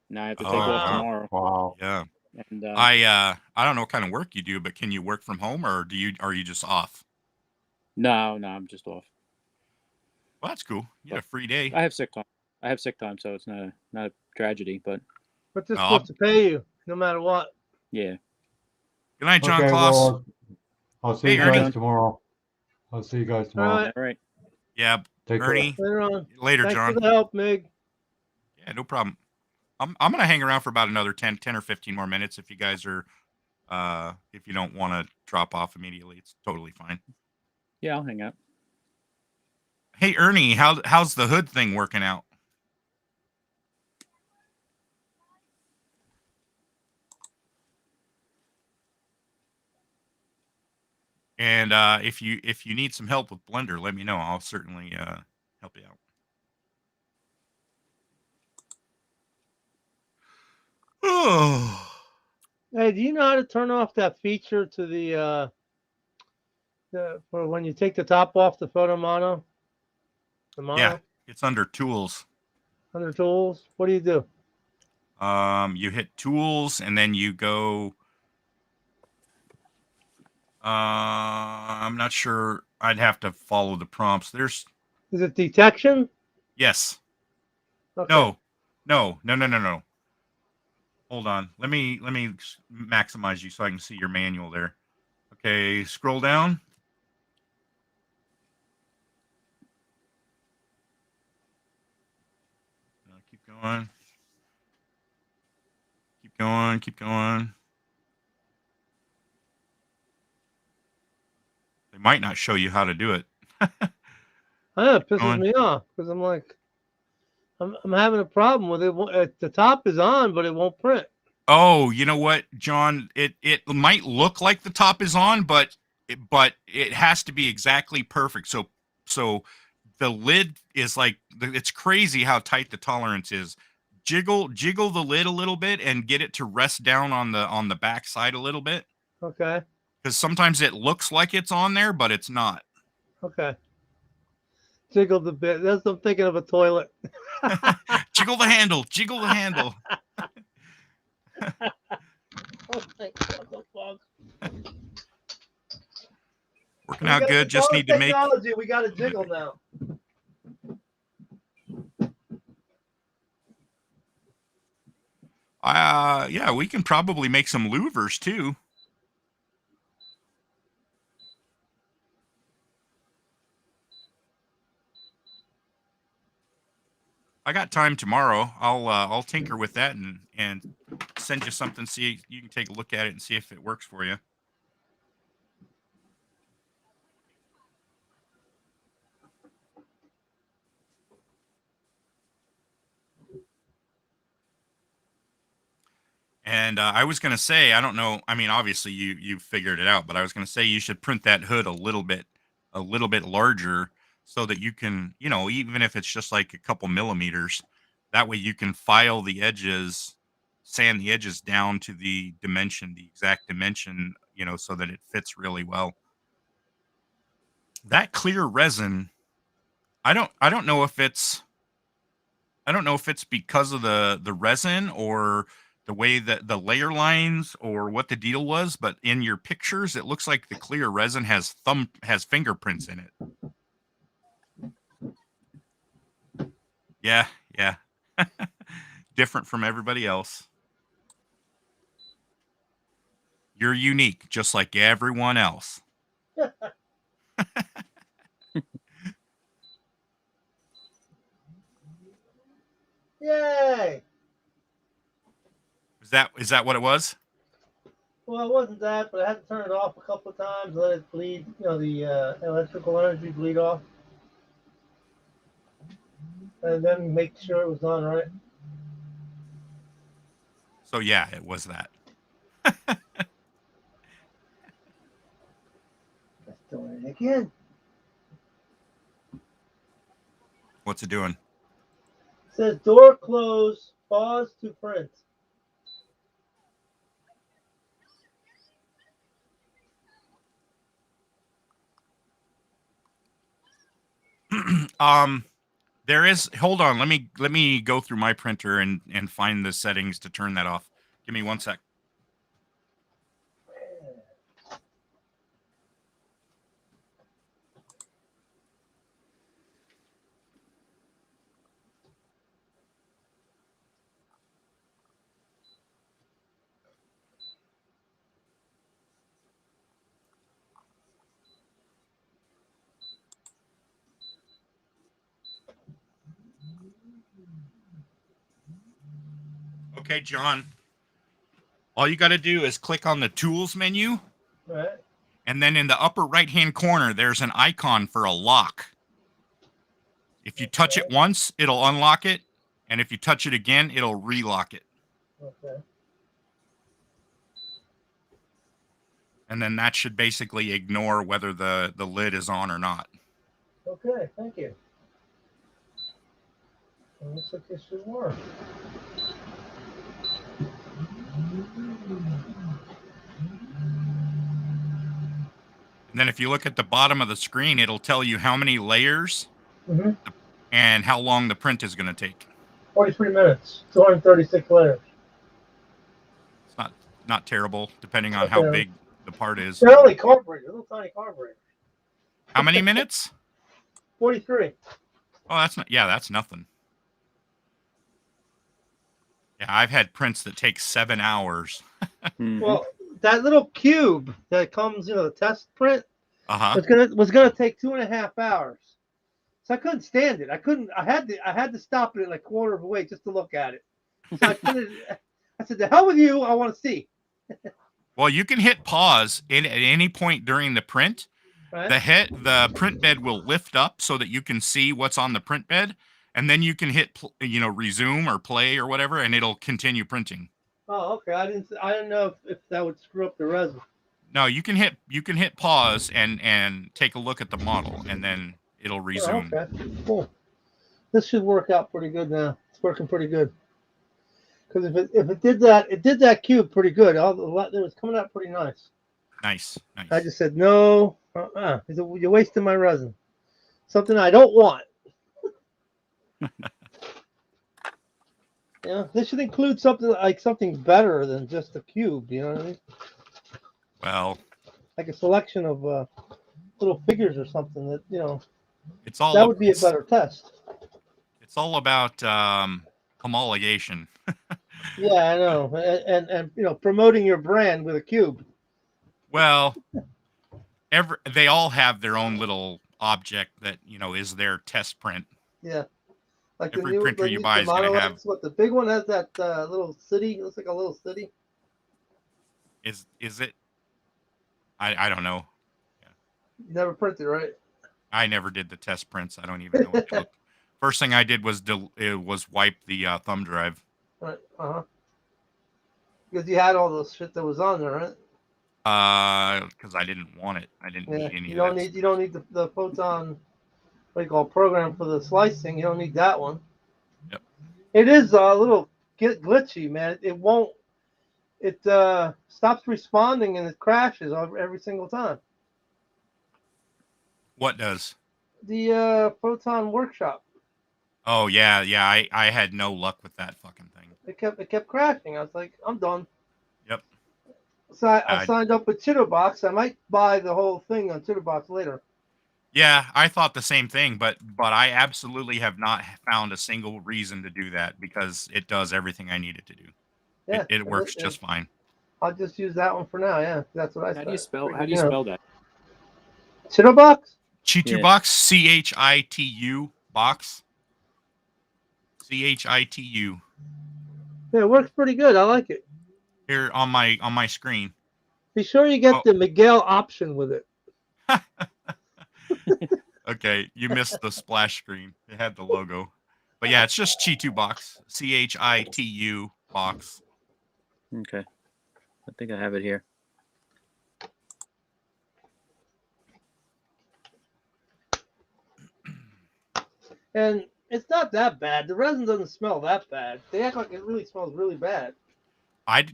Now I have to take off tomorrow. Wow. Yeah. And I don't know what kind of work you do, but can you work from home or are you just off? No, I'm just off. Well, that's cool. You get a free day. I have sick time, so it's not a tragedy. But they're supposed to pay you no matter what. Yeah. Good night, John Kloss. Well, I'll see you guys tomorrow. All right. Yeah, Take Ernie. care. Later, Thanks John. for the help, Mig. Yeah, no problem. I'm gonna hang around for about another 10 or 15 more minutes if you guys are if you don't want to drop off immediately. It's totally fine. Yeah, I'll hang out. Hey Ernie, how's the hood thing working out? And if you need some help with Blender, let me know. I'll certainly help you out. Oh. Hey, do you know how to turn off that feature to the for when you take the top off the photo mono? The mono? Yeah, it's under tools. Under tools? What do you do? You hit tools and then you go. I'm not sure. I'd have to follow the prompts. Is it detection? Yes. Okay. No. Hold on. Let me maximize you so I can see your manual there. Okay, scroll down. Keep going. Keep going. They might not show you how to do it. It pisses me off because I'm like, I'm having a problem with it. The top is on, but it won't print. Oh, you know what, John? It might look like the top is on, but it has to be exactly perfect. So the lid is like, it's crazy how tight the tolerance is. Jiggle the lid a little bit and get it to rest down on the back side a little bit. Okay. Because sometimes it looks like it's on there, but it's not. Okay. Jiggle the bit. That's I'm thinking of a toilet. Jiggle the handle. Oh my God, the fuck. Working out good. Just need to make. We got a jiggle now. Yeah, we can probably make some louvers too. I got time tomorrow. I'll tinker with that and send you something. See, you can take a look at it and see if it works for you. And I was going to say, I don't know. I mean, obviously you figured it out, but I was going to say you should print that hood a little bit larger so that you can, even if it's just like a couple millimeters, that way you can file the edges, sand the edges down to the exact dimension, so that it fits really well. That clear resin, I don't know if it's because of the resin or the way that the layer lines or what the deal was, but in your pictures it looks like the clear resin has fingerprints in it. Yeah. Different from everybody else. You're unique, just like everyone else. Yay! Is that what it was? Well, it wasn't that, but I had to turn it off a couple of times, let it bleed, the electrical energy bleed off. And then make sure it was on right. So yeah, it was that. Let's do it again. What's it doing? It says door closed, pause to print. There is, hold on, let me go through my printer and find the settings to turn that off. Give me 1 sec. Okay, John. All you got to do is click on the tools menu. Right. And then in the upper right-hand corner, there's an icon for a lock. If you touch it once, it'll unlock it. And if you touch it again, it'll relock it. Okay. And then that should basically ignore whether the lid is on or not. Okay, thank you. It looks like this should work. And then if you look at the bottom of the screen, it'll tell you how many layers and how long the print is going to take. 43 minutes, 236 layers. It's not terrible, depending on how big the part is. They're only carburetors, little tiny carburetors. How many minutes? 43. Oh, that's nothing. Yeah, I've had prints that take 7 hours. Well, that little cube that comes, the test print Uh-huh. was gonna take 2.5 hours. So I couldn't stand it. I had to stop it at like quarter of a way just to look at it. So I said, the hell with you, I want to see. Well, you can hit pause at any point during the print. Right? The print bed will lift up so that you can see what's on the print bed, and then you can hit resume or play or whatever, and it'll continue printing. Oh, okay. I didn't know if that would screw up the resin. No, you can hit pause and take a look at the model, and then it'll resume. Oh, okay, cool. This should work out pretty good now. It's working pretty good. Because if it did that cube pretty good. It was coming out pretty nice. Nice. I just said no. You're wasting my resin. Something I don't want. This should include something better than just a cube. You know what I mean? Well, like a selection of little figures or something that it's all that would be a better test. It's all about homologation. Yeah, I know. And you know, promoting your brand with a cube. Well, they all have their own little object that is their test print. Yeah. Like Every printer you buy the is going to Model have. X, what the big one has that little city. It looks like a little city. Is it? I don't know. You never printed, right? I never did the test prints. I don't even know what they look. First thing I did was wipe the thumb drive. Right. Because you had all those shit that was on there, right? Because I didn't want it. I didn't Yeah. need any You of don't that. need you don't need the photon, what do you call it, program for the slicing. You don't need that one. Yep. It is a little glitchy, man. It won't. It stops responding and it crashes every single time. What does? The photon workshop. Oh yeah. I had no luck with that fucking thing. It kept crashing. I was like, I'm done. Yep. So I signed up with Chitterbox. I might buy the whole thing on Chitterbox later. Yeah, I thought the same thing, but I absolutely have not found a single reason to do that because it does everything I need it to do. Yeah, It works just fine. I'll just use that one for now. Yeah, that's what I. How do you spell that? Chitterbox? Chitu box, CHITU box. CHITU. Yeah, it works pretty good. I like it. Here on my screen. Be sure you get the Miguel option with it. Okay, you missed the splash screen. It had the logo. But yeah, it's just Chitu box. CHITU box. Okay. I think I have it here. And it's not that bad. The resin doesn't smell that bad. They act like it really smells really bad. I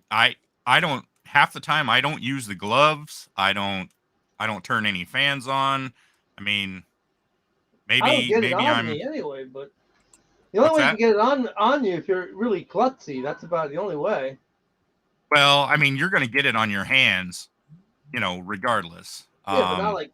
don't, half the time I don't use the gloves. I don't turn any fans on. I mean, I don't get maybe it on I'm me anyway, but the only way you can get it on you if you're really klutzy. That's about the only way. Well, I mean, you're going to get it on your hands, regardless. Yeah, but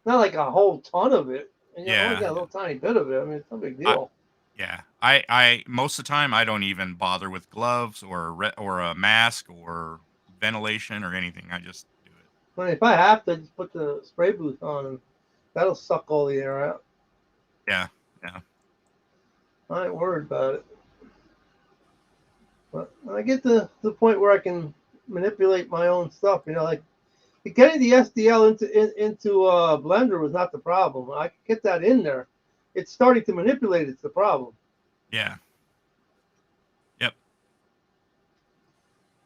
not like a whole ton of it. And you Yeah. only got a little tiny bit of it. I mean, it's no big deal. Yeah, I most of the time I don't even bother with gloves or a mask or ventilation or anything. I just do it. But if I have to, just put the spray booth on, and that'll suck all the air out. Yeah. I ain't worried about it. But when I get to the point where I can manipulate my own stuff, like getting the SDL into Blender was not the problem. I could get that in there. It's starting to manipulate. It's the problem. Yeah. Yep.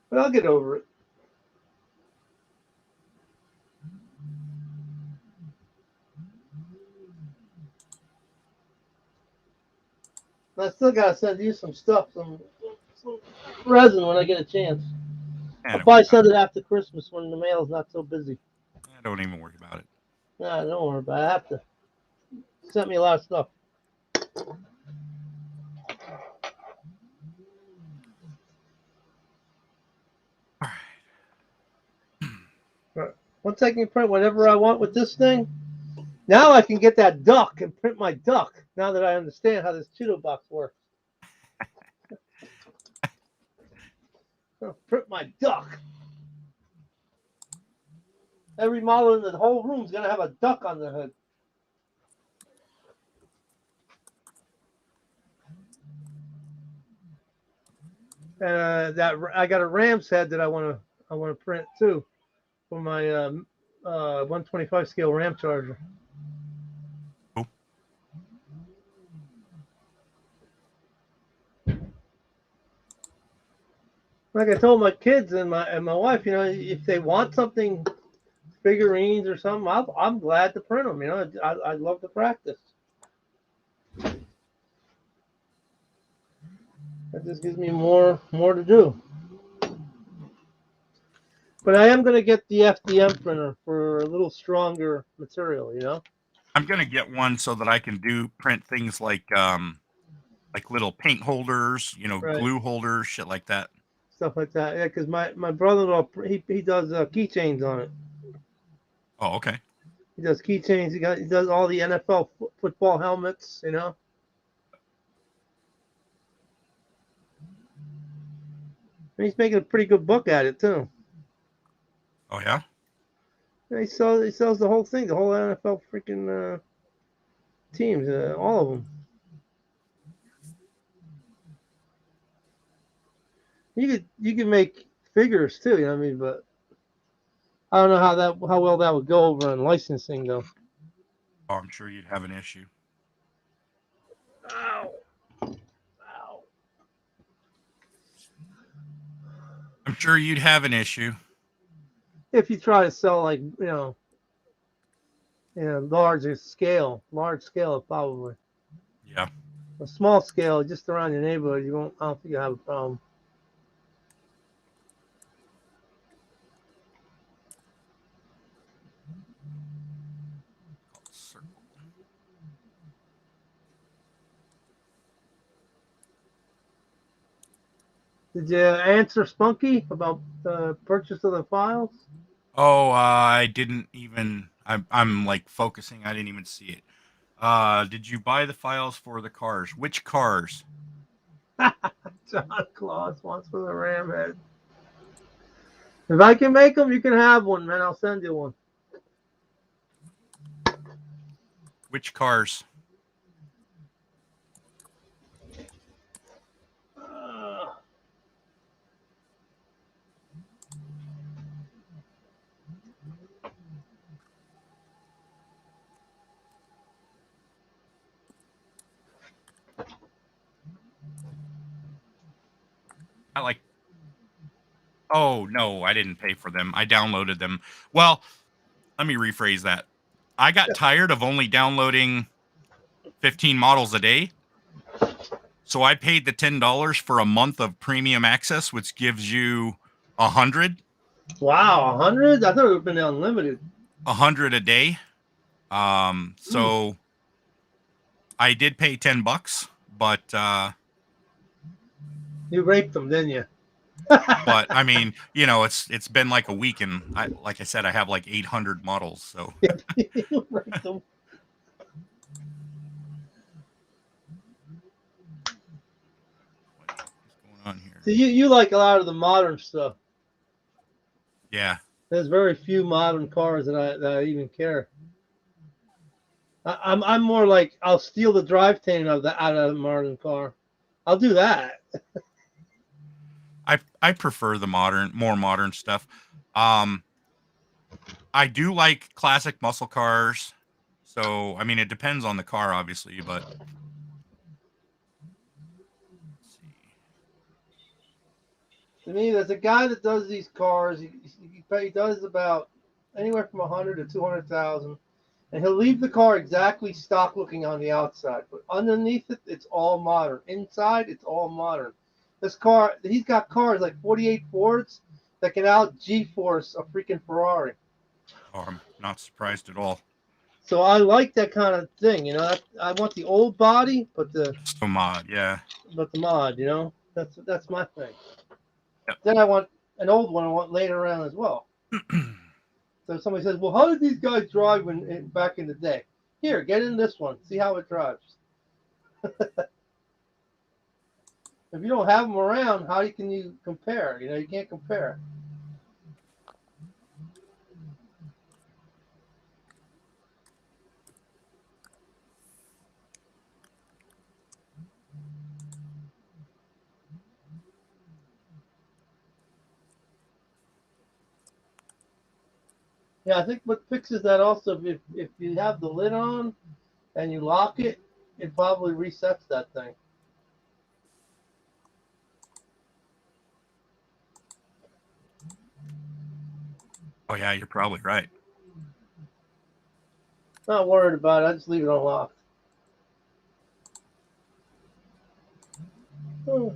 But I'll get over it. I still gotta send you some stuff, some resin when I get a chance. I'll probably send it after Christmas when the mail's not so busy. Don't even worry about it. Nah, don't worry about it. I have to. Sent me a lot of stuff. Once I can print whatever I want with this thing, now I can get that duck and print my duck. Now that I understand how this Cheeto box works. I'll print my duck. Every model in the whole room is gonna have a duck on the hood. That I got a ram's head that I want to print too for my 125 scale RAM charger. Cool. Like I told my kids and my wife, if they want something, figurines or something, I'm glad to print them. I love to practice. That just gives me more to do. But I am going to get the FDM printer for a little stronger material, I'm going to get one so that I can print things like little paint holders, Right. glue holders, shit like that. Stuff like that. Yeah, because my brother-in-law, he does keychains on it. Oh, okay. He does keychains. He does all the NFL football helmets, And he's making a pretty good buck at it too. Oh yeah. And he sells the whole thing, the whole NFL freaking teams, all of them. You could make figures too, you know what I mean? But I don't know how well that would go over on licensing though. Oh, I'm sure you'd have an issue. Ow. Ow. I'm sure you'd have an issue. If you try to sell like large scale, probably. Yeah. A small scale, just around your neighborhood, you won't. I don't think you have a problem. Circle. Did you answer Spunky about the purchase of the files? Oh, I didn't even. I'm like focusing. I didn't even see it. Did you buy the files for the cars? Which cars? John Claus wants for the ram head. If I can make them, you can have one, man. I'll send you one. Which cars? I like. Oh no, I didn't pay for them. I downloaded them. Well, let me rephrase that. I got tired of only downloading 15 models a day. So I paid the $10 for a month of premium access, which gives you 100. Wow, 100? I thought it would have been unlimited. 100 a day. So I did pay $10, but you raped them, didn't you? but I mean, it's been like a week, and like I said, I have like 800 models. So you raped them. what's going on here? So you like a lot of the modern stuff. Yeah. There's very few modern cars that I even care. I'm more like I'll steal the drivetrain out of a modern car. I'll do that. I prefer the more modern stuff. I do like classic muscle cars. So I mean, it depends on the car, obviously, but let's see. To me, there's a guy that does these cars. He does about anywhere from 100 to 200,000, and he'll leave the car exactly stock looking on the outside, but underneath it, it's all modern. Inside, it's all modern. This car, he's got cars like 48 Fords that can out G-force a freaking Ferrari. Oh, I'm not surprised at all. So I like that kind of thing, I want the old body, but the mod, yeah. But the mod, that's my thing. Yep. Then I want an old one I want laying around as well. So somebody says, well, how did these guys drive back in the day? Here, get in this one. See how it drives. If you don't have them around, how can you compare? You can't compare. Yeah, I think what fixes that also, if you have the lid on and you lock it, it probably resets that thing. Oh yeah, you're probably right. Not worried about it. I just leave it unlocked. Oh.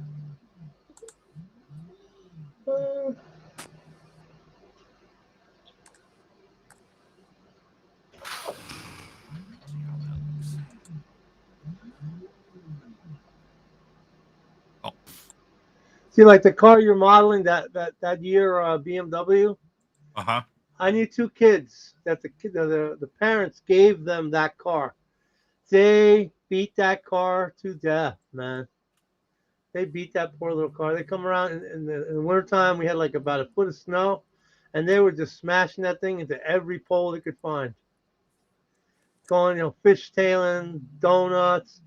See, like the car you're modeling that year, BMW. Uh-huh. I knew two kids that the parents gave them that car. They beat that car to death, man. They beat that poor little car. They come around in the wintertime. We had like about a foot of snow, and they were just smashing that thing into every pole they could find. Going, fishtailing, donuts.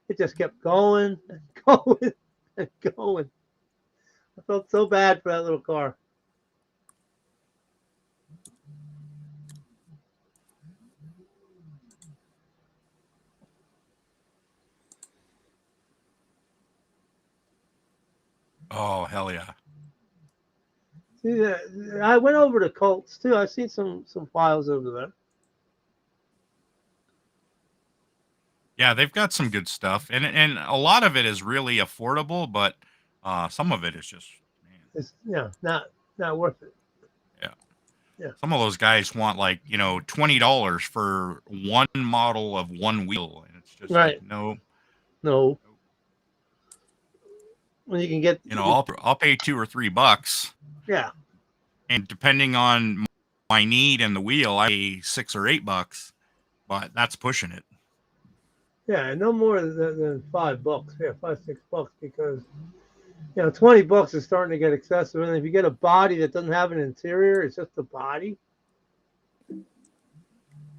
It just kept going and going and going. I felt so bad for that little car. Oh, hell yeah. See, I went over to Colts too. I seen some files over there. Yeah, they've got some good stuff, and a lot of it is really affordable, but some of it is just, man, It's not worth it. yeah. Yeah. Some of those guys want like $20 for one model of one wheel, and it's just Right. like, no. When you can get, I'll pay $2 or $3. Yeah. And depending on my need and the wheel, I pay $6 or $8, but that's pushing it. Yeah, no more than $5. Yeah, $5-6 because $20 is starting to get excessive. And if you get a body that doesn't have an interior, it's just a body.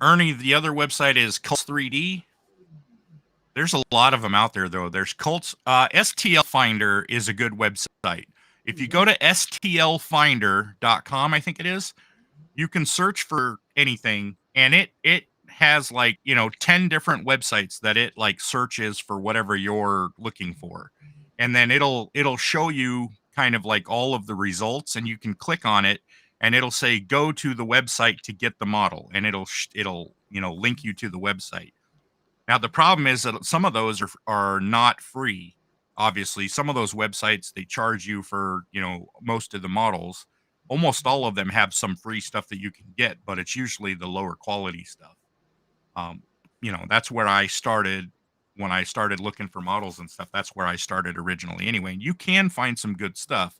Ernie, the other website is Cults 3D. There's a lot of them out there, though. There's Cults. STL Finder is a good website. If you go to stlfinder.com, I think it is, you can search for anything, and it has like 10 different websites that it like searches for whatever you're looking for, and then it'll show you kind of like all of the results, and you can click on it, and it'll say go to the website to get the model, and it'll link you to the website. Now the problem is that some of those are not free. Obviously, some of those websites, they charge you for most of the models. Almost all of them have some free stuff that you can get, but it's usually the lower quality stuff. That's where I started when I started looking for models and stuff. That's where I started originally. Anyway, you can find some good stuff,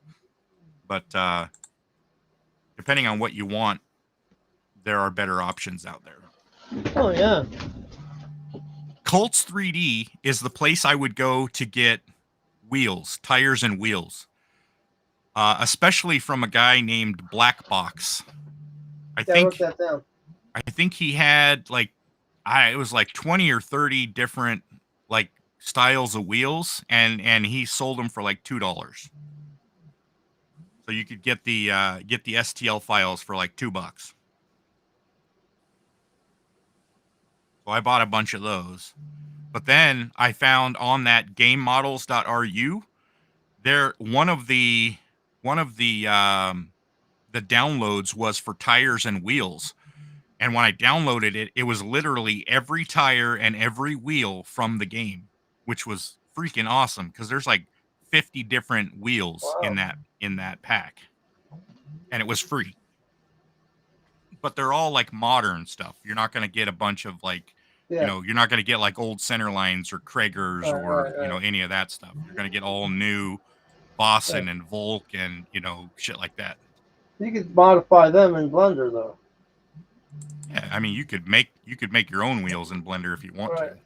but depending on what you want, there are better options out there. Oh yeah. Cults 3D is the place I would go to get wheels, tires, and wheels. Especially from a guy named Black Box. I wrote that down. I think he had it was like 20 or 30 different like styles of wheels, and he sold them for like $2. So you could get the STL files for like $2. So I bought a bunch of those. But then I found on that gamemodels.ru, there one of the downloads was for tires and wheels. And when I downloaded it, it was literally every tire and every wheel from the game, which was freaking awesome because there's like 50 different wheels in that pack, and it was free. But they're all like modern stuff. You're not going to get a bunch of like, you're not going to get like old Centerlines or Kragers or any of that stuff. You're going to get all new Vossen and Volk and shit like that. You could modify them in Blender though. Yeah, I mean you could make your own wheels in Blender if you want to.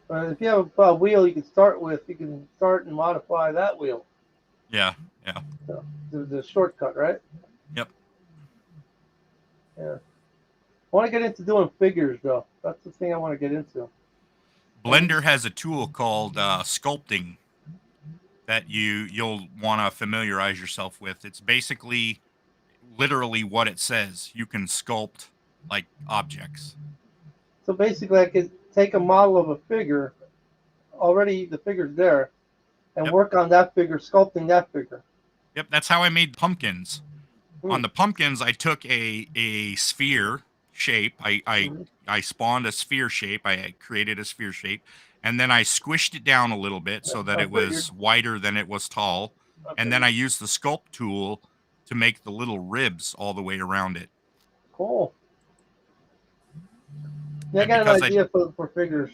But if you have a wheel you can start with, you can start and modify that wheel. Yeah. So, the shortcut, right? Yep. Yeah. I want to get into doing figures though. That's the thing I want to get into. Blender has a tool called sculpting that you'll want to familiarize yourself with. It's basically literally what it says. You can sculpt like objects. So basically I could take a model of a figure, already the figure's there, and work on that figure, sculpting that figure. Yep, that's how I made pumpkins. On the pumpkins, I took a sphere shape. I spawned a sphere shape. I created a sphere shape, and then I squished it down a little bit so that it was wider than it was tall. And then I used the sculpt tool to make the little ribs all the way around it. Cool. Yeah, I got an idea for figures.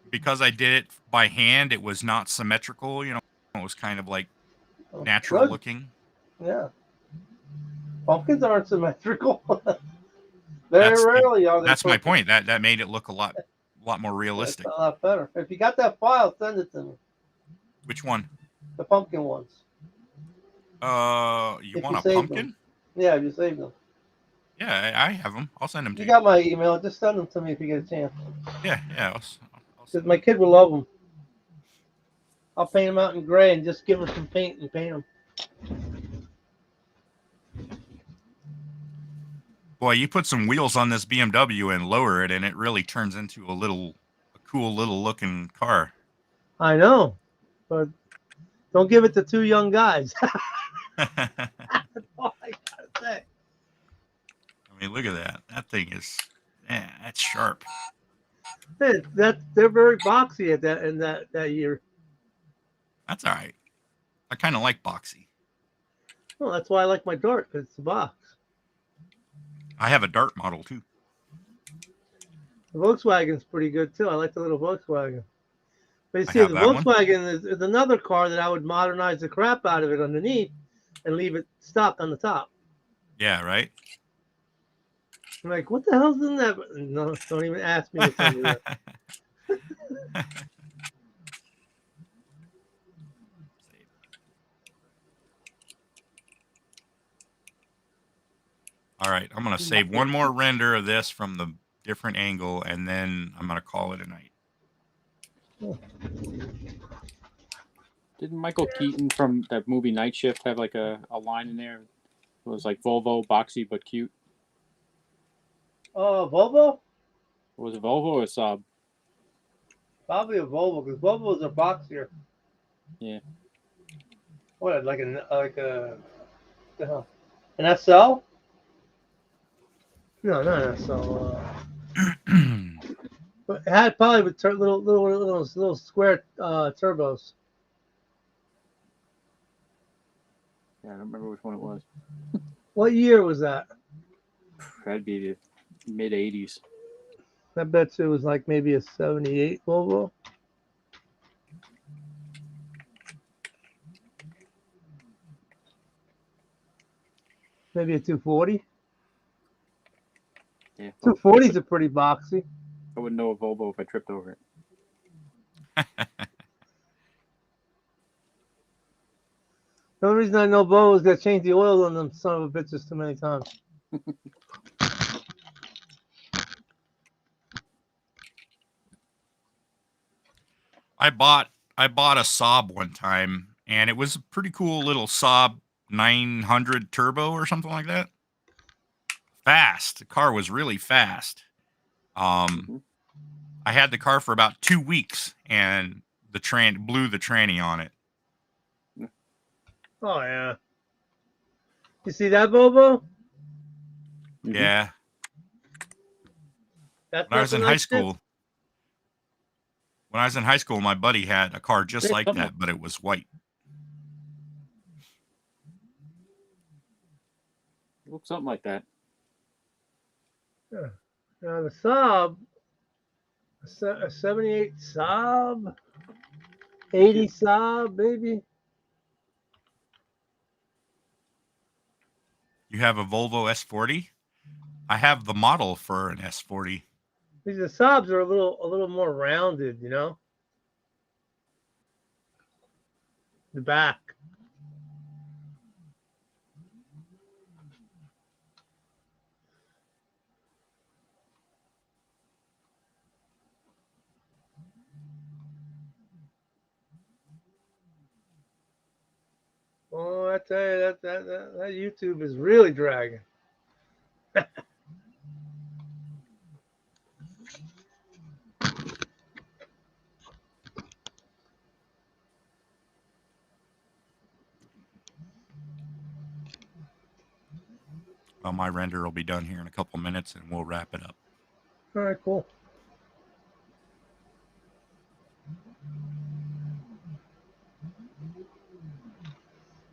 Because I did it by hand, it was not symmetrical. It was kind of like natural looking. Yeah. Pumpkins aren't symmetrical. Very rarely are they. That's my point. That made it look a lot more realistic. That's a lot better. If you got that file, send it to me. Which one? The pumpkin ones. You If want you a saved pumpkin? them. Yeah, you saved them. Yeah, I have them. I'll send them to You you. got my email. Just send them to me if you get a chance. Yeah. I'll Because send my them. kid will love them. I'll paint them out in gray and just give her some paint and paint them. Boy, you put some wheels on this BMW and lower it, and it really turns into a cool little looking car. I know, but don't give it to two young guys. I That's all I gotta say. mean, look at that. That thing is, that's sharp. Hey, they're very boxy at that year. That's all right. I kind of like boxy. Well, that's why I like my Dart, because it's a box. I have a Dart model too. The Volkswagen's pretty good too. I like the little Volkswagen. But you I see, have the that one. Volkswagen is another car that I would modernize the crap out of it underneath and leave it stock on the top. Yeah, right. I'm like, what the hell's in that? No, don't even ask me what's under there. All right, I'm going to save one more render of this from the different angle, and then I'm going to call it a night. Didn't Michael Keaton from that movie Night Shift have like a line in there? It was like Volvo, boxy but cute. Volvo? Was it Volvo or Saab? Probably a Volvo, because Volvos are boxier. Yeah. What, like a the hell? An SL? No, not an SL. But it had probably with little square turbos. Yeah, I don't remember which one it was. What year was that? That'd be the mid '80s. I bet you it was like maybe a 78 Volvo. Maybe a 240. Yeah. 240s are pretty boxy. I wouldn't know a Volvo if I tripped over it. The only reason I know Volvos got to change the oil on them son of a bitches too many times. I bought a Saab one time, and it was a pretty cool little Saab 900 turbo or something like that. Fast. The car was really fast. I had the car for about 2 weeks, and the blew the tranny on it. Oh yeah. You see that Volvo? Yeah. That's When I was in high nice ship. school, my buddy had a car just like that, but it was white. Looks something like that. Yeah. Now the Saab, a 78 Saab, 80 Saab, maybe. You have a Volvo S40? I have the model for an S40. These the Saabs are a little more rounded, you know. The back. Oh, I tell you, that YouTube is really dragging. Well, my render will be done here in a couple minutes, and we'll wrap it up. All right, cool.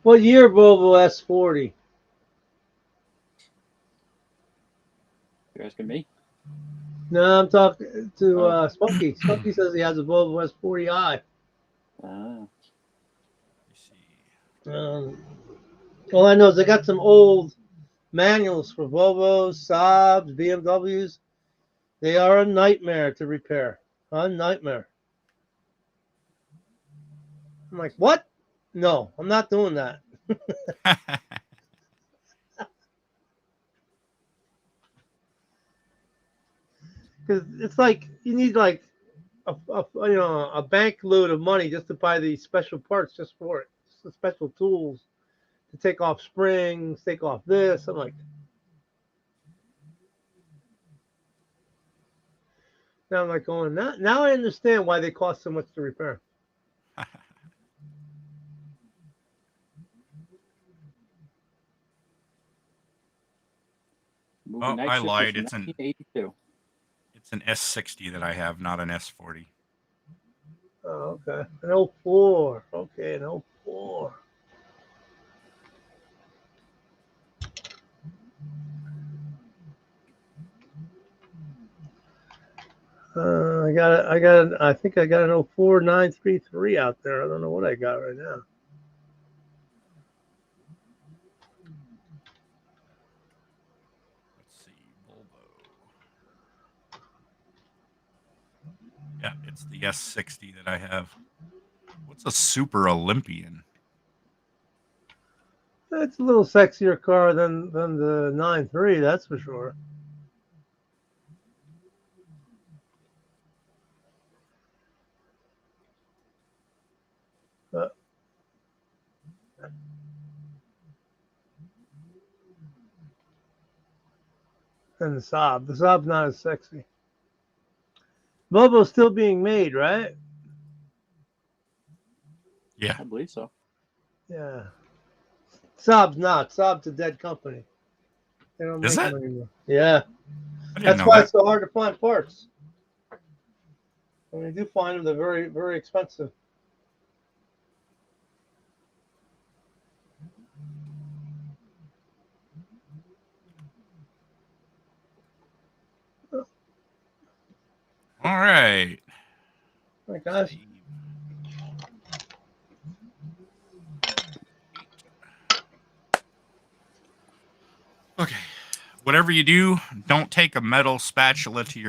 What year Volvo S40? You asking me? No, I'm talking to Spunky. Spunky says he has a Volvo S40i. Ah. All I know is they got some old manuals for Volvos, Saabs, BMWs. They are a nightmare to repair. A nightmare. I'm like, what? No, I'm not doing that. Because it's like you need like a bank load of money just to buy these special parts just for it. Just the special tools to take off springs, take off this. I'm like, now I'm like going, now I understand why they cost so much to repair. Movie Oh, Night I Shift was lied. from It's an 1982. S60 that I have, not an S40. Oh, okay. An 04. Okay, an 04. I think I got an 04933 out there. I don't know what I got right now. Let's see, Volvo. Yeah, it's the S60 that I have. What's a Super Olympian? It's a little sexier car than the 93, that's for sure. Uh, and the Saab. The Saab's not as sexy. Volvo's still being made, right? Yeah. I believe so. Yeah. Saab's not. Saab's a dead company. They don't Is make it? them anymore. Yeah. I didn't That's know why that. it's so hard to find parts. When you do find them, they're very, very expensive. All right. Oh my gosh. Save. 8. Okay. Whatever you do, don't take a metal spatula to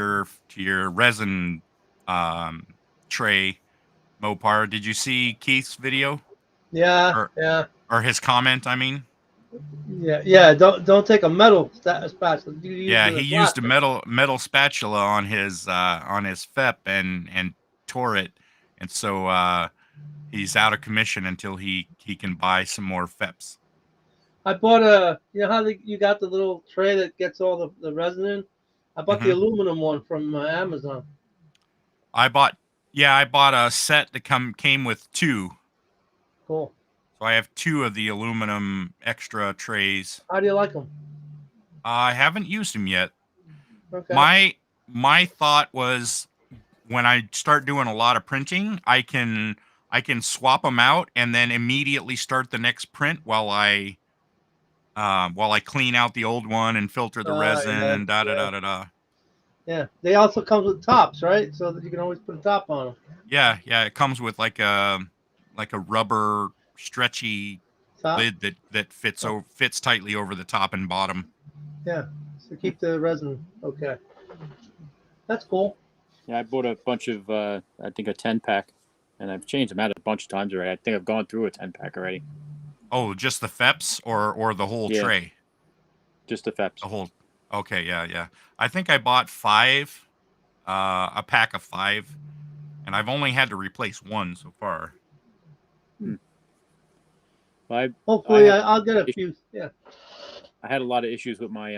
your resin tray, Mopar. Did you see Keith's video Yeah, or yeah, his comment? I mean, yeah. Don't take a metal spatula. You use yeah, he the used a plastic. metal spatula on his FEP and tore it, and so he's out of commission until he can buy some more FEPs. I bought a. You know how you got the little tray that gets all the resin in? I bought the Mhm. aluminum one from Amazon. I bought a set that came with 2. Cool. So I have 2 of the aluminum extra trays. How do you like them? I haven't used them yet. Okay. My thought was when I start doing a lot of printing, I can swap them out and then immediately start the next print while I clean out the old one and filter the resin Yeah, and da da yeah, da da da. yeah. They also come with tops, right? So that you can always put a top on them. Yeah, it comes with like a rubber stretchy Top. lid that fits tightly over the top and bottom. Yeah. So keep the resin. Okay. That's cool. Yeah, I bought a bunch of, I think a 10-pack, and I've changed them out a bunch of times already. I think I've gone through a 10-pack already. Oh, just the FEPs or the whole Yeah. tray? Just the FEPs. The whole. Okay, yeah. I think I bought 5, a pack of 5, and I've only had to replace 1 so far. Well, Hopefully, had I'll get a few. Yeah. I had a lot of issues with my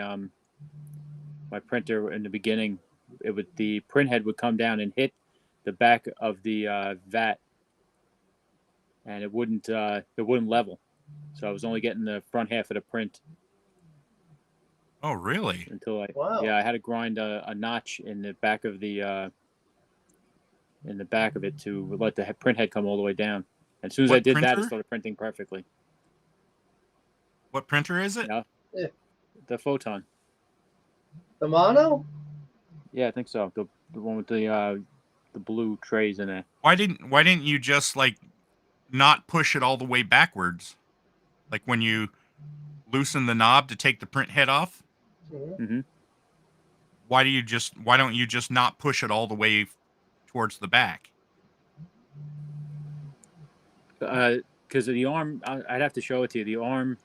my printer in the beginning. The print head would come down and hit the back of the vat, and it wouldn't level. So I was only getting the front half of the print Oh, really? until Wow. I had to grind a notch in the back of it to let the print head come all the way down. And as soon as I What did that, it printer? started printing perfectly. What printer is it? Yeah, Yeah. the Photon. The mono? Yeah, I think so. The one with the blue trays in it. Why didn't you just like not push it all the way backwards? Like when you loosen the knob to take the print head off? Mm-hmm. Why don't you just not push it all the way towards the back? Because the arm, I'd have to show it to you. The arm,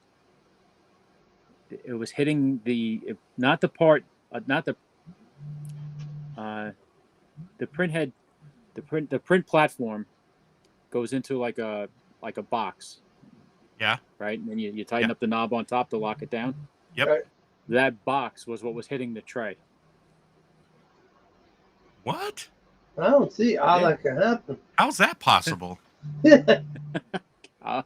it was hitting not the part, not the print head, the print platform goes into like a box, Yeah. right? And then you tighten up the knob on top to lock it down. Yep. Right. That box was what was hitting the tray. What? I don't see how Yeah. that can happen. How's that possible? I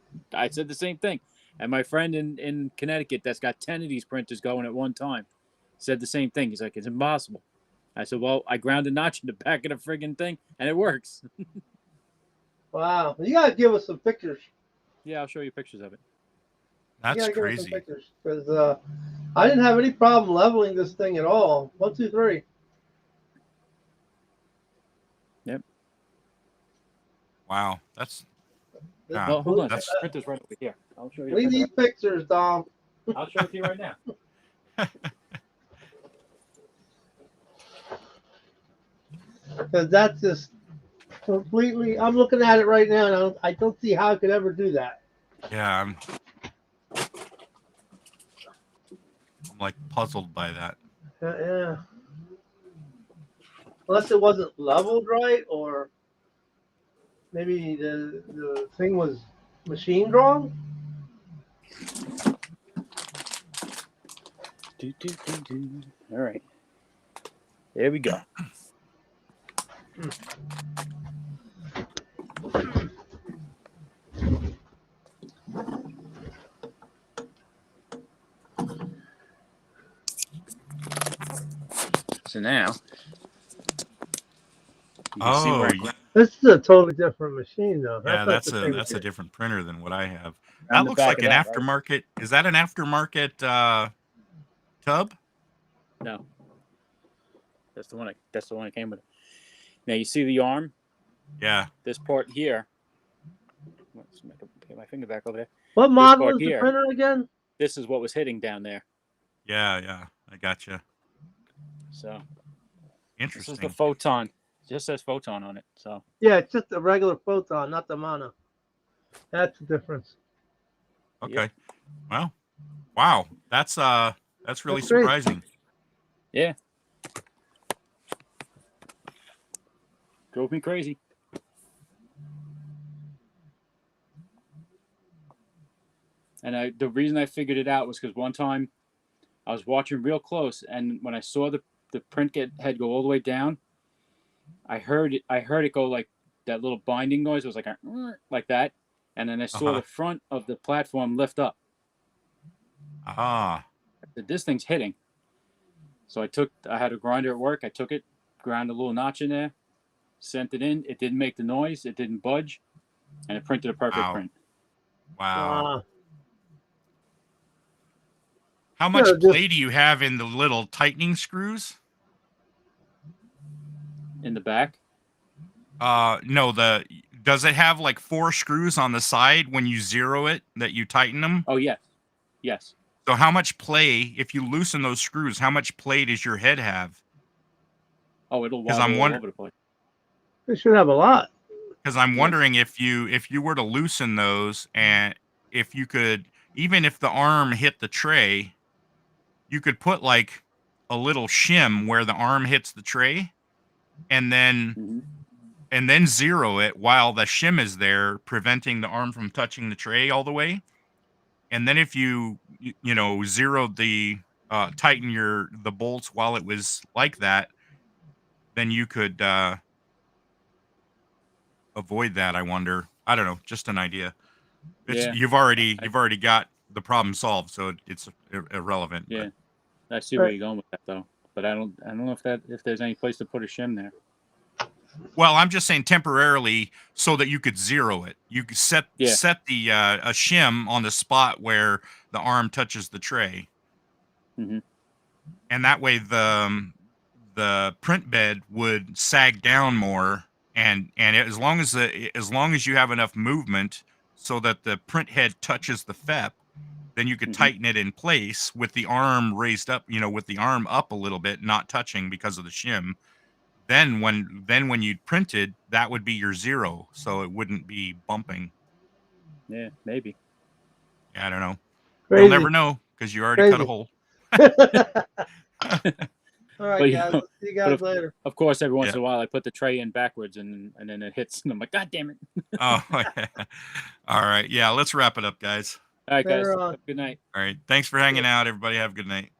said the same thing. And my friend in Connecticut that's got 10 of these printers going at one time said the same thing. He's like, it's impossible. I said, well, I ground a notch in the back of the friggin' thing, and it works. Wow. You got to give us some pictures. Yeah, I'll show you pictures of it. That's crazy. Because I didn't have any problem leveling this thing at all. 1, 2, 3. Yep. Wow. That's. Yeah. Well, hold on. That's- The printer's right over here. I'll show you. We need pictures, Dom. I'll show it to you right now. Because that's just completely. I'm looking at it right now, and I don't see how I could ever do that. Yeah. I'm like puzzled by that. Yeah. Unless it wasn't leveled right, or maybe the thing was machined wrong. All right. There we go. So now, you can see where Oh, This is a totally different machine, though. yeah. not That's the same a thing. different printer than what I have. on That the looks back like of an that, right? aftermarket. Is that an aftermarket tub? No, that's the one. That's the one that came with it. Now you see the arm. Yeah. This part here. Let's get my finger back over there. What model part is the here. printer again? This is what was hitting down there. Yeah. Yeah. I gotcha. So this Interesting. is the photon. It just says photon on it. So Yeah, it's just a regular photon, not the mono. That's the difference. Okay. Well. Wow. That's really That's great. surprising. yeah, drove me crazy. And the reason I figured it out was because one time I was watching real close, and when I saw the print head go all the way down, I heard it go like that little binding noise. It was like like that, and then I saw the front of the platform lift up. Ah. I said, this thing's hitting. So I had a grinder at work. I took it, ground a little notch in there, sent it in. It didn't make the noise. It didn't budge, and it printed a perfect print. Wow. How much play do you have in the little tightening screws? In the back? No, does it have like 4 screws on the side when you zero it that you tighten them? Oh, yes. Yes. So how much play, if you loosen those screws, how much play does your head have? Oh, it'll wobble all over the place. It should have a lot. Because I'm wondering if you were to loosen those, and if you could, even if the arm hit the tray, you could put like a little shim where the arm hits the tray, and then zero it while the shim is there, preventing the arm from touching the tray all the way. And then if you zeroed tighten the bolts while it was like that, then you could avoid that. I wonder. I don't know. Just an idea. You've already got the problem solved, so it's irrelevant. Yeah, I see where you're going with that though. But I don't know if there's any place to put a shim there. Well, I'm just saying temporarily so that you could zero it. You could set the a shim on the spot where the arm touches the tray, and that way the print bed would sag down more, and as long as you have enough movement so that the print head touches the FEP, then you could tighten it in place with the arm raised up, with the arm up a little bit, not touching because of the shim. Then when you printed, that would be your zero, so it wouldn't be bumping. Yeah, maybe. Yeah, I don't know. Crazy. You'll never know because you already cut a Crazy. hole. All right, But, guys. know, I'll see you guys later. Of course, every once Yeah. in a while, I put the tray in backwards, and then it hits, and I'm like, God damn it! Oh, yeah. All right. Yeah, let's wrap it up, guys. All right, guys. Later on. Have a good night. All right. Thanks for hanging out, everybody. Have a good night.